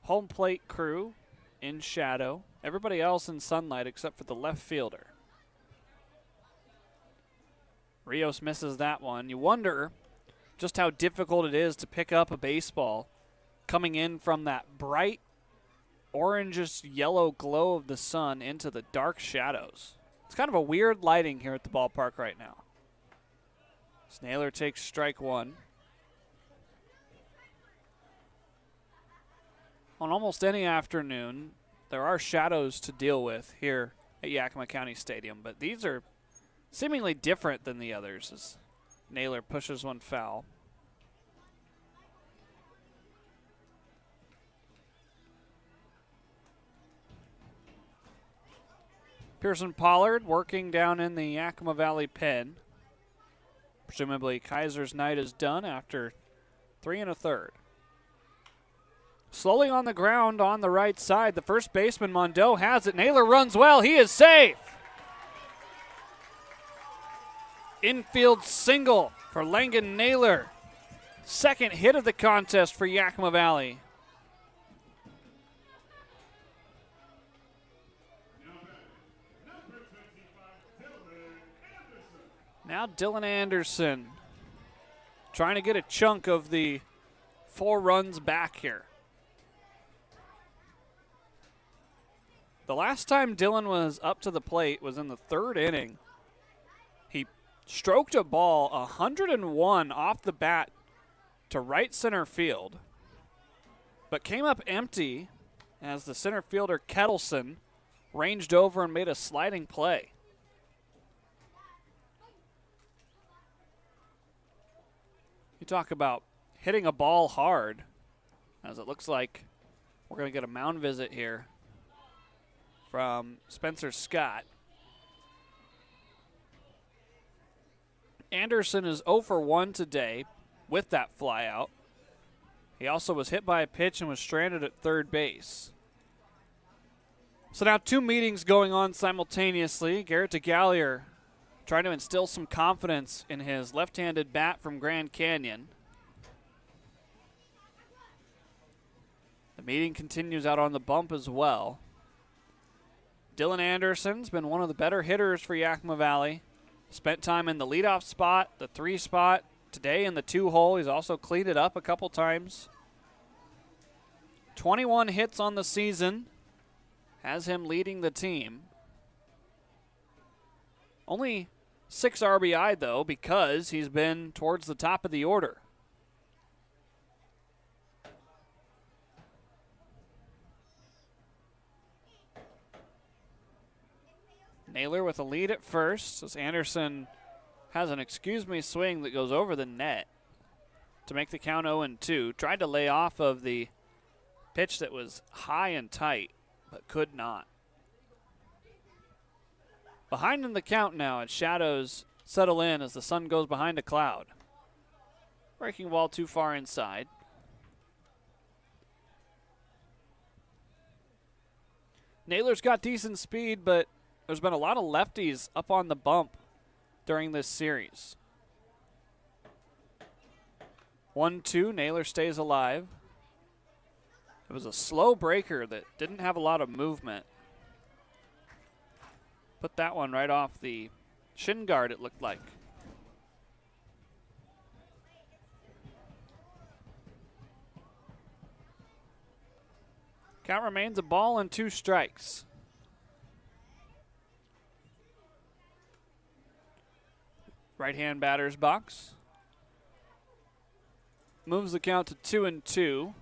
home plate crew in shadow. Everybody else in sunlight except for the left fielder. Rios misses that one. You wonder just how difficult it is to pick up a baseball coming in from that bright orangish yellow glow of the sun into the dark shadows. It's kind of a weird lighting here at the ballpark right now. Naylor takes strike 1. On almost any afternoon, there are shadows to deal with here at Yakima County Stadium, but these are seemingly different than the others as Naylor pushes one foul. Pearson Pollard working down in the Yakima Valley pen. Presumably Kaiser's night is done after 3 1/3. Slowly on the ground on the right side, the first baseman Mondo has it. Naylor runs well. He is safe. Infield single for Langan Naylor. Second hit of the contest for Yakima Valley. Now Dylan Anderson trying to get a chunk of the 4 runs back here. The last time Dylan was up to the plate was in the 3rd inning. He stroked a ball 101 off the bat to right center field, but came up empty as the center fielder Kettleson ranged over and made a sliding play. You talk about hitting a ball hard, as it looks like we're going to get a mound visit here from Spencer Scott. Anderson is 0 for 1 today with that flyout. He also was hit by a pitch and was stranded at third base. So now 2 meetings going on simultaneously. Garrett DeGallier trying to instill some confidence in his left-handed bat from Grand Canyon. The meeting continues out on the bump as well. Dylan Anderson's been one of the better hitters for Yakima Valley. Spent time in the leadoff spot, the 3 spot, today in the 2 hole. He's also cleaned it up a couple times. 21 hits on the season has him leading the team. Only 6 RBI, though, because he's been towards the top of the order. Naylor with a lead at first as Anderson has an excuse-me swing that goes over the net to make the count 0-2. Tried to lay off of the pitch that was high and tight, but could not. Behind in the count now as shadows settle in as the sun goes behind a cloud. Breaking ball too far inside. Naylor's got decent speed, but there's been a lot of lefties up on the bump during this series. 1-2, Naylor stays alive. It was a slow breaker that didn't have a lot of movement. Put that one right off the shin guard, it looked like. Count remains a ball and 2 strikes. Right-hand batter's box. Moves the count to 2-2.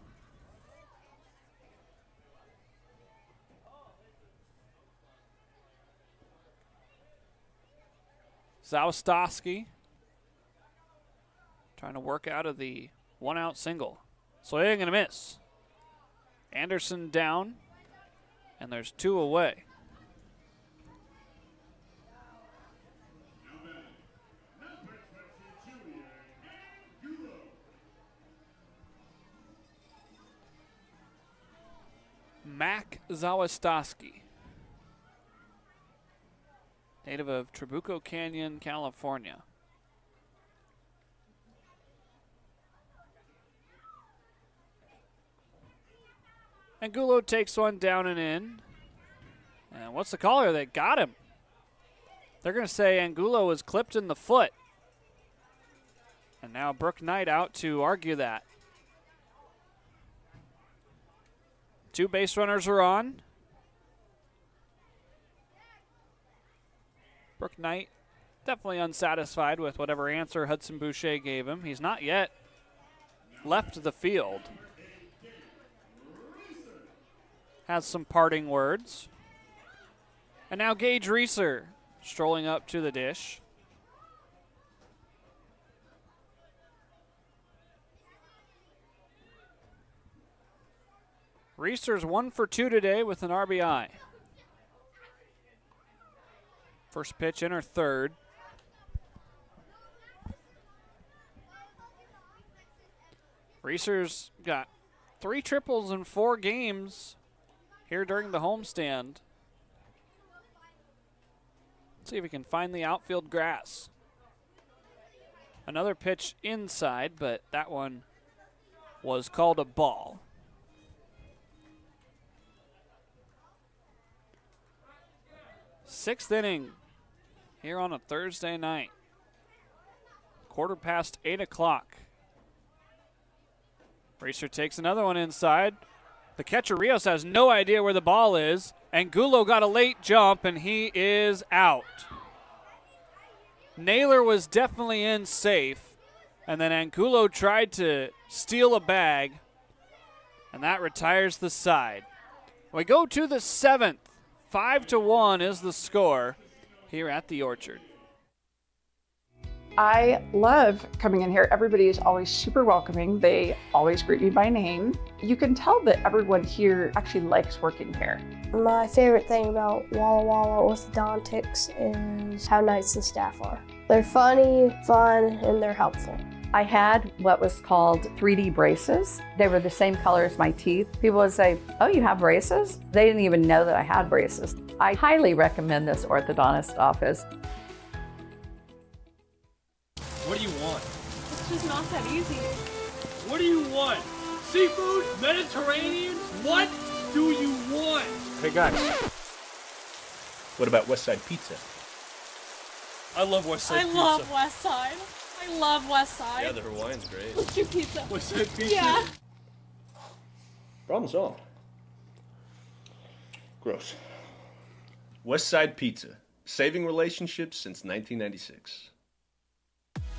Zawistowski trying to work out of the 1-out single. Swing and a miss. Anderson down, and there's 2 away. Mac Zawistowski, native of Trabuco Canyon, California. Angulo takes one down and in. And what's the caller that got him? They're going to say Angulo was clipped in the foot. And now Brooke Knight out to argue that. 2 base runners are on. Brooke Knight definitely unsatisfied with whatever answer Hudson Boucher gave him. He's not yet left the field. Has some parting words. And now Gage Reeser strolling up to the dish. Reeser's 1 for 2 today with an RBI. First pitch in her third. Reeser's got 3 triples in 4 games here during the homestand. Let's see if he can find the outfield grass. Another pitch inside, but that one was called a ball. Sixth inning here on a Thursday night. 8:15 o'clock. Reeser takes another one inside. The catcher Rios has no idea where the ball is. Angulo got a late jump and he is out. Naylor was definitely in safe, and then Angulo tried to steal a bag, and that retires the side. We go to the 7th. 5-1 is the score here at the Orchard. I love coming in here. Everybody is always super welcoming. They always greet me by name. You can tell that everyone here actually likes working here. My favorite thing about Walla Walla Orthodontics is how nice the staff are. They're funny, fun, and they're helpful. I had what was called 3D braces. They were the same color as my teeth. People would say, "Oh, you have braces?" They didn't even know that I had braces. I highly recommend this orthodontist office. What do you want? It's just not that easy. What do you want? Seafood? Mediterranean? What do you want? Hey guys, what about West Side Pizza? I love West Side Pizza. love West Side. I love West Side. Yeah, the Hawaiian's great. Let's do pizza. West Side Pizza? Yeah. Problem solved. Gross. West Side Pizza, saving relationships since 1996.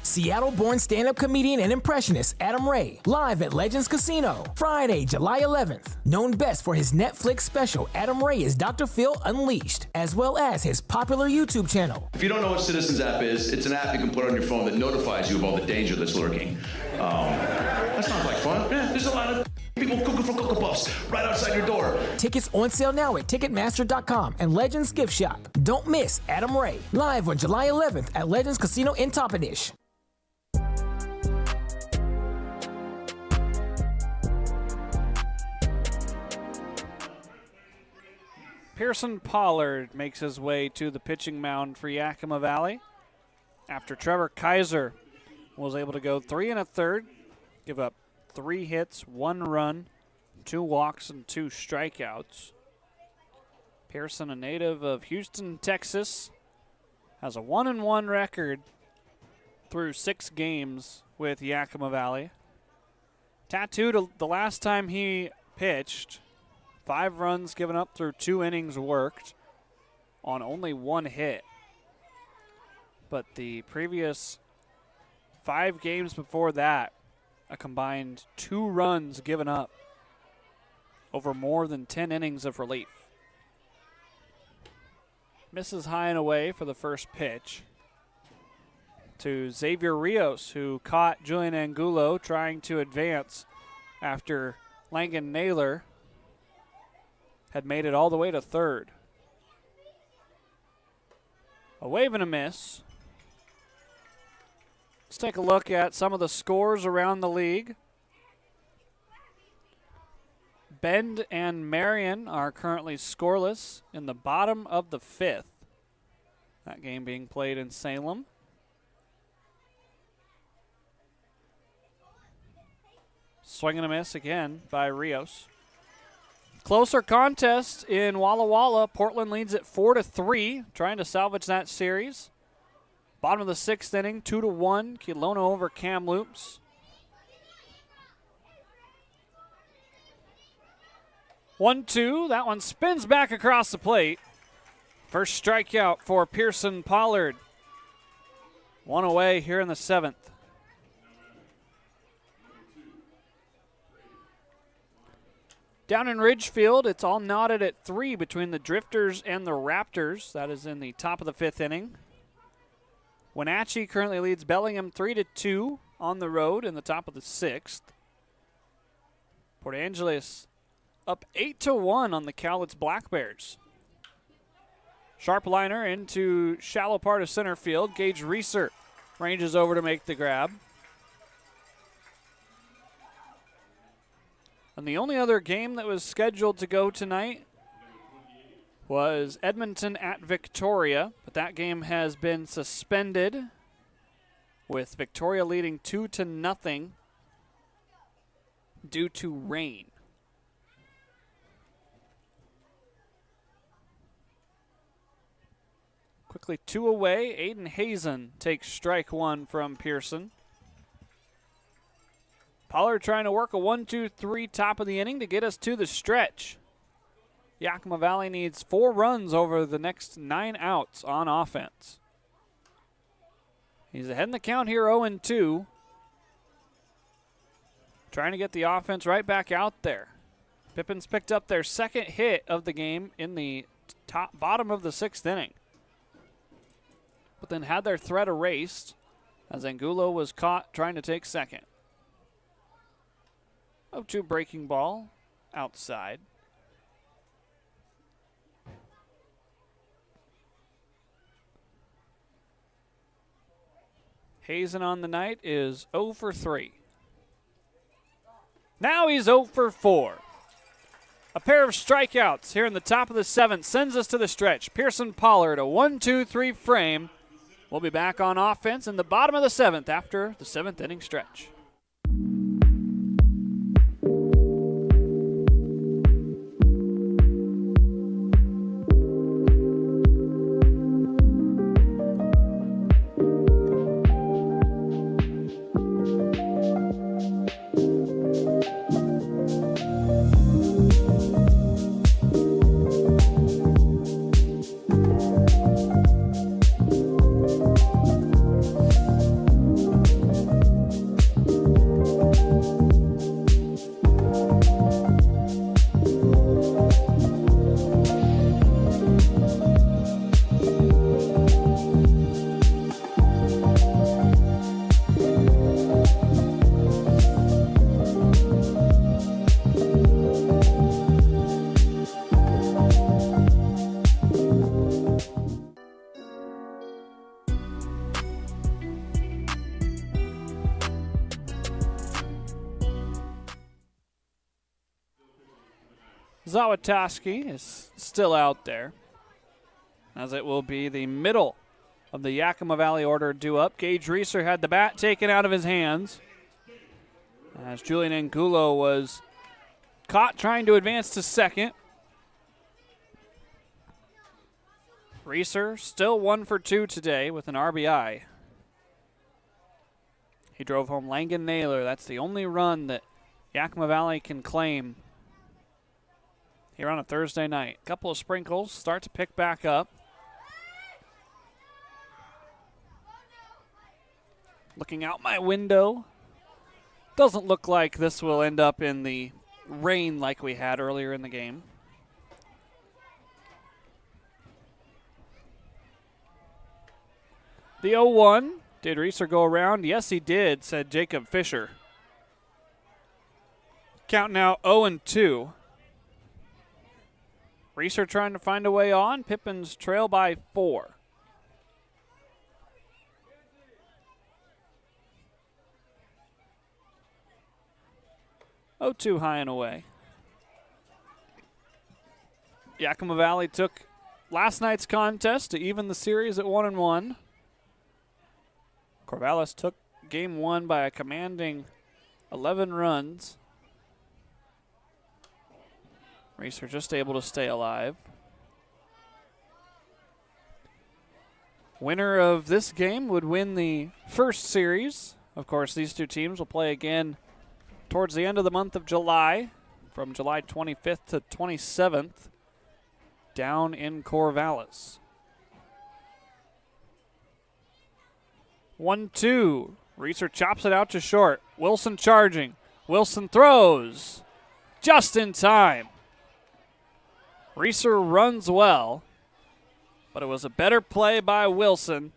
Seattle-born stand-up comedian and impressionist Adam Ray, live at Legends Casino, Friday, July 11th. Known best for his Netflix special, Adam Ray is Dr. Phil Unleashed, as well as his popular YouTube channel. If you don't know what Citizens app is, it's an app you can put on your phone that notifies you of all the danger that's lurking. That sounds like fun. Yeah, there's a lot of people cooking for Cocoa Puffs right outside your door. Tickets on sale now at Ticketmaster.com and Legends Gift Shop. Don't miss Adam Ray, live on July 11th at Legends Casino in Toppenish. Pearson Pollard makes his way to the pitching mound for Yakima Valley after Trevor Kaiser was able to go 3 1/3, give up 3 hits, 1 run, 2 walks, and 2 strikeouts. Pearson, a native of Houston, Texas, has a 1-1 record through 6 games with Yakima Valley. Tattooed the last time he pitched, 5 runs given up through 2 innings worked on only 1 hit. But the previous 5 games before that, a combined 2 runs given up over more than 10 innings of relief. Misses high and away for the first pitch to Xavier Rios, who caught Julian Angulo trying to advance after Langan Naylor had made it all the way to third. A wave and a miss. Let's take a look at some of the scores around the league. Bend and Marion are currently scoreless in the bottom of the 5th. That game being played in Salem. Swing and a miss again by Rios. Closer contest in Walla Walla. Portland leads it 4-3, trying to salvage that series. Bottom of the 6th inning, 2-1. Kelowna over Kamloops. 1-2. That one spins back across the plate. First strikeout for Pearson Pollard. 1 away here in the 7th. Down in Ridgefield, it's all knotted at 3 between the Drifters and the Raptors. That is in the top of the 5th inning. Wenatchee currently leads Bellingham 3-2 on the road in the top of the 6th. Port Angeles up 8-1 on the Cowlitz Black Bears. Sharp liner into shallow part of center field. Gage Reeser ranges over to make the grab. And the only other game that was scheduled to go tonight was Edmonton at Victoria, but that game has been suspended with Victoria leading 2-0 due to rain. Quickly 2 away, Aiden Hazen takes strike 1 from Pearson. Pollard trying to work a 1-2-3 top of the inning to get us to the stretch. Yakima Valley needs 4 runs over the next 9 outs on offense. He's ahead in the count here, 0-2. Trying to get the offense right back out there. Pippins picked up their 2nd hit of the game in the bottom of the 6th inning, but then had their threat erased as Angulo was caught trying to take second. 0-2 breaking ball outside. Hazen on the night is 0 for 3. Now he's 0 for 4. A pair of strikeouts here in the top of the 7th sends us to the stretch. Pearson Pollard, a 1-2-3 frame. We'll be back on offense in the bottom of the 7th after the 7th inning stretch. Zawatowski is still out there, as it will be the middle of the Yakima Valley order due up. Gage Reeser had the bat taken out of his hands as Julian Angulo was caught trying to advance to second. Reeser still 1 for 2 today with an RBI. He drove home Langan Naylor. That's the only run that Yakima Valley can claim here on a Thursday night. A couple of sprinkles start to pick back up. Looking out my window, doesn't look like this will end up in the rain like we had earlier in the game. The 0-1, did Reeser go around? Yes, he did, said Jacob Fisher. Count now 0-2. Reeser trying to find a way on. Pippins trail by 4. Oh, 2 high and away. Yakima Valley took last night's contest to even the series at 1-1. Corvallis took game 1 by a commanding 11 runs. Reeser just able to stay alive. Winner of this game would win the first series. Of course, these two teams will play again towards the end of the month of July, from July 25th to 27th, down in Corvallis. 1-2. Reeser chops it out to short. Wilson charging. Wilson throws. Just in time. Reeser runs well, but it was a better play by Wilson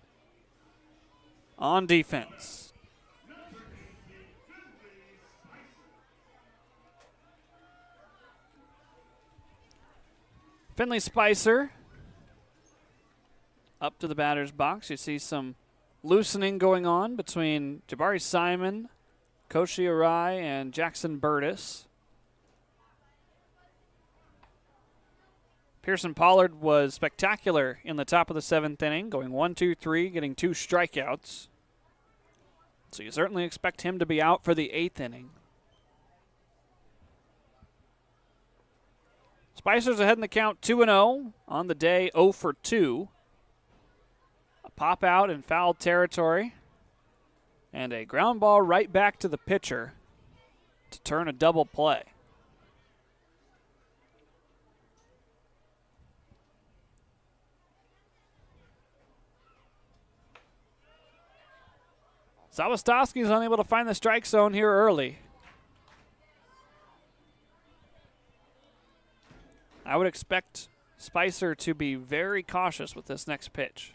on defense. Finley Spicer up to the batter's box. You see some loosening going on between Jabari Simon, Koshi Arai, and Jackson Burtis. Pearson Pollard was spectacular in the top of the 7th inning, going 1-2-3, getting 2 strikeouts. So you certainly expect him to be out for the 8th inning. Spicer's ahead in the count 2-0 on the day, 0 for 2. A pop out in foul territory, and a ground ball right back to the pitcher to turn a double play. Zawastowski is unable to find the strike zone here early. I would expect Spicer to be very cautious with this next pitch.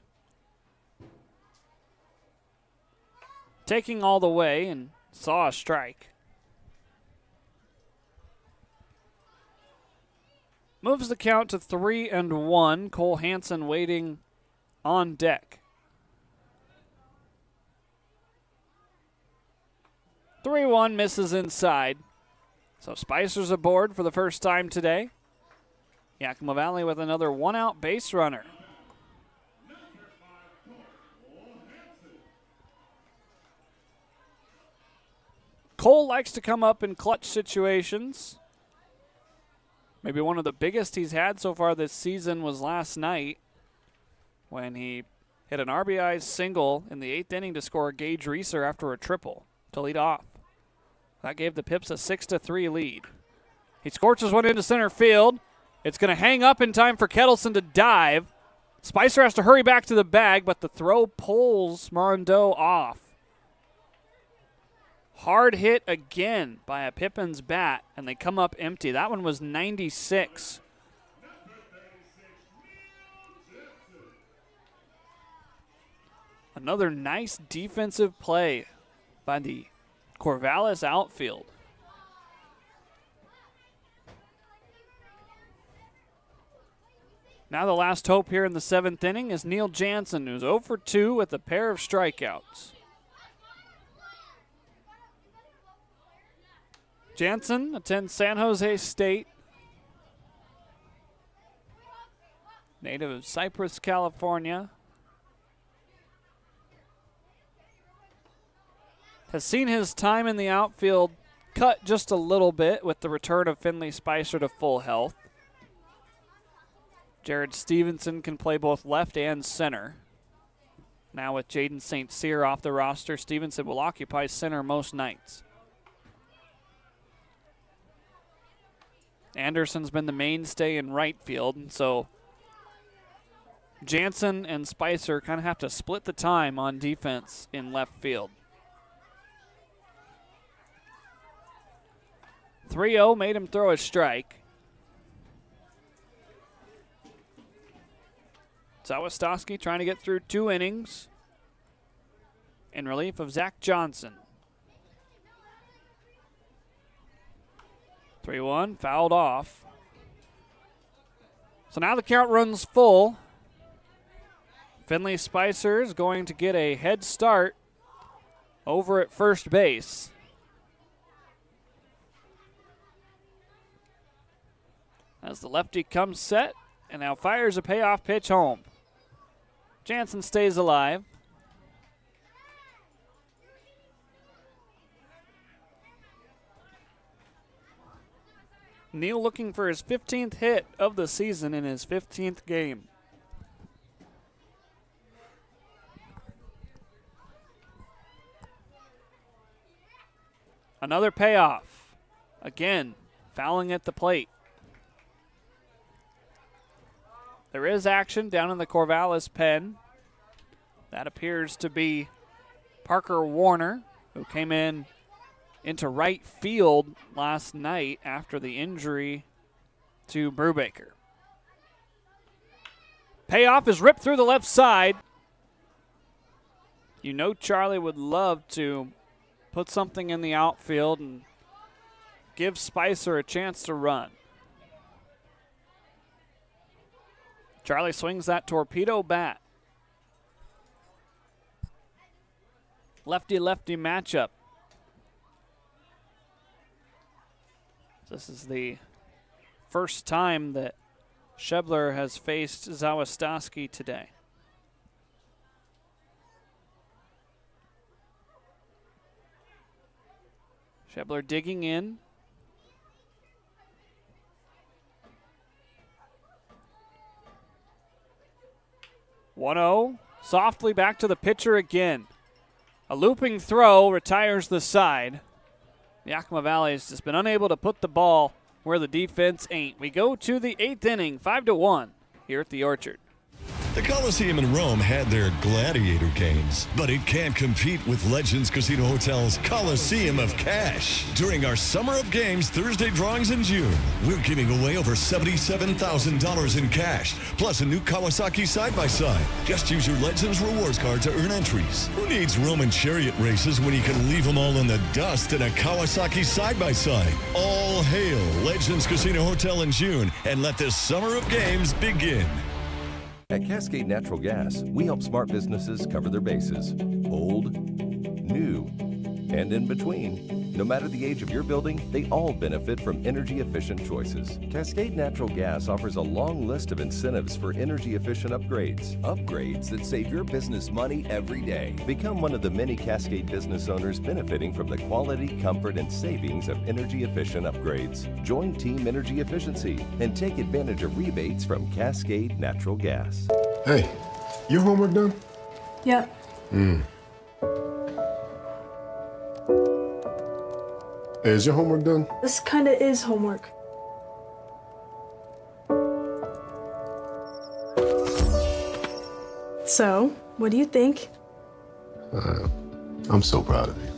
taking all the way and saw a strike. Moves the count to 3-1. Cole Hansen waiting on deck. 3-1 misses inside. So Spicer's aboard for the first time today. Yakima Valley with another one-out base runner. Cole likes to come up in clutch situations. Maybe one of the biggest he's had so far this season was last night when he hit an RBI single in the 8th inning to score Gage Reeser after a triple to lead off. That gave the Pips a 6-3 lead. He scorches one into center field. It's going to hang up in time for Kettleson to dive. Spicer has to hurry back to the bag, but the throw pulls Morondeau off. Hard hit again by a Pippins bat, and they come up empty. That one was 96. Another nice defensive play by the Corvallis outfield. Now the last hope here in the 7th inning is Neil Jansen, who's 0 for 2 with a pair of strikeouts. Jansen attends San Jose State. Native of Cypress, California. Has seen his time in the outfield cut just a little bit with the return of Finley Spicer to full health. Jared Stevenson can play both left and center. Now with Jaden St. Cyr off the roster, Stevenson will occupy center most nights. Anderson's been the mainstay in right field, and so Jansen and Spicer kind of have to split the time on defense in left field. 3-0 made him throw a strike. Zawistowski trying to get through 2 innings in relief of Zach Johnson. 3-1, fouled off. So now the count runs full. Finley Spicer is going to get a head start over at first base. As the lefty comes set and now fires a payoff pitch home. Jansen stays alive. Neal looking for his 15th hit of the season in his 15th game. Another payoff. Again, fouling at the plate. There is action down in the Corvallis pen. That appears to be Parker Warner, who came into right field last night after the injury to Brubaker. Payoff is ripped through the left side. You know Charlie would love to put something in the outfield and give Spicer a chance to run. Charlie swings that torpedo bat. Lefty-lefty matchup. This is the first time that Shebler has faced Zawistowski today. Shebler digging in. (1-0), softly back to the pitcher again. A looping throw retires the side. Yakima Valley has just been unable to put the ball where the defense ain't. We go to the 8th inning, 5-1 here at the Orchard. The Coliseum in Rome had their gladiator games, but it can't compete with Legends Casino Hotel's Coliseum of Cash. During our Summer of Games Thursday drawings in June, we're giving away over $77,000 in cash, plus a new Kawasaki side-by-side. Just use your Legends rewards card to earn entries. Who needs Roman chariot races when you can leave them all in the dust in a Kawasaki side-by-side? All hail Legends Casino Hotel in June, and let this Summer of Games begin. At Cascade Natural Gas, we help smart businesses cover their bases. Old, new, and in between. No matter the age of your building, they all benefit from energy-efficient choices. Cascade Natural Gas offers a long list of incentives for energy-efficient upgrades. Upgrades that save your business money every day. Become one of the many Cascade business owners benefiting from the quality, comfort, and savings of energy-efficient upgrades. Join Team Energy Efficiency and take advantage of rebates from Cascade Natural Gas. Hey, your homework done? Yep. Hey, is your homework done? This kinda is homework. So, what do you think? I'm so proud of you.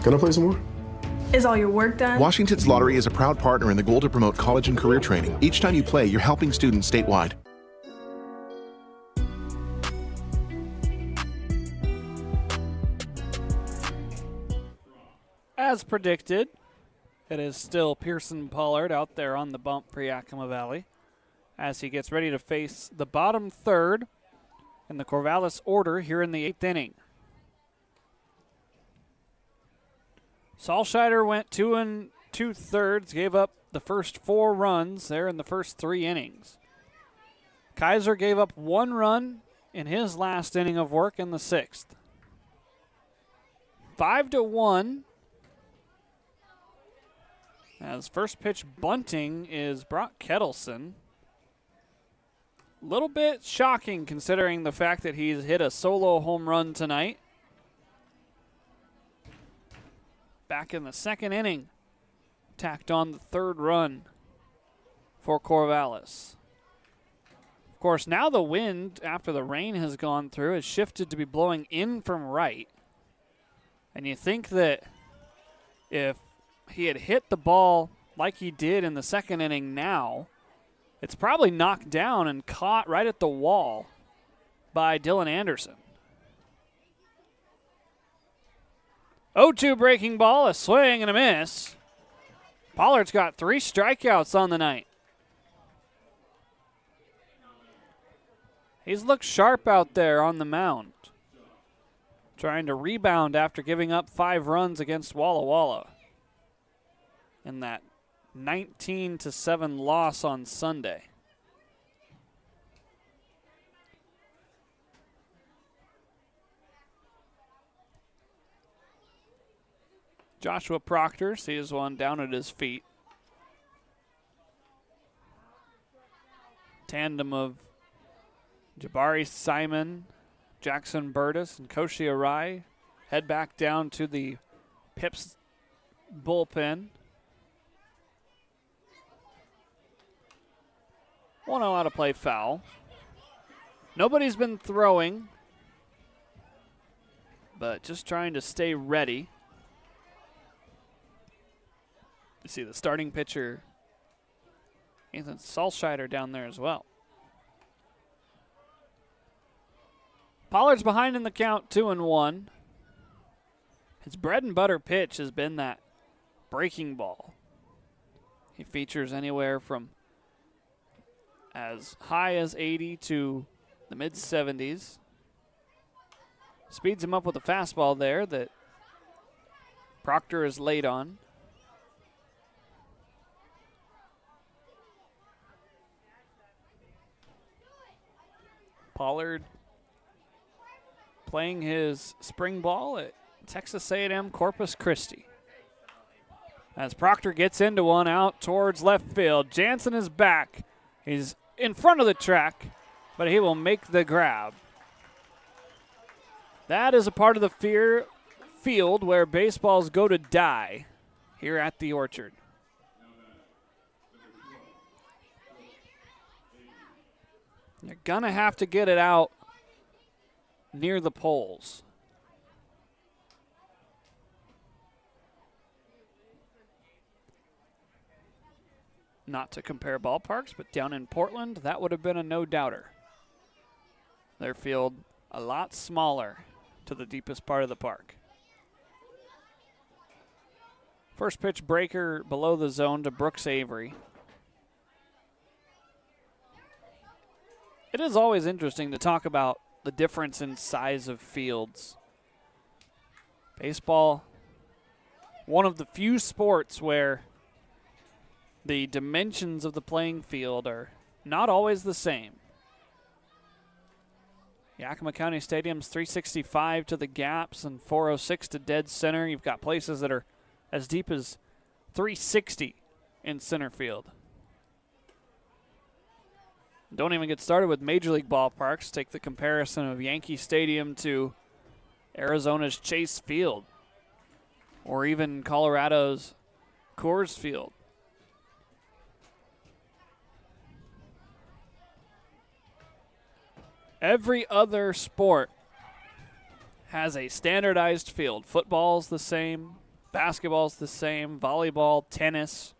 Can I play some more? Is all your work done? Washington's Lottery is a proud partner in the goal to promote college and career training. Each time you play, you're helping students statewide. As predicted, it is still Pearson Pollard out there on the bump for Yakima Valley as he gets ready to face the bottom third in the Corvallis order here in the 8th inning. Salscheider went 2 2/3, gave up the first 4 runs there in the first 3 innings. Kaiser gave up 1 run in his last inning of work in the 6th. 5-1. As first pitch bunting is Brock Kettleson. A little bit shocking considering the fact that he's hit a solo home run tonight. Back in the 2nd inning, tacked on the 3rd run for Corvallis. Of course, now the wind, after the rain has gone through, has shifted to be blowing in from right. And you think that if he had hit the ball like he did in the 2nd inning now, it's probably knocked down and caught right at the wall by Dylan Anderson. 0-2 breaking ball, a swing and a miss. Pollard's got 3 strikeouts on the night. He's looked sharp out there on the mound, trying to rebound after giving up 5 runs against Walla Walla in that 19-7 loss on Sunday. Joshua Proctor sees one down at his feet. Tandem of Jabari Simon, Jackson Burtis, and Koshi Arai head back down to the Pips bullpen. 1-0 out of play, foul. Nobody's been throwing, but just trying to stay ready. You see the starting pitcher, Ethan Salscheider, down there as well. Pollard's behind in the count, 2-1. His bread and butter pitch has been that breaking ball. He features anywhere from as high as 80 to the mid-70s. Speeds him up with a fastball there that Proctor is late on. Pollard playing his spring ball at Texas A&M Corpus Christi. As Proctor gets into one out towards left field, Jansen is back. He's in front of the track, but he will make the grab. That is a part of the field where baseballs go to die here at the Orchard. You're going to have to get it out near the poles. Not to compare ballparks, but down in Portland, that would have been a no-doubter. Their field a lot smaller to the deepest part of the park. First pitch breaker below the zone to Brooks Avery. It is always interesting to talk about the difference in size of fields. Baseball, one of the few sports where the dimensions of the playing field are not always the same. Yakima County Stadium's 365 to the gaps and 406 to dead center. You've got places that are as deep as 360 in center field. Don't even get started with Major League ballparks. Take the comparison of Yankee Stadium to Arizona's Chase Field, or even Colorado's Coors Field. Every other sport has a standardized field. Football's the same, basketball's the same, volleyball, tennis.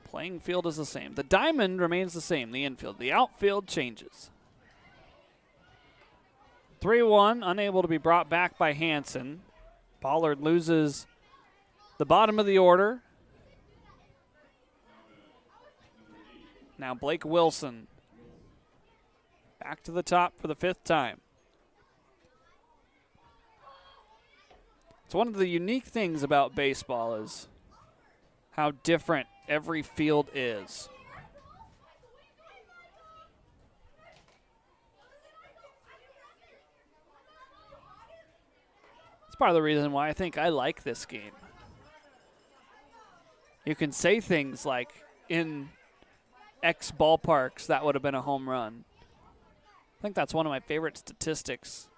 Playing field is the same. The diamond remains the same, the infield. The outfield changes. 3-1, unable to be brought back by Hansen. Pollard loses the bottom of the order. Now Blake Wilson back to the top for the 5th time. So one of the unique things about baseball is how different every field is. It's part of the reason why I think I like this game. You can say things like, in X ballparks, that would have been a home run. I think that's one of my favorite statistics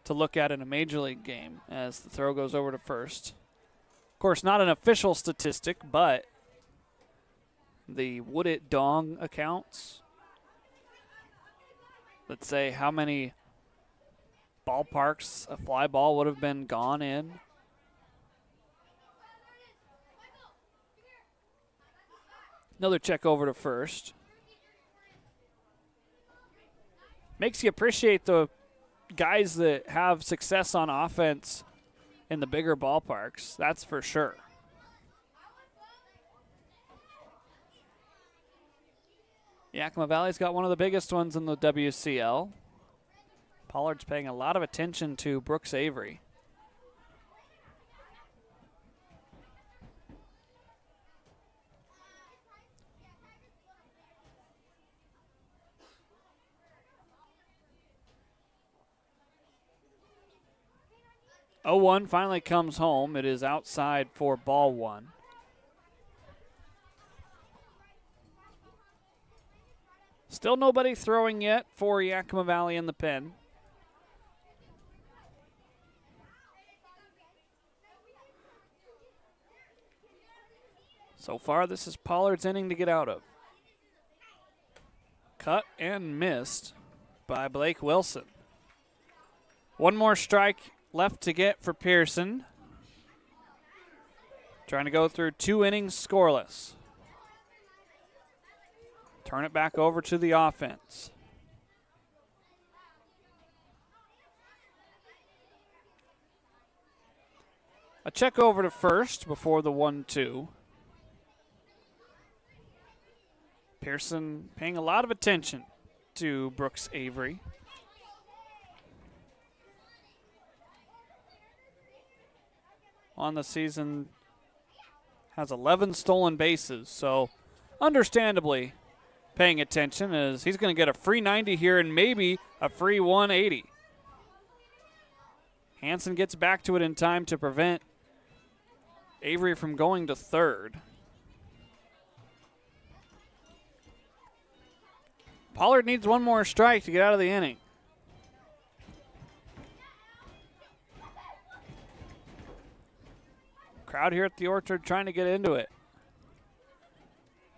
to look at in a Major League game as the throw goes over to first. Of course, not an official statistic, but the Would It Dong accounts that say how many ballparks a fly ball would have been gone in. Another check over to first. Makes you appreciate the guys that have success on offense in the bigger ballparks, that's for sure. Yakima Valley's got one of the biggest ones in the WCL. Pollard's paying a lot of attention to Brooks Avery. Oh, 1 finally comes home. It is outside for ball 1. Still nobody throwing yet for Yakima Valley in the pen. So far, this is Pollard's inning to get out of. Cut and missed by Blake Wilson. One more strike left to get for Pearson. Trying to go through 2 innings scoreless. Turn it back over to the offense. A check over to first before the 1-2. Pearson paying a lot of attention to Brooks Avery. On the season, has 11 stolen bases, so understandably paying attention, as he's going to get a free 90 here and maybe a free 180. Hansen gets back to it in time to prevent Avery from going to third. Pollard needs one more strike to get out of the inning. Crowd here at the Orchard trying to get into it.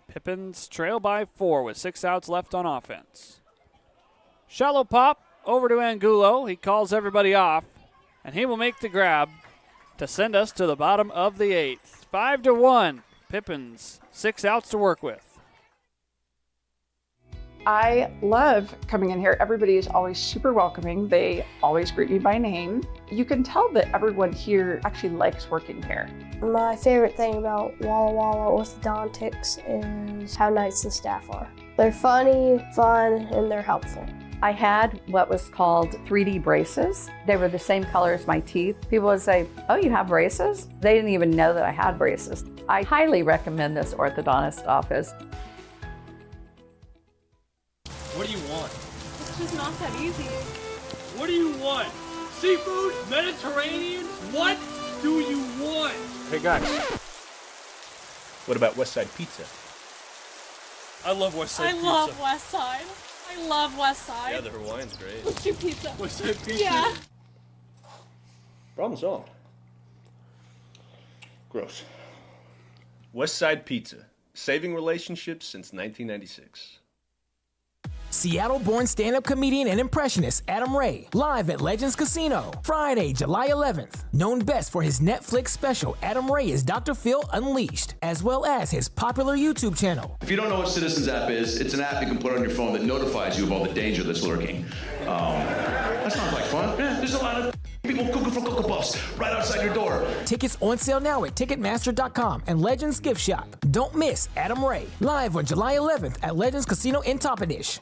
Pippins trail by 4 with 6 outs left on offense. Shallow pop over to Angulo. He calls everybody off, and he will make the grab to send us to the bottom of the 8th. 5-1. Pippins, 6 outs to work with. I love coming in here. Everybody is always super welcoming. They always greet me by name. You can tell that everyone here actually likes working here. My favorite thing about Walla Walla Orthodontics is how nice the staff are. They're funny, fun, and they're helpful. I had what was called 3D braces. They were the same color as my teeth. People would say, oh, you have braces? They didn't even know that I had braces. I highly recommend this orthodontist office. What do you want? It's just not that easy. What do you want? Seafood? Mediterranean? What do you want? Hey guys, what about West Side Pizza? I love West Side Pizza. I love West Side. I love West Side. Yeah, the Hawaiian's great. What's your pizza? West Side Pizza? Yeah. Problem solved. Gross. West Side Pizza, saving relationships since 1996. Seattle-born stand-up comedian and impressionist Adam Ray, live at Legends Casino, Friday, July 11th. Known best for his Netflix special, Adam Ray is Dr. Phil Unleashed, as well as his popular YouTube channel. If you don't know what Citizens app is, it's an app you can put on your phone that notifies you of all the danger that's lurking. That sounds like fun. Yeah, there's a lot of people cooking for Cocoa Puffs right outside your door. Tickets on sale now at Ticketmaster.com and Legends Gift Shop. Don't miss Adam Ray, live on July 11th at Legends Casino in Toppenish.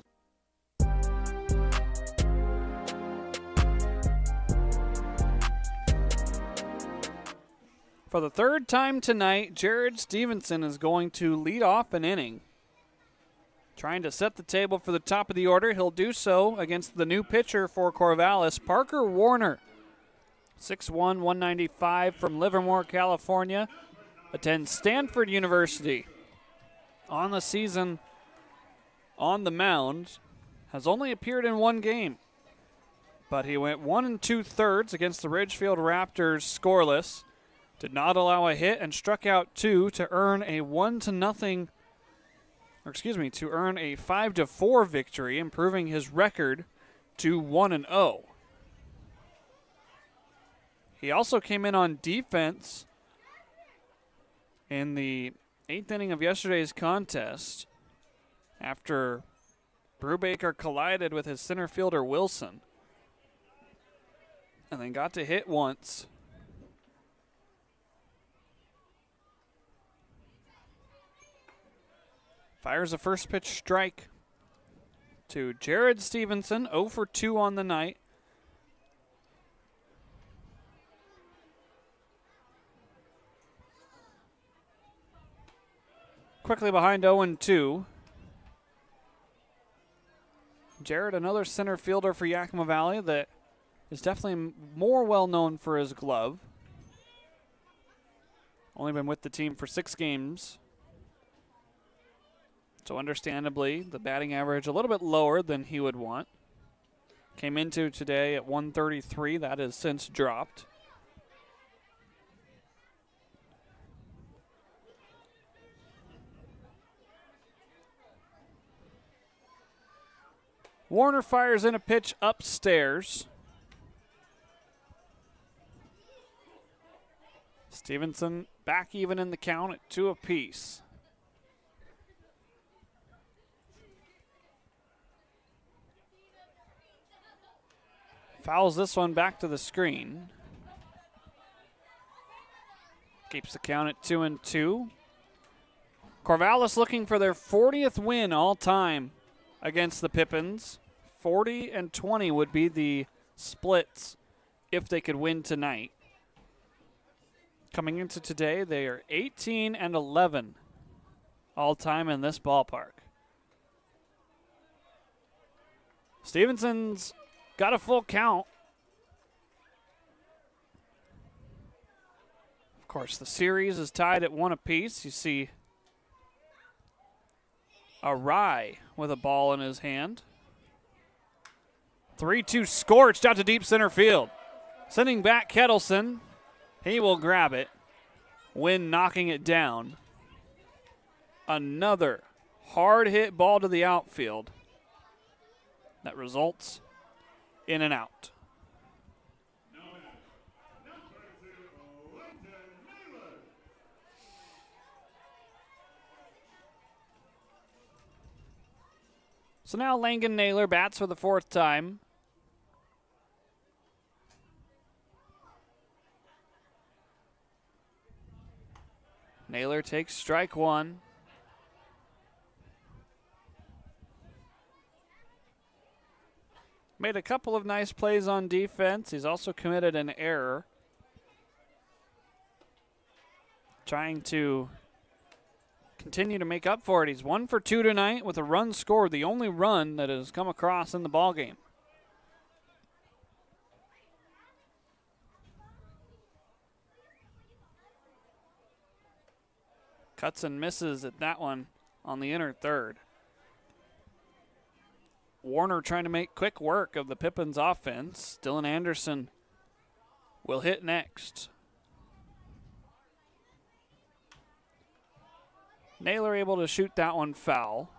For the third time tonight, Jared Stevenson is going to lead off an inning. Trying to set the table for the top of the order. He'll do so against the new pitcher for Corvallis, Parker Warner. 6'1", 195 from Livermore, California. Attends Stanford University. On the season, on the mound, has only appeared in one game. But he went 1 2/3 against the Ridgefield Raptors scoreless. Did not allow a hit and struck out 2 to earn a 5-4 victory, improving his record to 1-0. He also came in on defense in the 8th inning of yesterday's contest after Brubaker collided with his center fielder Wilson and then got to hit once. Fires a first pitch strike to Jared Stevenson, 0 for 2 on the night. Quickly behind 0-2. Jared, another center fielder for Yakima Valley that is definitely more well known for his glove. Only been with the team for 6 games. So understandably, the batting average a little bit lower than he would want. Came into today at 133. That has since dropped. Warner fires in a pitch upstairs. Stevenson back even in the count at 2 apiece. Fouls this one back to the screen. Keeps the count at 2-2. Corvallis looking for their 40th win all time against the Pippins. 40-20 would be the splits if they could win tonight. Coming into today, they are 18-11 all time in this ballpark. Stevenson's got a full count. Of course, the series is tied at 1 apiece. You see a Rye with a ball in his hand. 3-2 scorched out to deep center field. Sending back Kettleson. He will grab it. Wynn knocking it down. Another hard hit ball to the outfield that results in an out. So now Langan Naylor bats for the fourth time. Naylor takes strike one. Made a couple of nice plays on defense. He's also committed an error. Trying to continue to make up for it. He's 1 for 2 tonight with a run scored, the only run that has come across in the ballgame. Cuts and misses at that one on the inner third. Warner trying to make quick work of the Pippins offense. Dylan Anderson will hit next. Naylor able to shoot that one foul.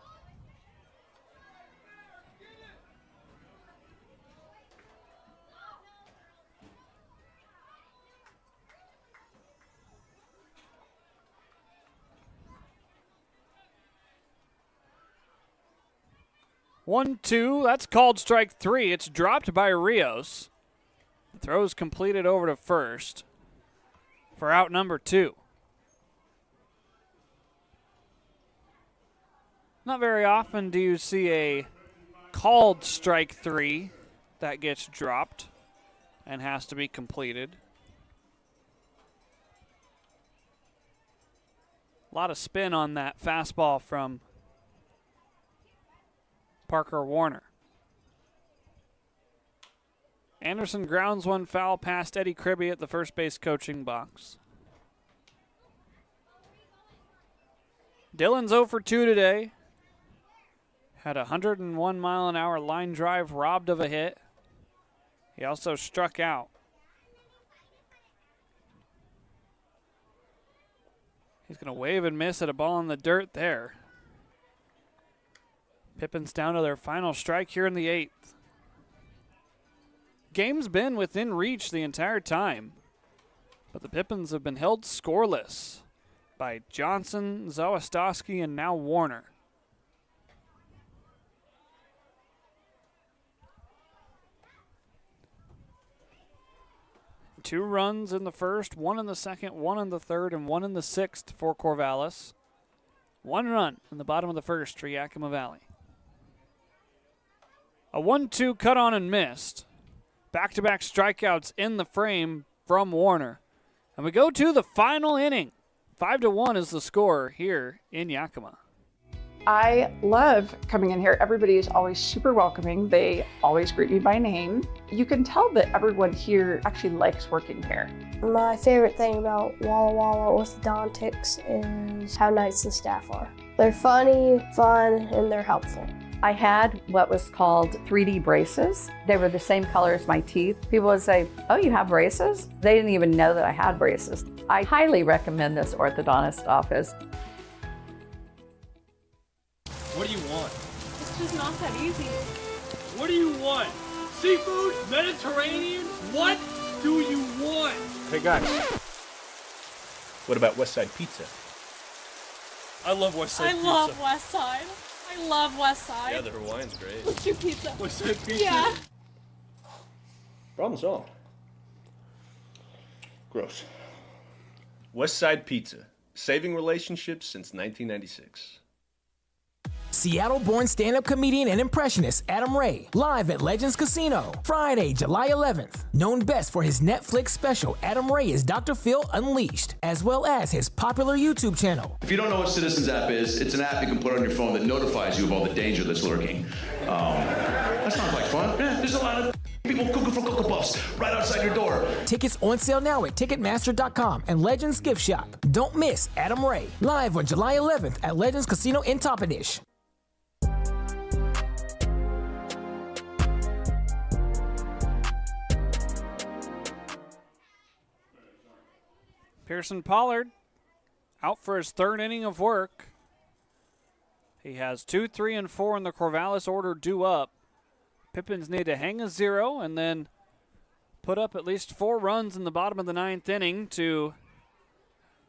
One, two, that's called strike three. It's dropped by Rios. The throw is completed over to first for out number 2. Not very often do you see a called strike three that gets dropped and has to be completed. A lot of spin on that fastball from Parker Warner. Anderson grounds one foul past Eddie Kribbe at the first base coaching box. Dylan's 0 for 2 today. Had a 101-mile-an-hour line drive robbed of a hit. He also struck out. He's going to wave and miss at a ball in the dirt there. Pippins down to their final strike here in the 8th. Game's been within reach the entire time, but the Pippins have been held scoreless by Johnson, Zawistowski, and now Warner. Two runs in the first, one in the second, one in the third, and one in the 6th for Corvallis. One run in the bottom of the first for Yakima Valley. A 1-2 cut on and missed. Back-to-back strikeouts in the frame from Warner. And we go to the final inning. 5-1 is the score here in Yakima. I love coming in here. Everybody is always super welcoming. They always greet me by name. You can tell that everyone here actually likes working here. My favorite thing about Walla Walla Orthodontics is how nice the staff are. They're funny, fun, and they're helpful. I had what was called 3D braces. They were the same color as my teeth. People would say, "Oh, you have braces?" They didn't even know that I had braces. I highly recommend this orthodontist office. What do you want? It's just not that easy. What do you want? Seafood? Mediterranean? What do you want? Hey guys, what about Westside Pizza? I love Westside Pizza. I love West Side. I love West Side. Yeah, the Hawaiian's great. What's your pizza? Westside Pizza? Yeah. Problem solved. Gross. Westside Pizza, saving relationships since 1996. Seattle-born stand-up comedian and impressionist Adam Ray, live at Legends Casino, Friday, July 11th. Known best for his Netflix special, Adam Ray is Dr. Phil Unleashed, as well as his popular YouTube channel. If you don't know what Citizens app is, it's an app you can put on your phone that notifies you of all the danger that's lurking. That sounds like fun. Yeah, there's a lot of people cooking for Cocoa Puffs right outside your door. Tickets on sale now at Ticketmaster.com and Legends Gift Shop. Don't miss Adam Ray, live on July 11th at Legends Casino in Toppenish. Pearson Pollard out for his third inning of work. He has 2, 3, and 4 in the Corvallis order due up. Pippins need to hang a 0 and then put up at least 4 runs in the bottom of the 9th inning to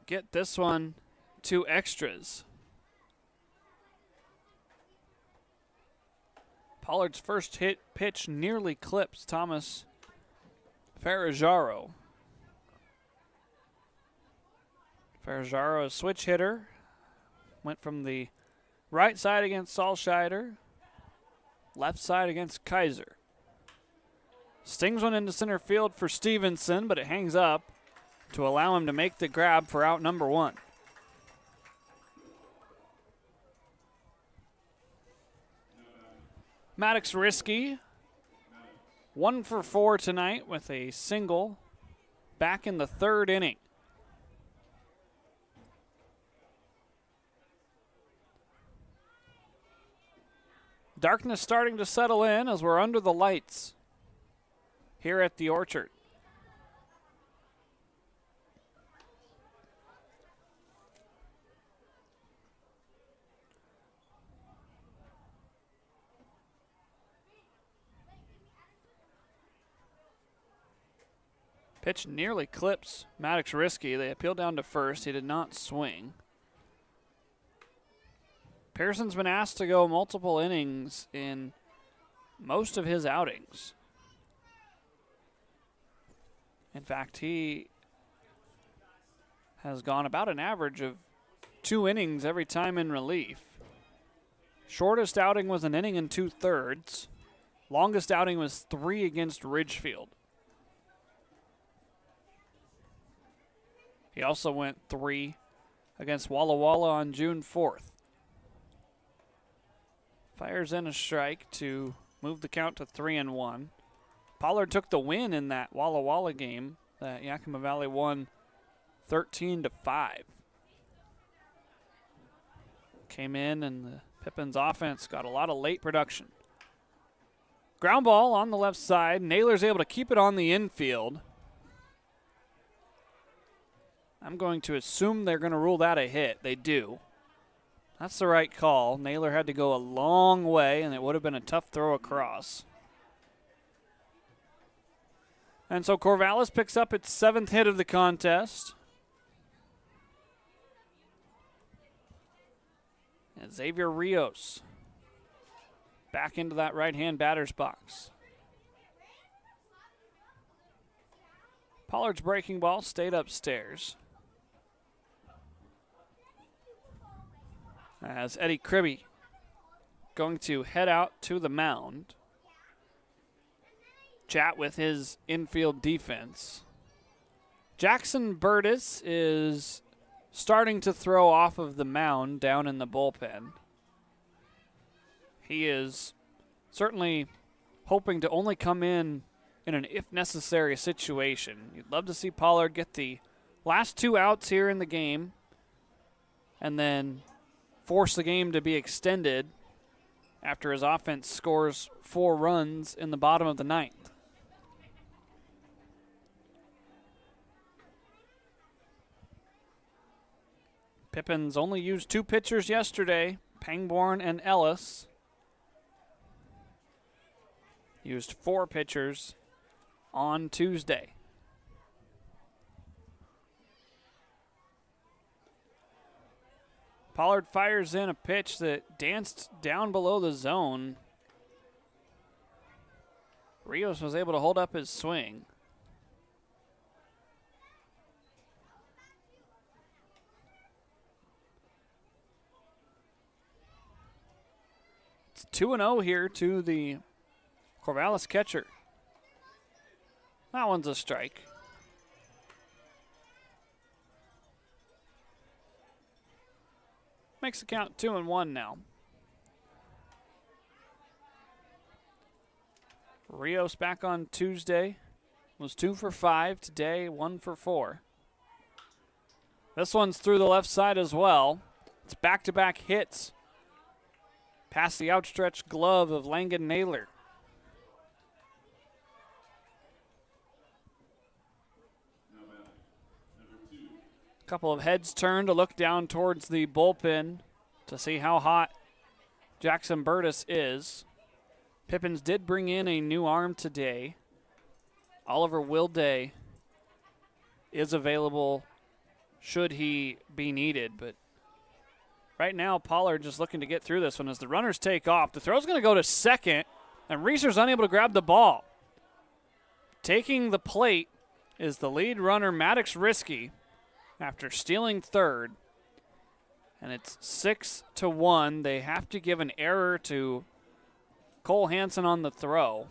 get this one to extras. Pollard's first hit pitch nearly clips Thomas Ferrajaro. Ferrajaro, a switch hitter, went from the right side against Salscheider, left side against Kaiser. Stings one into center field for Stevenson, but it hangs up to allow him to make the grab for out number 1. Maddox Risky, 1 for 4 tonight with a single back in the 3rd inning. Darkness starting to settle in as we're under the lights here at the Orchard. Pitch nearly clips Maddox Risky. They appeal down to first. He did not swing. Pearson's been asked to go multiple innings in most of his outings. In fact, he has gone about an average of 2 innings every time in relief. Shortest outing was an inning and 2/3. Longest outing was 3 against Ridgefield. He also went 3 against Walla Walla on June 4th. Fires in a strike to move the count to 3-1. Pollard took the win in that Walla Walla game that Yakima Valley won 13-5. Came in and the Pippins offense got a lot of late production. Ground ball on the left side. Naylor's able to keep it on the infield. I'm going to assume they're going to rule that a hit. They do. That's the right call. Naylor had to go a long way, and it would have been a tough throw across. And so Corvallis picks up its 7th hit of the contest. And Xavier Rios back into that right-hand batter's box. Pollard's breaking ball stayed upstairs. As Eddie Kribbe going to head out to the mound, chat with his infield defense. Jackson Burtis is starting to throw off of the mound down in the bullpen. He is certainly hoping to only come in an if necessary situation. You'd love to see Pollard get the last 2 outs here in the game and then force the game to be extended after his offense scores 4 runs in the bottom of the 9th. Pippins only used 2 pitchers yesterday, Pangborn and Ellis. Used 4 pitchers on Tuesday. Pollard fires in a pitch that danced down below the zone. Rios was able to hold up his swing. It's 2-0 here to the Corvallis catcher. That one's a strike. Makes the count 2-1 now. Rios back on Tuesday was 2 for 5. Today, 1 for 4. This one's through the left side as well. It's back-to-back hits past the outstretched glove of Langan Naylor. Couple of heads turned to look down towards the bullpen to see how hot Jackson Burtis is. Pippins did bring in a new arm today. Oliver Wilday is available should he be needed, but right now Pollard just looking to get through this one as the runners take off. The throw's going to go to second, and Reeser's unable to grab the ball. Taking the plate is the lead runner, Maddox Risky, after stealing third. And it's 6-1. They have to give an error to Cole Hansen on the throw,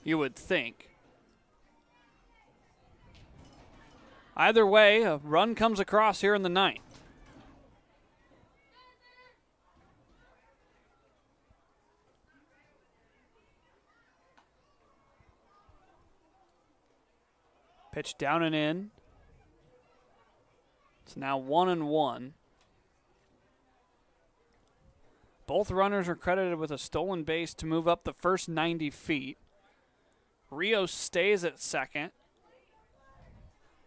you would think. Either way, a run comes across here in the ninth. Pitch down and in. It's now 1-1. Both runners are credited with a stolen base to move up the first 90 feet. Rios stays at second,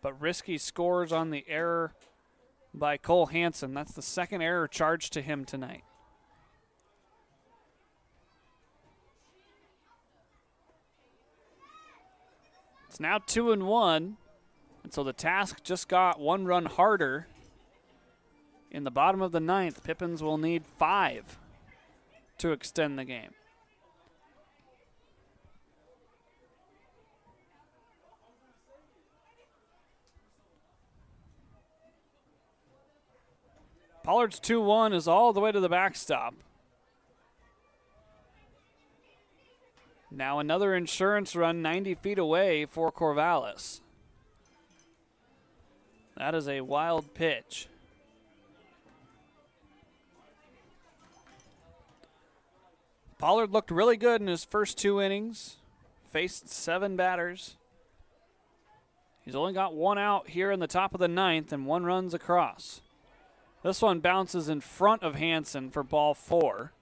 but Risky scores on the error by Cole Hansen. That's the second error charged to him tonight. It's now 2-1, and so the task just got one run harder. In the bottom of the ninth, Pippins will need 5 to extend the game. Pollard's 2-1 is all the way to the backstop. Now another insurance run 90 feet away for Corvallis. That is a wild pitch. Pollard looked really good in his first 2 innings. Faced 7 batters. He's only got 1 out here in the top of the ninth and 1 runs across. This one bounces in front of Hansen for ball 4.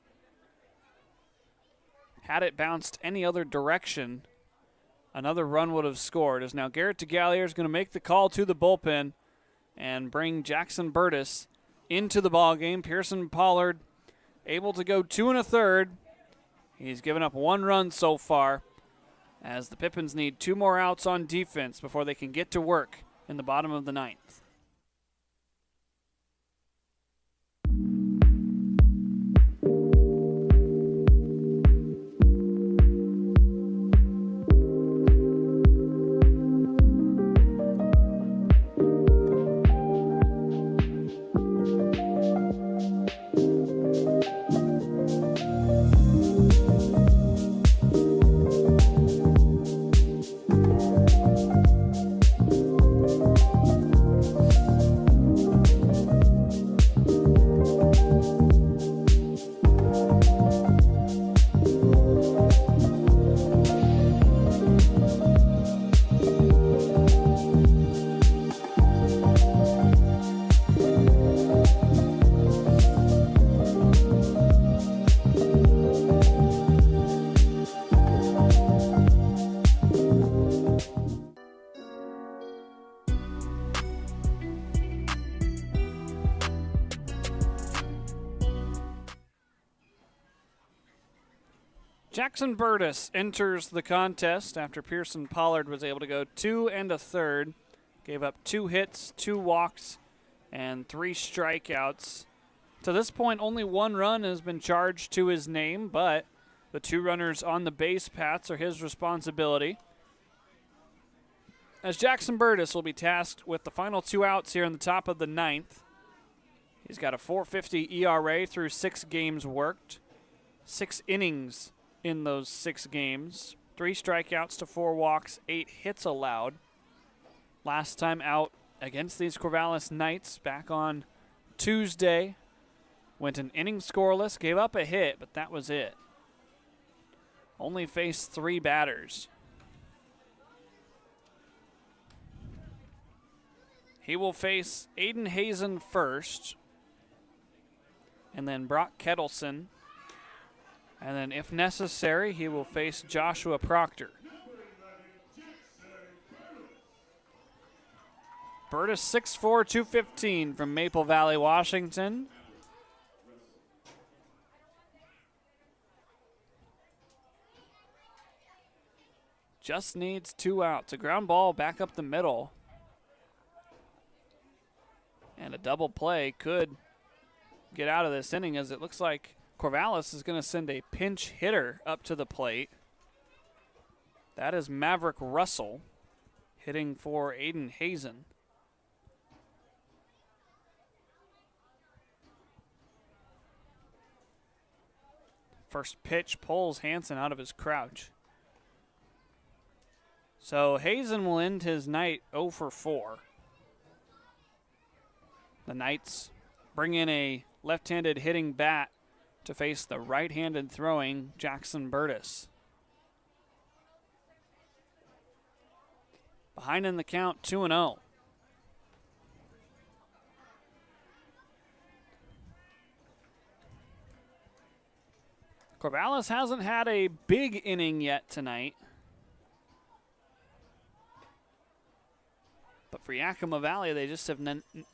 Had it bounced any other direction, another run would have scored. As now Garrett DeGallier is going to make the call to the bullpen and bring Jackson Burtis into the ballgame. Pearson Pollard able to go 2 1/3. He's given up 1 run so far, as the Pippins need 2 more outs on defense before they can get to work in the bottom of the ninth. Jackson Burtis enters the contest after Pearson Pollard was able to go 2 1/3. Gave up 2 hits, 2 walks, and 3 strikeouts. To this point, only 1 run has been charged to his name, but the 2 runners on the base paths are his responsibility. As Jackson Burtis will be tasked with the final 2 outs here in the top of the ninth. He's got a .450 ERA through 6 games worked, 6 innings in those 6 games, 3 strikeouts to 4 walks, 8 hits allowed. Last time out against these Corvallis Knights back on Tuesday, went an inning scoreless, gave up a hit, but that was it. Only faced 3 batters. He will face Aiden Hazen first, and then Brock Kettleson. And then, if necessary, he will face Joshua Proctor. Burtis 6'4", 215 from Maple Valley, Washington. just needs 2 outs. A ground ball back up the middle. And a double play could get out of this inning, as it looks like Corvallis is going to send a pinch hitter up to the plate. That is Maverick Russell hitting for Aiden Hazen. First pitch pulls Hansen out of his crouch. So Hazen will end his night 0 for 4. The Knights bring in a left-handed hitting bat to face the right-handed throwing Jackson Burtis. Behind in the count, 2-0. Corvallis hasn't had a big inning yet tonight. But for Yakima Valley, they just have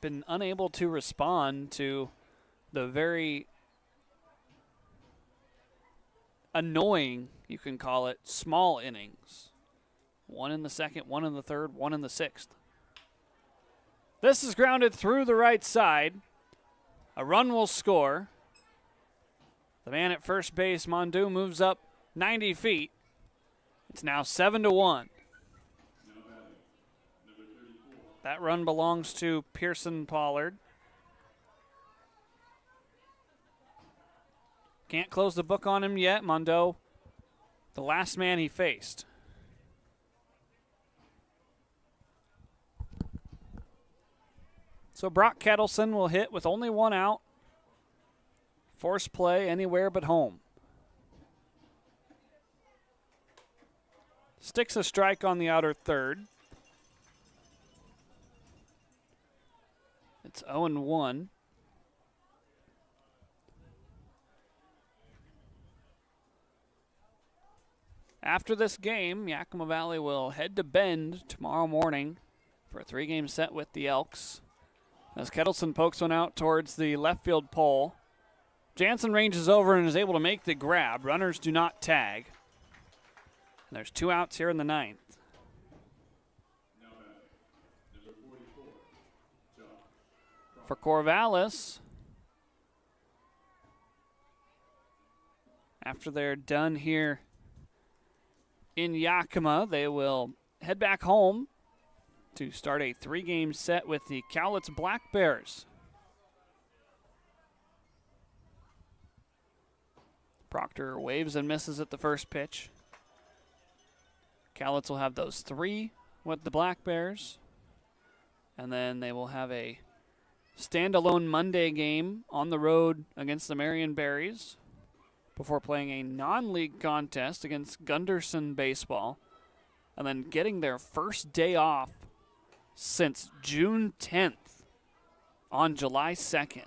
been unable to respond to the very annoying, you can call it, small innings. 1 in the second, 1 in the third, 1 in the sixth. This is grounded through the right side. A run will score. The man at first base, Mondu, moves up 90 feet. It's now 7-1. That run belongs to Pearson Pollard. Can't close the book on him yet. Mondu, the last man he faced. So Brock Kettleson will hit with only 1 out. Force play anywhere but home. Sticks a strike on the outer third. It's 0-1. After this game, Yakima Valley will head to Bend tomorrow morning for a 3-game set with the Elks. As Kettleson pokes one out towards the left field pole, Jansen ranges over and is able to make the grab. Runners do not tag. And there's 2 outs here in the 9th. For Corvallis, after they're done here in Yakima, they will head back home to start a 3-game set with the Cowlitz Black Bears. Proctor waves and misses at the first pitch. Cowlitz will have those 3 with the Black Bears. And then they will have a standalone Monday game on the road against the Marion Berries before playing a non-league contest against Gunderson Baseball, and then getting their first day off since June 10th on July 2nd.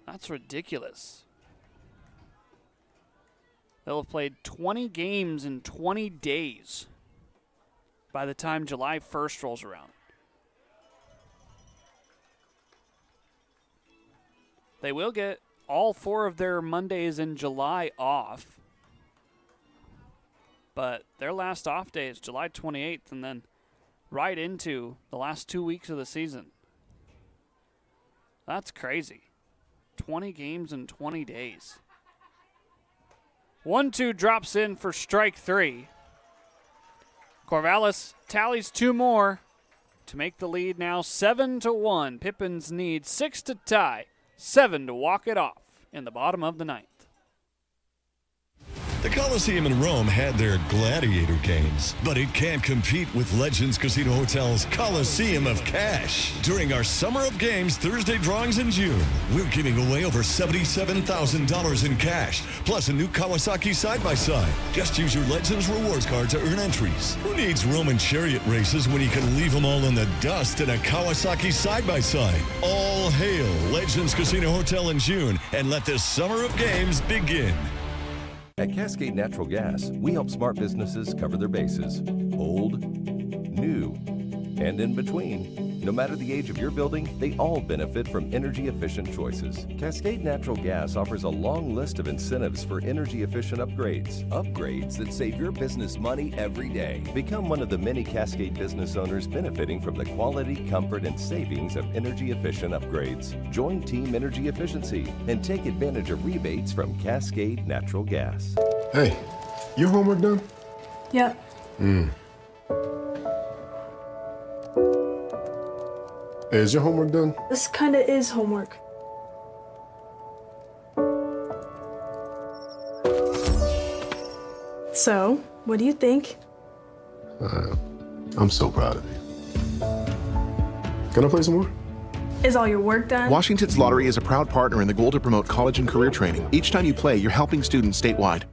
That's ridiculous. They'll have played 20 games in 20 days by the time July 1st rolls around. They will get all 4 of their Mondays in July off, but their last off day is July 28th, and then right into the last 2 weeks of the season. That's crazy. 20 games in 20 days. 1-2 drops in for strike 3. Corvallis tallies 2 more to make the lead now 7-1. Pippins need 6 to tie, 7 to walk it off in the bottom of the 9th. The Coliseum in Rome had their gladiator games, but it can't compete with Legends Casino Hotel's Coliseum of Cash. During our Summer of Games Thursday drawings in June, we're giving away over $77,000 in cash, plus a new Kawasaki side-by-side. Just use your Legends Rewards card to earn entries. Who needs Roman chariot races when you can leave them all in the dust in a Kawasaki side-by-side? All hail Legends Casino Hotel in June, and let this Summer of Games begin. At Cascade Natural Gas, we help smart businesses cover their bases. Old, new, and in between. No matter the age of your building, they all benefit from energy-efficient choices. Cascade Natural Gas offers a long list of incentives for energy-efficient upgrades. Upgrades that save your business money every day. Become one of the many Cascade business owners benefiting from the quality, comfort, and savings of energy-efficient upgrades. Join Team Energy Efficiency and take advantage of rebates from Cascade Natural Gas. Hey, your homework done? Yep. Hey, is your homework done? This kinda is homework. So, what do you think? I'm so proud of you. Can I play some more? Is all your work done? Washington's Lottery is a proud partner in the goal to promote college and career training. Each time you play, you're helping students statewide.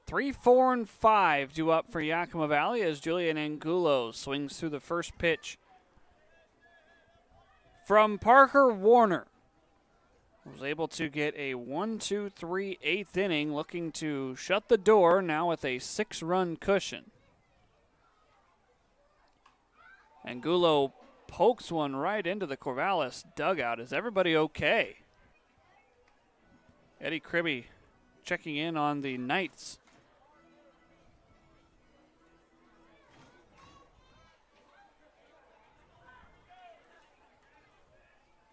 3, 4, and 5 due up for Yakima Valley as Julian Angulo swings through the first pitch from Parker Warner. Was able to get a 1-2-3 eighth inning, looking to shut the door now with a 6-run cushion. Angulo pokes one right into the Corvallis dugout. Is everybody okay? Eddie Kribbe checking in on the Knights.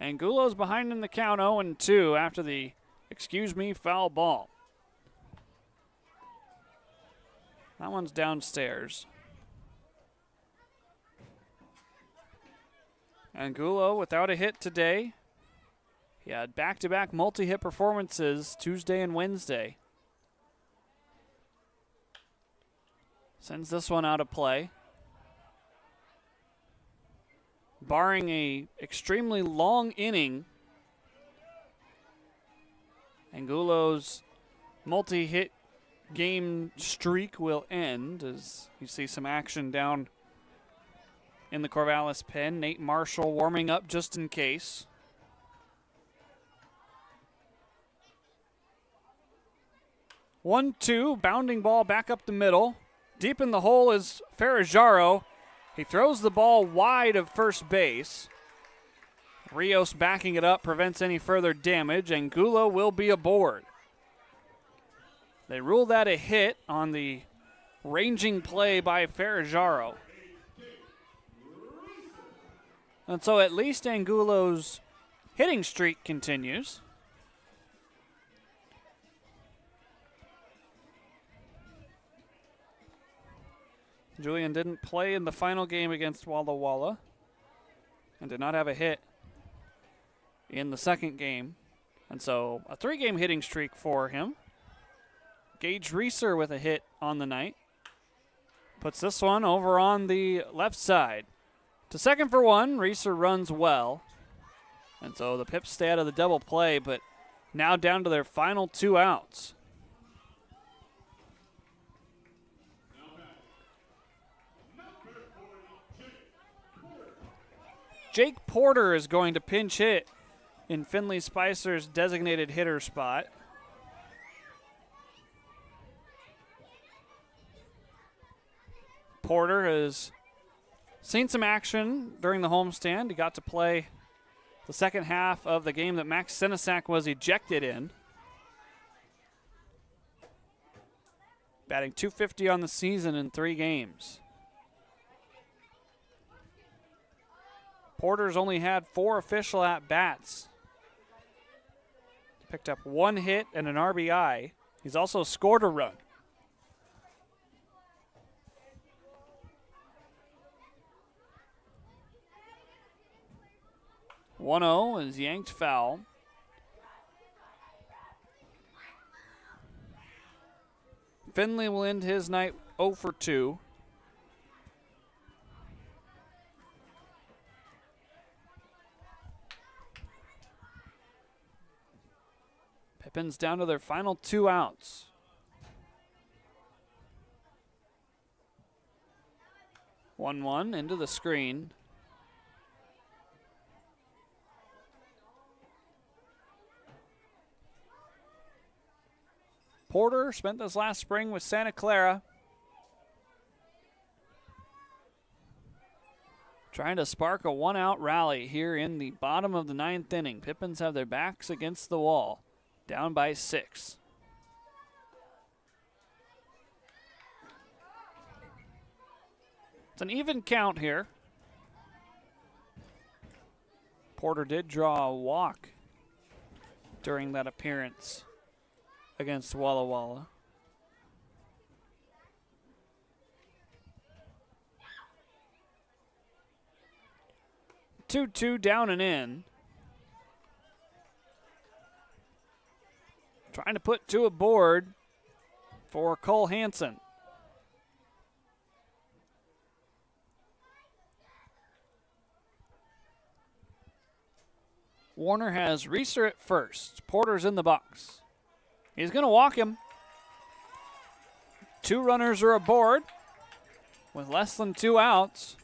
Angulo's behind in the count 0-2 after the, foul ball. That one's downstairs. Angulo without a hit today. He had back-to-back multi-hit performances Tuesday and Wednesday. Sends this one out of play. Barring a extremely long inning, Angulo's multi-hit game streak will end as you see some action down in the Corvallis pen. Nate Marshall warming up just in case. One-two, bounding ball back up the middle. Deep in the hole is Ferrajaro. He throws the ball wide of first base. Rios backing it up prevents any further damage. Angulo will be aboard. They rule that a hit on the ranging play by Ferrajaro. And so at least Angulo's hitting streak continues. Julian didn't play in the final game against Walla Walla and did not have a hit in the second game. And so a 3-game hitting streak for him. Gage Reeser with a hit on the night. Puts this one over on the left side. To second for one, Reeser runs well. And so the Pips stay out of the double play, but now down to their final 2 outs. Jake Porter is going to pinch hit in Finley Spicer's designated hitter spot. Porter has seen some action during the homestand. He got to play the second half of the game that Max Sinisak was ejected in. Batting .250 on the season in 3 games. Porter's only had 4 official at-bats. Picked up 1 hit and an RBI. He's also scored a run. (1-0) is yanked foul. Finley will end his night 0 for 2. Pippins down to their final 2 outs. (1-1) into the screen. Porter spent this last spring with Santa Clara. Trying to spark a one-out rally here in the bottom of the 9th inning. Pippins have their backs against the wall, down by 6. It's an even count here. Porter did draw a walk during that appearance against Walla Walla. Two down and in. Trying to put 2 aboard for Cole Hansen. Warner has Reeser at first. Porter's in the box. He's going to walk him. 2 runners are aboard with less than 2 outs.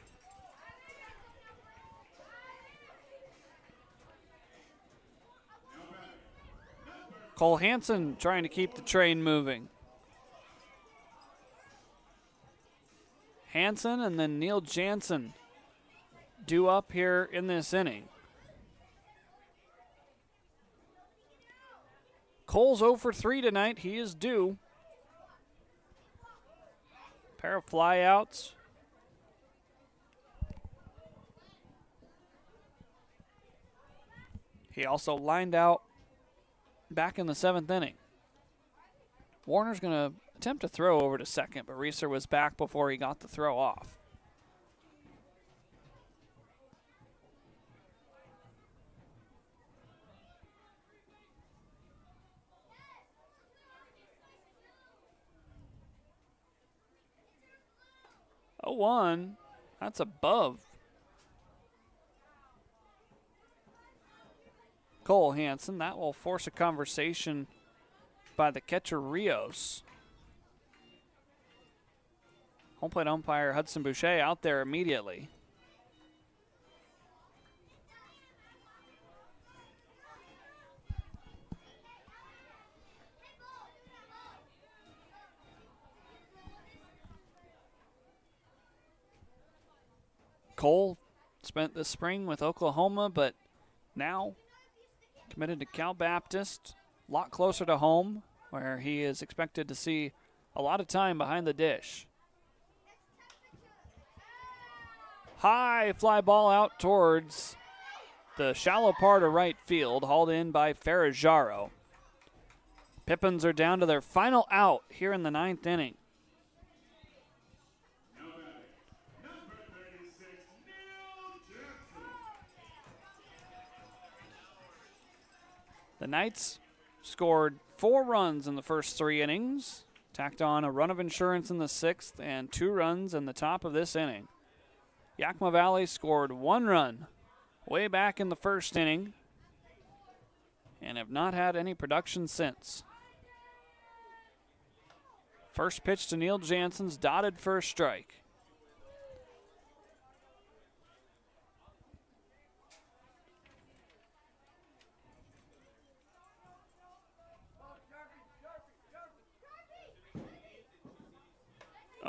Cole Hansen trying to keep the train moving. Hansen and then Neil Jansen due up here in this inning. Cole's 0 for 3 tonight. He is due. Pair of flyouts. He also lined out back in the 7th inning. Warner's going to attempt to throw over to second, but Reeser was back before he got the throw off. Oh, 1. That's above Cole Hansen. That will force a conversation by the catcher Rios. Home plate umpire Hudson Boucher out there immediately. Cole spent the spring with Oklahoma, but now committed to Cal Baptist, a lot closer to home, where he is expected to see a lot of time behind the dish. High fly ball out towards the shallow part of right field, hauled in by Ferrajaro. Pippins are down to their final out here in the 9th inning. The Knights scored 4 runs in the first 3 innings, tacked on a run of insurance in the 6th, and 2 runs in the top of this inning. Yakima Valley scored 1 run way back in the first inning and have not had any production since. First pitch to Neil Jansen's dotted for a strike.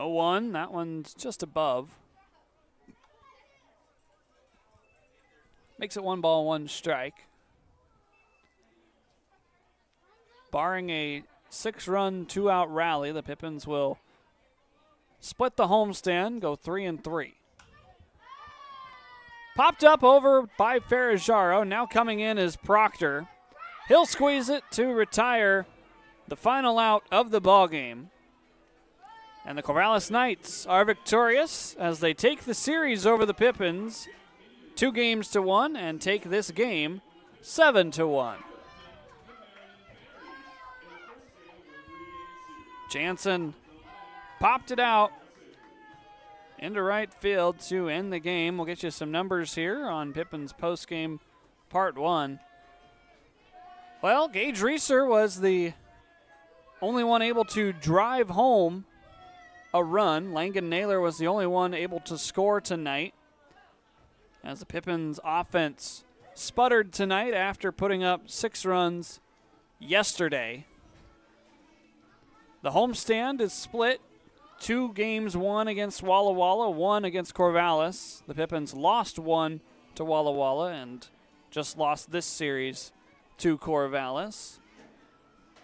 Oh, 1. That one's just above. Makes it 1 ball, 1 strike. Barring a 6-run, 2-out rally, the Pippins will split the homestand, go 3-3. Popped up over by Ferrajaro. Now coming in is Proctor. He'll squeeze it to retire the final out of the ballgame. And the Corvallis Knights are victorious as they take the series over the Pippins 2-1 and take this game 7-1. Jansen popped it out into right field to end the game. We'll get you some numbers here on Pippins postgame part 1. Well, Gage Reeser was the only one able to drive home a run. Langan Naylor was the only one able to score tonight, as the Pippins offense sputtered tonight after putting up 6 runs yesterday. The homestand is split. 2 games, 1 against Walla Walla, 1 against Corvallis. The Pippins lost 1 to Walla Walla and just lost this series to Corvallis.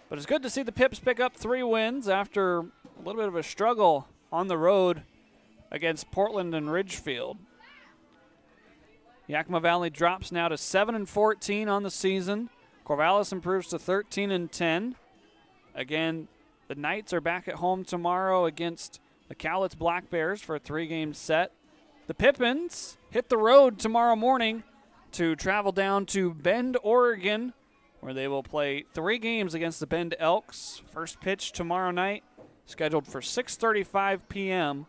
But it's good to see the Pips pick up 3 wins after a little bit of a struggle on the road against Portland and Ridgefield. Yakima Valley drops now to 7-14 on the season. Corvallis improves to 13-10. Again, the Knights are back at home tomorrow against the Cowlitz Black Bears for a 3-game set. The Pippins hit the road tomorrow morning to travel down to Bend, Oregon, where they will play 3 games against the Bend Elks. First pitch tomorrow night, scheduled for 6:35 p.m.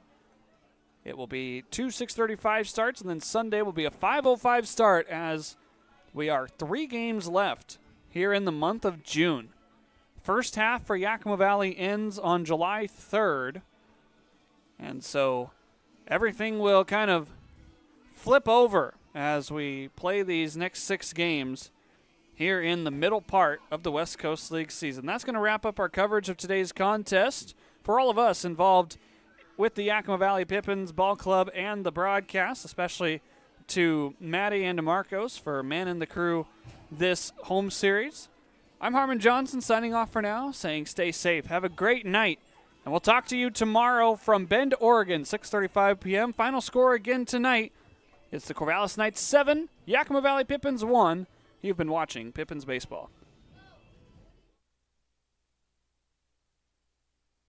It will be 2 6:35 starts, and then Sunday will be a 5:05 start as we are 3 games left here in the month of June. First half for Yakima Valley ends on July 3rd, and so everything will kind of flip over as we play these next 6 games here in the middle part of the West Coast League season. That's going to wrap up our coverage of today's contest. For all of us involved with the Yakima Valley Pippins Ball Club and the broadcast, especially to Maddie and to Marcos for manning the crew this home series, I'm Harmon Johnson signing off for now, saying stay safe, have a great night, and we'll talk to you tomorrow from Bend, Oregon, 6:35 p.m. Final score again tonight. It's the Corvallis Knights 7, Yakima Valley Pippins 1. You've been watching Pippins Baseball.